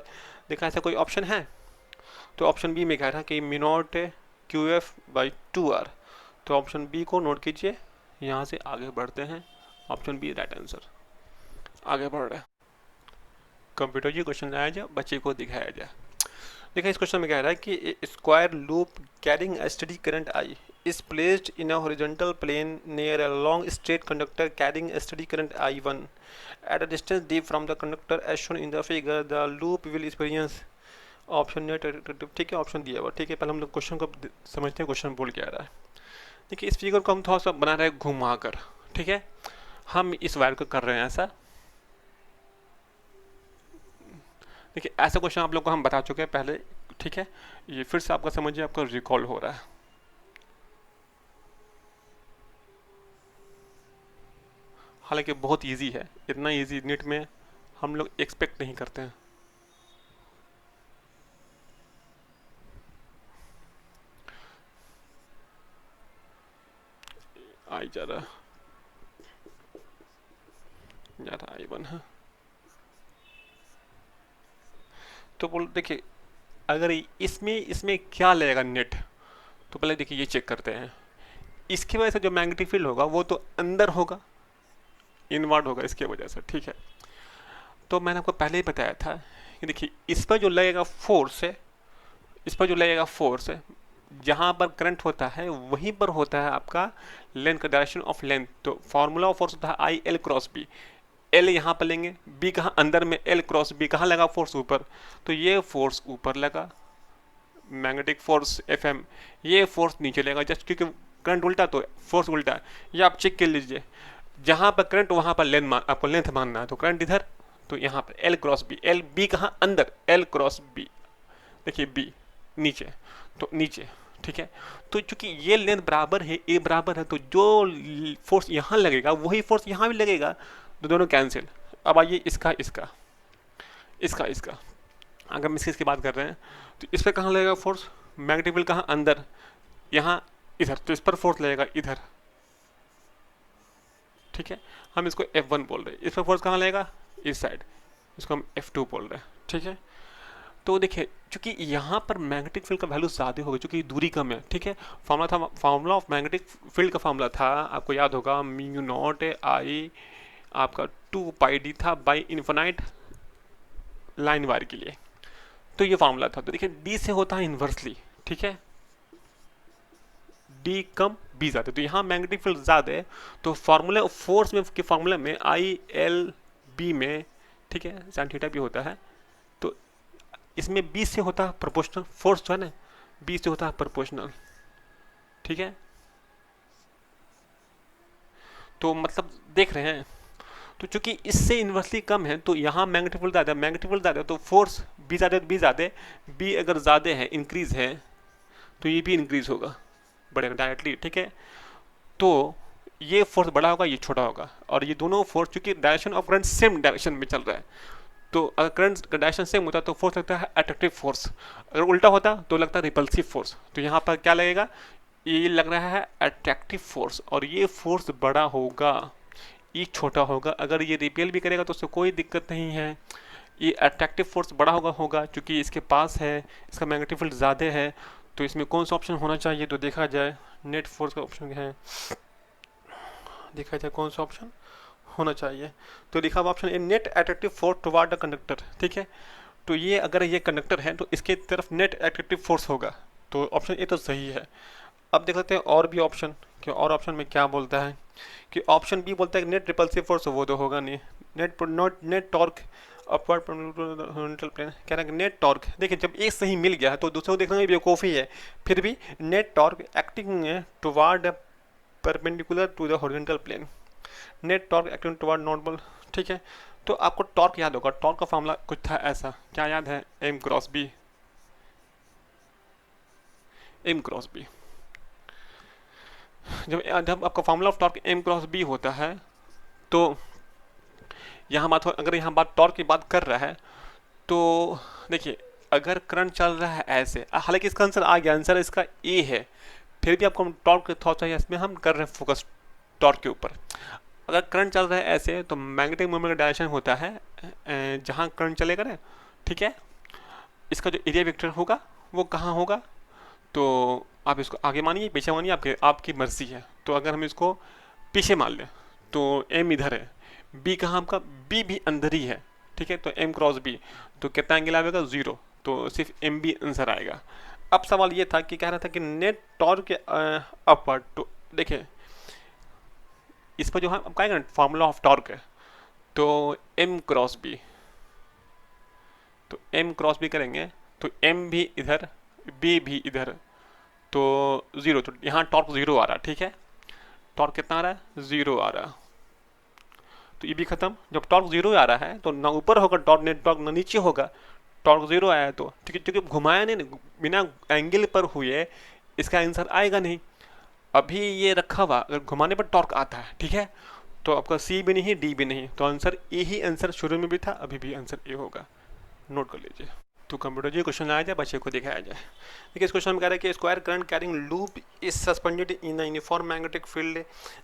देखा ऐसा कोई ऑप्शन है? तो ऑप्शन बी में कह रहा है कि mu naught Q F by 2r, तो ऑप्शन बी को नोट कीजिए। यहाँ से आगे बढ़ते हैं, ऑप्शन बी राइट आंसर। आगे बढ़ रहे हैं, कंप्यूटर जी क्वेश्चन आया जाए, बच्चे को दिखाया जाए। देखिए इस क्वेश्चन में कह रहा है कि square loop carrying a steady current I is placed in a horizontal plane near a long straight conductor carrying a steady current I1 at a distance d from the conductor as shown in the figure. The loop will experience option net. ठीक है, option दिया हुआ। ठीक है, पहले हम लोग question को समझते हैं, क्वेश्चन बोल के आ रहा है। देखिए इस फिगर को हम थोड़ा सा बना रहे हैं घुमा कर। ठीक है, हम इस वायर को कर रहे हैं ऐसा। देखिए ऐसा क्वेश्चन आप लोग को हम बता चुके हैं पहले। ठीक है, ये फिर से आपका समझिए, आपका रिकॉल हो रहा है। हालांकि बहुत इजी है, इतना इजी नीट में हम लोग एक्सपेक्ट नहीं करते हैं। आई जा रहा आई वन है, तो बोल देखिए अगर इसमें इसमें क्या लगेगा नेट, तो पहले देखिए ये चेक करते हैं। इसकी वजह से जो मैग्नेटिक फील्ड होगा वो तो अंदर होगा, इनवर्ड होगा इसकी वजह से। ठीक है, तो मैंने आपको पहले ही बताया था कि देखिए इस पर जो लगेगा फोर्स है, इस पर जो लगेगा फोर्स है, जहाँ पर करंट होता है वहीं पर होता है आपका लेंथ का, डायरेक्शन ऑफ लेंथ। तो फॉर्मूला ऑफ फोर्स होता है I L cross B. L यहाँ पर लेंगे, बी कहाँ अंदर में, एल क्रॉस बी कहाँ लगा, फोर्स ऊपर, तो ये फोर्स ऊपर लगा मैग्नेटिक फोर्स एफ एम, ये फोर्स नीचे लेगा जस्ट क्योंकि करंट उल्टा तो फोर्स उल्टा है। ये आप चेक कर लीजिए, जहाँ पर करंट वहाँ पर लेंथ आपको लेंथ मानना है, तो करंट इधर, तो यहाँ पर L cross B, L B कहाँ अंदर, एल क्रॉस बी। देखिए बी नीचे, तो नीचे। ठीक है, तो चूंकि ये लेंथ बराबर है, ए बराबर है, तो जो फोर्स यहाँ लगेगा वही फोर्स यहाँ भी लगेगा, तो दोनों कैंसिल। अब आइए इसका इसका इसका इसका अगर हम इसकी बात कर रहे हैं तो इस पर कहाँ लगेगा फोर्स, मैग्नेटिक फील्ड कहाँ अंदर, यहाँ इधर, तो इस पर फोर्स लगेगा इधर। ठीक है, हम इसको F1 बोल रहे हैं, इस पर फोर्स कहाँ लगेगा, इस साइड, इसको हम F2 बोल रहे हैं। ठीक है, तो देखिए चूंकि यहाँ पर मैग्नेटिक फील्ड का वैल्यू ज़्यादा होगा क्योंकि दूरी कम है। ठीक है, फार्मूला ऑफ मैग्नेटिक फील्ड का फार्मूला था, आपको याद होगा, म्यू नॉट आई आपका 2 पाई डी था बाई इन्फिनाइट लाइन वायर के लिए, तो ये फार्मूला था। तो देखिए डी से होता है इन्वर्सली। ठीक है, डी कम बी ज़्यादा, तो यहाँ मैग्नेटिक फील्ड ज़्यादा है, तो फार्मूला फोर्स में के फार्मूला में आई एल बी में, ठीक है, साइन थीटा भी होता है, तो इसमें बी से होता है प्रोपोर्शनल, फोर्स जो है ना बी से होता है प्रोपोर्शनल। ठीक है, तो मतलब देख रहे हैं, तो चूंकि इससे इन्वर्सली कम है तो यहाँ मैग्नेटिक फील्ड ज़्यादा, मैग्नेटिक फील्ड ज़्यादा तो फोर्स बी ज़्यादा, बी ज़्यादा, बी अगर ज़्यादा है इंक्रीज है तो ये भी इंक्रीज होगा, बढ़ेगा डायरेक्टली। ठीक है, तो ये फोर्स बड़ा होगा, ये छोटा होगा, और ये दोनों फोर्स चूंकि direction of current same direction में चल रहा है, तो अगर करंट का डायरेक्शन सेम होता तो फोर्स लगता है अट्रैक्टिव फोर्स, अगर उल्टा होता तो लगता है रिपल्सिव फोर्स। तो यहाँ पर क्या लगेगा, ये लग रहा है अट्रैक्टिव फोर्स, और ये फोर्स बड़ा होगा, ये छोटा होगा। अगर ये रिपेल भी करेगा तो उससे कोई दिक्कत नहीं है, ये अट्रैक्टिव फोर्स बड़ा होगा क्योंकि इसके पास है, इसका मैग्नेटिक फील्ड ज़्यादा है। तो इसमें कौन सा ऑप्शन होना चाहिए, तो देखा जाए नेट फोर्स का ऑप्शन है, देखा जाए कौन सा ऑप्शन होना चाहिए, तो लिखा हुआ option A net attractive force toward the conductor. ठीक है, तो ये अगर ये कंडक्टर है तो इसके तरफ नेट अट्रैक्टिव फोर्स होगा, तो ऑप्शन ए तो सही है। अब देख लेते हैं और भी ऑप्शन, कि और ऑप्शन में क्या बोलता है, कि ऑप्शन बी बोलता है कि नेट रिपल्सिव फोर्स, वो तो होगा नहीं। Net torque upward horizontal plane, कह रहा है नेट टॉर्क। देखिए जब एक सही मिल गया है तो दूसरे को देखना भी बेवकूफ़ी है, फिर भी net torque acting toward perpendicular to the horizontal plane, net torque acting toward normal. ठीक है, तो आपको टॉर्क याद होगा, टॉर्क का फॉर्मूला कुछ था ऐसा, क्या याद है? M cross B, M cross B. जब जब आपका formula of torque M cross B होता है, तो यहाँ बात अगर यहाँ बात टॉर्क की बात कर रहा है, तो देखिए अगर करंट चल रहा है ऐसे, हालांकि इसका आंसर आ गया, आंसर इसका ए है, फिर भी आपको टॉर्क के थॉट चाहिए, इसमें हम कर रहे हैं फोकस टॉर्क के ऊपर। अगर करंट चल रहा है ऐसे, तो मैग्नेटिक मूवमेंट का डायरेक्शन होता है जहाँ करंट चलेगा ना, ठीक है, इसका जो एरिया वेक्टर होगा वो कहाँ होगा, तो आप इसको आगे मानिए पीछे मानिए, आपकी मर्जी है। तो अगर हम इसको पीछे मान लें तो एम इधर है, बी कहाँ आपका, बी भी अंदर ही है, ठीक है, तो एम क्रॉस बी, तो कितना एंगल आएगा, 0, तो सिर्फ एम बी आंसर आएगा। अब सवाल ये था कि कह रहा था कि नेट टॉर्क के अपवर्ड, तो देखिए इस पर जो है आपका आएगा फॉर्मूला ऑफ टॉर्क है, तो एम क्रॉस बी, तो एम क्रॉस बी करेंगे तो एम भी इधर, बी भी इधर, तो 0, तो यहाँ टॉर्क 0 आ रहा, ठीक है, टॉर्क कितना आ रहा है, 0 आ रहा, तो ये भी खत्म। जब टॉर्क 0 आ रहा है तो ना ऊपर होगा टॉर्क, नेट टॉर्क ना नीचे होगा, टॉर्क 0 आया है तो ठीक है, क्योंकि घुमाया नहीं, बिना एंगल पर हुए इसका आंसर आएगा नहीं। अभी ये रखा हुआ, अगर घुमाने पर टॉर्क आता है, ठीक है, तो आपका सी भी नहीं, डी भी नहीं, तो आंसर ए ही आंसर शुरू में भी था, अभी भी आंसर ए होगा, नोट कर लीजिए। तो कंप्यूटर जी क्वेश्चन लाया जाए, बच्चे को दिखाया जाए। देखिए इस क्वेश्चन में कह रहा है कि square current carrying loop is suspended in a uniform magnetic field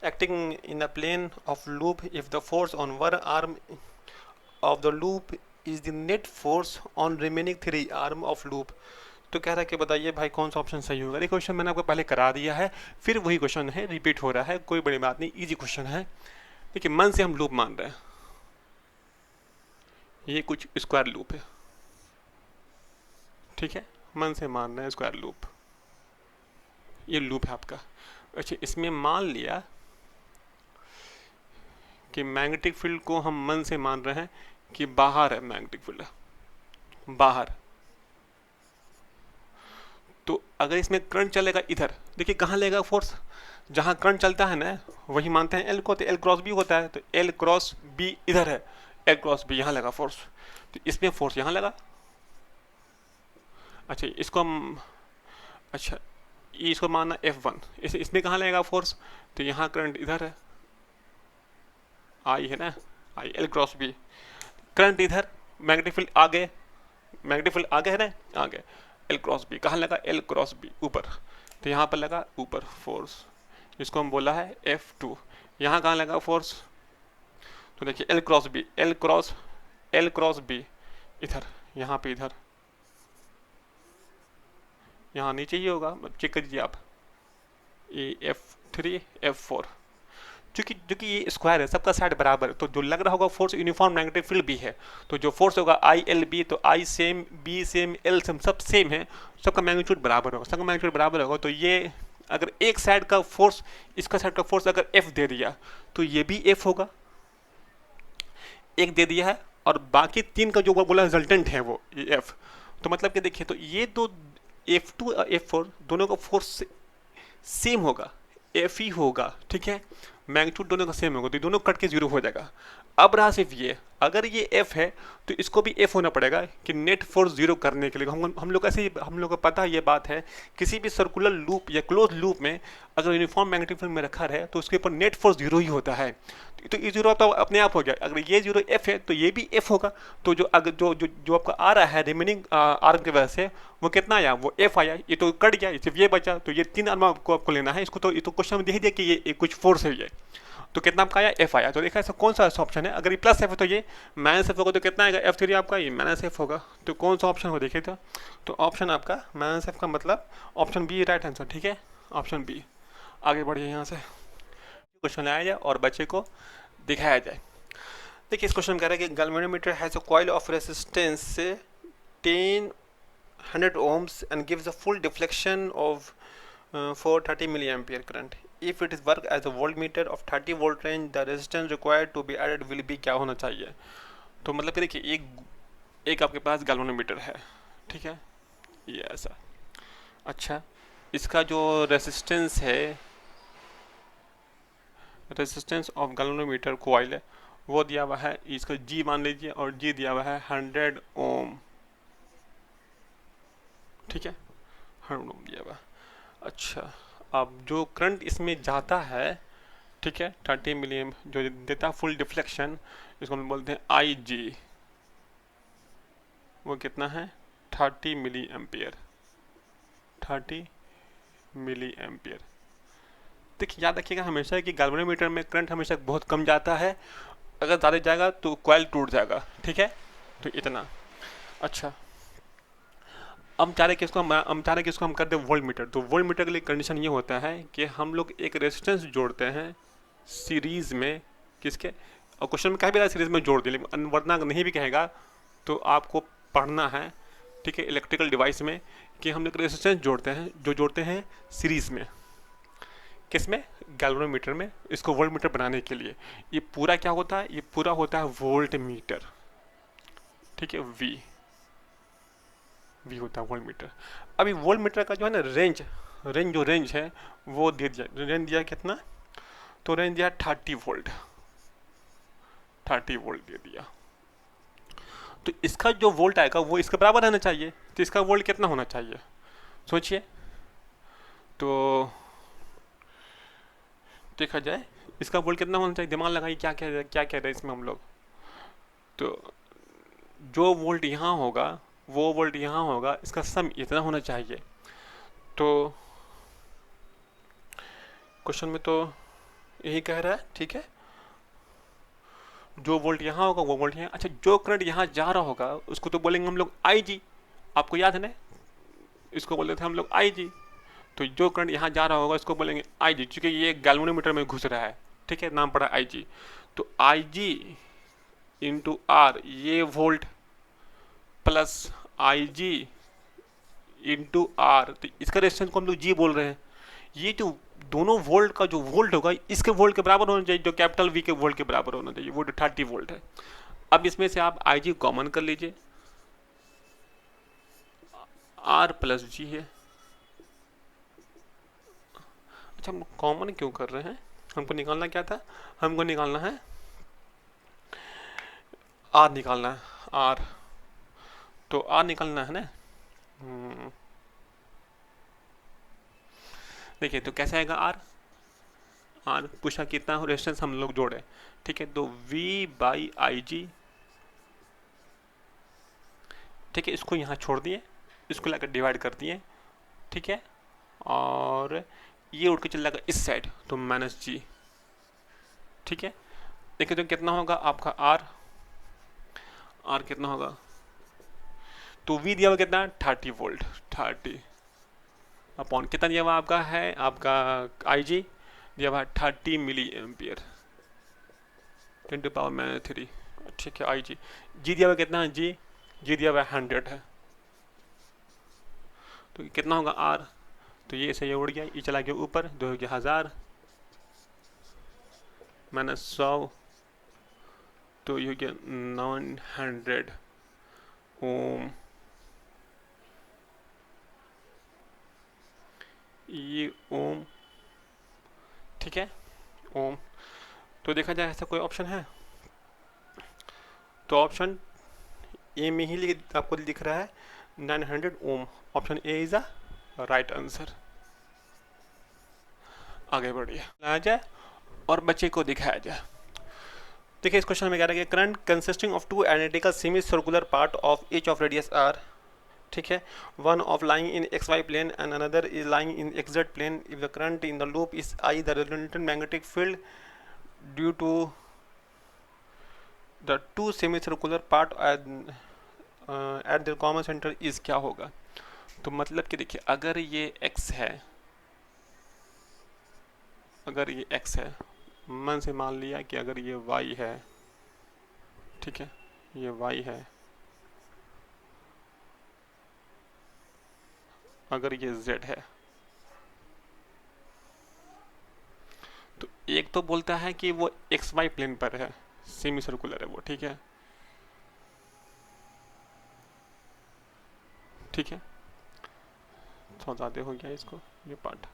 acting in a plane of loop if the force on one arm of the loop is the net force on remaining 3 arm of loop. तो कह रहा है कि बताइए भाई कौन सा option सही होगा। ये क्वेश्चन मैंने आपको पहले करा दिया है, फिर वही क्वेश्चन है, रिपीट हो रहा है, कोई बड़ी बात नहीं, इजी क्वेश्चन है। देखिए मन से हम लूप मान रहे हैं, ये कुछ स्क्वायर लूप है, ठीक है, मन से मान रहे हैं स्क्वायर लूप, ये लूप है आपका। अच्छा इसमें मान लिया कि मैग्नेटिक फील्ड को हम मन से मान रहे हैं कि बाहर है मैग्नेटिक फील्ड, बाहर। तो अगर इसमें करंट चलेगा इधर, देखिए कहाँ लेगा फोर्स, जहाँ करंट चलता है ना वही मानते हैं एल को, तो एल क्रॉस बी होता है, तो एल क्रॉस बी इधर है, एल क्रॉस बी यहाँ लगा फोर्स, तो इसमें फोर्स यहाँ लगा। अच्छा इसको हम, अच्छा इसको मानना F1, इसमें कहाँ लगेगा फोर्स, तो यहाँ करंट इधर है, आई है ना, I L cross B, current इधर, मैग्नेटिक फील्ड आगे, मैग्नेटिक फील्ड आगे है ना, आगे, एल क्रॉस बी कहाँ लगा, एल क्रॉस बी ऊपर, तो यहाँ पर लगा ऊपर फोर्स, इसको हम बोला है F2। यहाँ कहाँ लगा फोर्स, तो देखिए एल क्रॉस बी इधर, यहाँ पे इधर, यहाँ नीचे ही होगा, चेक करिए आप, ये F3 F4, क्योंकि ये स्क्वायर है, सबका साइड बराबर है, तो जो लग रहा होगा फोर्स यूनिफॉर्म मैग्नेटिक फील्ड भी है, तो जो फोर्स होगा आई एल बी, तो I same, B same, L same, सब सेम है, सबका मैग्नीट्यूड बराबर होगा, सबका मैग्नीट्यूड बराबर होगा, तो ये अगर एक साइड का फोर्स, इसका साइड का फोर्स अगर F दे दिया तो ये भी F होगा, एक दे दिया है, और बाकी 3 का जो बोला रिजल्टेंट है वो ये F, तो मतलब कि देखिए तो ये दो F2 और F4 दोनों का फोर्स सेम होगा, एफ ही होगा, ठीक है, मैग्नीट्यूड दोनों का सेम होगा, तो दोनों कट के 0 हो जाएगा। अब रहा सिर्फ ये, अगर ये एफ है तो इसको भी एफ होना पड़ेगा कि नेट फोर्स 0 करने के लिए। हम लोग ऐसे ही, हम लोग को पता है ये बात है, किसी भी सर्कुलर लूप या क्लोज लूप में अगर यूनिफॉर्म मैग्नेटिक फील्ड में रखा रहे तो उसके ऊपर नेट फोर्स 0 ही होता है, तो ये 0 तो अपने आप हो गया। अगर ये 0 एफ है तो ये भी एफ होगा, तो जो अगर जो आपका आ रहा है रिमेनिंग आर्म की वजह से वो कितना आया, वो एफ आया, ये तो कट गया, सिर्फ ये बचा, तो ये 3 आर्म आपको लेना है इसको, तो ये तो क्वेश्चन में दे ही दिया कि ये कुछ फोर्स है, ये तो कितना आपका आया, एफ आया। तो देखा ऐसा कौन सा ऑप्शन है, अगर ये प्लस एफ है तो ये माइनस एफ होगा, तो कितना आएगा, F3 आपका, ये माइनस एफ होगा, तो कौन सा ऑप्शन हो देखिए तो ऑप्शन आपका माइनस एफ का मतलब ऑप्शन बी राइट आंसर, ठीक है, ऑप्शन बी। आगे बढ़िए यहाँ से क्वेश्चन लाया जाए और बच्चे को दिखाया जाए। देखिए इस क्वेश्चन में कह रहा है कि galvanometer has a coil of resistance 10 ohms and gives a full deflection of 430 milliampere current. If it is work as a voltmeter of 30 volt range, the resistance required to be added will be क्या होना चाहिए। तो मतलब कि देखिए एक आपके पास galvanometer है, ठीक है, ये ऐसा, अच्छा इसका जो रेसिस्टेंस है रेजिस्टेंस ऑफ गैल्वेनोमीटर कॉइल है वो दिया हुआ है, इसका जी मान लीजिए, और जी दिया हुआ है 100 ओम, ठीक है, 100 ओम दिया हुआ है। अच्छा, अब जो करंट इसमें जाता है, ठीक है, 30 मिली जो देता है फुल डिफ्लेक्शन, इसको हम बोलते हैं आई जी, वो कितना है 30 मिली एम्पियर, 30 मिली एम्पियर। देखिए याद रखिएगा हमेशा कि गैल्वेनोमीटर में करंट हमेशा बहुत कम जाता है, अगर ज़्यादा जाएगा तो कॉइल टूट जाएगा, ठीक है, तो इतना। अच्छा, हम चाह रहे कि इसको हम चाह रहे कि इसको हम कर दें वोल्ट मीटर, तो वोल्ट मीटर के लिए कंडीशन ये होता है कि हम लोग एक रेजिस्टेंस जोड़ते हैं सीरीज में, किसके, और क्वेश्चन में कह भी रहा है सीरीज में जोड़ दिए, लेकिन वरना नहीं भी कहेगा तो आपको पढ़ना है, ठीक है, इलेक्ट्रिकल डिवाइस में, कि हम लोग रेजिस्टेंस जोड़ते हैं, जो जोड़ते हैं सीरीज में, किस में, गैल्वेनोमीटर में, इसको वोल्ट मीटर बनाने के लिए। ये पूरा क्या होता है, ये पूरा होता है वोल्ट मीटर, ठीक है, वी होता है वोल्ट मीटर। अभी वोल्ट मीटर का जो है ना रेंज है वो दे दिया, रेंज दिया कितना, तो रेंज दिया 30 वोल्ट, 30 वोल्ट दे दिया। तो इसका जो वोल्ट आएगा वो इसके बराबर रहना चाहिए, तो इसका वोल्ट कितना होना चाहिए, सोचिए। तो देखा जाए इसका वोल्ट कितना होना चाहिए, दिमाग लगाइए क्या कह रहे, क्या कह रहे हैं इसमें हम लोग। तो जो वोल्ट यहाँ होगा वो वोल्ट यहाँ होगा, इसका सम इतना होना चाहिए। तो क्वेश्चन में तो यही कह रहा है, ठीक है, जो वोल्ट यहाँ होगा वो वोल्ट यहाँ। अच्छा, जो करंट यहाँ जा रहा होगा उसको तो बोलेंगे हम लोग आई जी, आपको याद है ना, इसको बोलते थे हम लोग आई जी। तो जो करंट यहाँ जा रहा होगा इसको बोलेंगे आई जी, क्योंकि ये गैल्वेनोमीटर में घुस रहा है, ठीक है, नाम पड़ा आई जी। तो आई जी इंटू आर, ये volt, plus I G into R, तो इसका रेजिस्टेंस को हम लोग जी बोल रहे हैं। ये जो दोनों वोल्ट का जो वोल्ट होगा इसके वोल्ट के बराबर होना चाहिए, जो कैपिटल वी के वोल्ट के बराबर होना चाहिए, वो 30 वोल्ट है। अब इसमें से आप आई जी कॉमन कर लीजिए, आर प्लस जी है। अच्छा, हम कॉमन क्यों कर रहे हैं, हमको निकालना क्या था, हमको निकालना है आर, निकालना है आर, तो आर निकालना है ना। देखिए तो कैसे आएगा आर, आर पूछा कितना रेजिस्टेंस हम लोग जोड़े, ठीक है, तो वी बाई आई जी, ठीक है, इसको यहाँ छोड़ दिए, इसको लाकर डिवाइड कर दिए, ठीक है, और ये उठ के चल जाएगा इस साइड, तो माइनस जी, ठीक है। देखिए तो कितना होगा आपका आर, आर कितना होगा, तो वी दिया हुआ कितना 30 वोल्ट, 30 अपॉन कितना दिया हुआ आपका है, आपका आई जी दिया हुआ 30 मिली एम्पियर, 10⁻³ ठीक है, आई जी दिया हुआ कितना है, जी दिया हुआ 100 है, तो कितना होगा आर, तो ये ऐसे ये उड़ गया, ये चला गया ऊपर, 2000 माइनस 100, तो ये हो गया 900 ओम, ये ओम, ठीक है, ओम। तो देखा जाए ऐसा कोई ऑप्शन है, तो ऑप्शन ए में ही आपको दिख रहा है 900 ohm, option A is a right answer. आगे बढ़िए, लाया जाए और बच्चे को दिखाया जाए। देखिए इस क्वेश्चन में कह रहा है कि current consisting of two identical semi circular part of each of radius R, ठीक है, one of lying in X Y plane and another is lying in X Z plane, if the current in the loop is I, the resultant magnetic field due to the two semi circular part at the common centre is, क्या होगा। तो मतलब कि देखिए अगर ये x है, अगर ये x है, मन से मान लिया कि अगर ये y है, ठीक है, ये y है, अगर ये z है, तो एक तो बोलता है कि वो एक्स वाई प्लेन पर है, सेमी सर्कुलर है वो, ठीक है, ठीक है, थोड़ा ज़्यादा हो गया इसको ये पार्ट।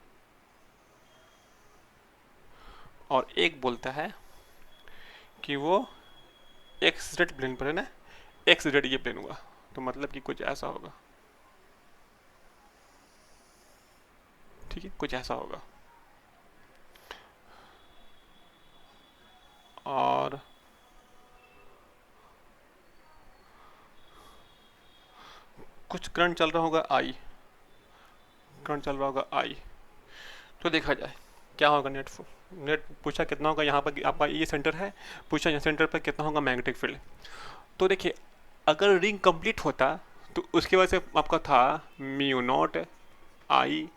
और एक बोलता है कि वो एक्स जेड प्लेन पर है ना, एक्स जेड ये प्लेन हुआ, तो मतलब कि कुछ ऐसा होगा, ठीक है, कुछ ऐसा होगा। और कुछ करंट चल रहा होगा आई, करंट चल रहा होगा आई। तो देखा जाए क्या होगा नेट, नेट पूछा कितना होगा यहाँ पर, आपका ये सेंटर है, पूछा यहाँ सेंटर पर कितना होगा मैग्नेटिक फील्ड। तो देखिए अगर रिंग कंप्लीट होता तो उसकी वजह से आपका था mu naught I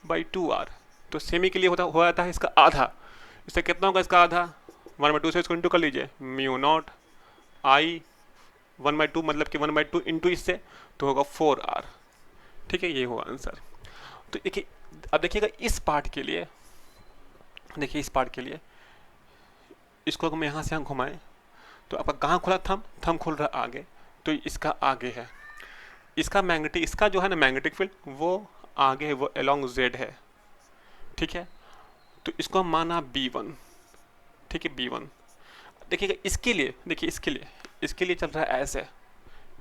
by 2r। तो सेमी के लिए होता हो जाता है इसका आधा, इससे कितना होगा इसका आधा, 1/2 से इसको इंटू कर लीजिए, म्यू नॉट आई 1/2 मतलब कि 1/2 इंटू इससे, तो होगा 4r। ठीक है, ये हुआ आंसर। तो देखिए अब देखिएगा इस पार्ट के लिए, देखिए इस पार्ट के लिए इसको हम यहाँ से यहाँ घुमाएं तो आपका कहाँ खुला, थंब, थंब खुल रहा आगे, तो इसका आगे है, इसका मैग्नेटिक, इसका जो है ना मैग्नेटिक फील्ड वो आगे है, वो अलोंग जेड है। ठीक है, तो इसको हम माना B1। ठीक है B1। देखिएगा इसके लिए, देखिए इसके लिए चल रहा है ऐसे,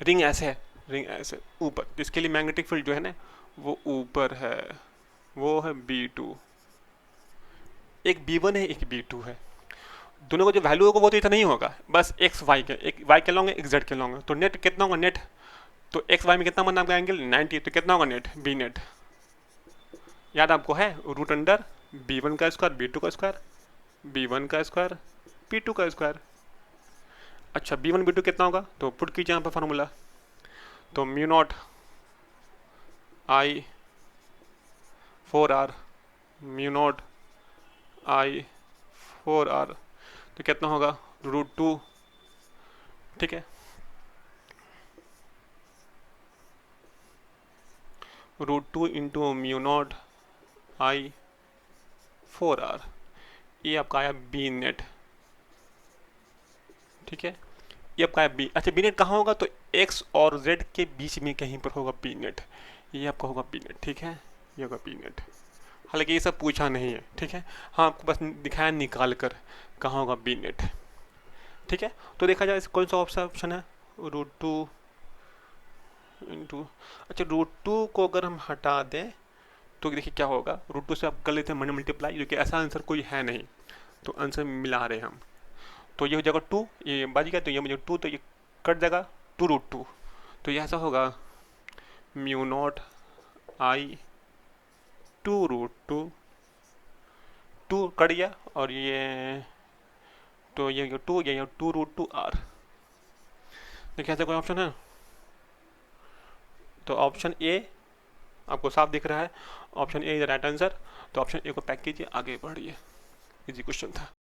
रिंग ऐसे है, रिंग ऐसे ऊपर, तो इसके लिए मैग्नेटिक फील्ड जो है ना वो ऊपर है, वो है B2। एक B1 है, एक B2 है, दोनों का जो वैल्यू होगा वो तो इतना नहीं होगा, बस एक्स वाई के, एक वाई के लॉन्ग है, एक जेड के लॉन्ग है, तो नेट कितना होगा नेट, तो एक्स वाई में कितना बनना आपका एंगल 90, तो कितना होगा नेट बी नेट, याद आपको है रूट अंडर B1 का स्क्वायर B2 का स्क्वायर, B1 का स्क्वायर B2 का स्क्वायर। अच्छा B1 B2 कितना होगा, तो पुट कीजिए यहाँ पर फार्मूला, तो म्यू नॉट आई 4r, म्यू नॉट आई 4r, तो कितना होगा √2। ठीक है, √2 इंटू म्यू नॉट आई 4r, ये आपका आया बी नेट। ठीक है, ये आपका आया बी। अच्छा बी नेट कहाँ होगा, तो एक्स और जेड के बीच में कहीं पर होगा बी नेट, ये आपका होगा बी नेट। ठीक है, ये होगा बी नेट, हालांकि ये सब पूछा नहीं है। ठीक है, हाँ आपको बस दिखाया निकाल कर कहाँ होगा बी नेट। ठीक है, तो देखा जाए कौन सा ऑप्शन है, √2 इंटू, अच्छा √2 को अगर हम हटा दें तो देखिए क्या होगा, √2 से आप कर लेते हैं मल्टीप्लाई, जो कि ऐसा आंसर कोई है नहीं, तो आंसर मिला रहे हम, तो ये हो जाएगा 2, ये बच गया, तो ये मुझे 2, तो ये कट जाएगा 2√2, तो ये ऐसा होगा म्यू नॉट आई 2√2, 2 कट गया और ये, तो ये 2, ये 2√2r। देखिए ऐसा कोई ऑप्शन है, तो ऑप्शन ए आपको साफ दिख रहा है, option A is the right answer, तो ऑप्शन ए को पैक कीजिए, आगे बढ़िए, इजी क्वेश्चन था।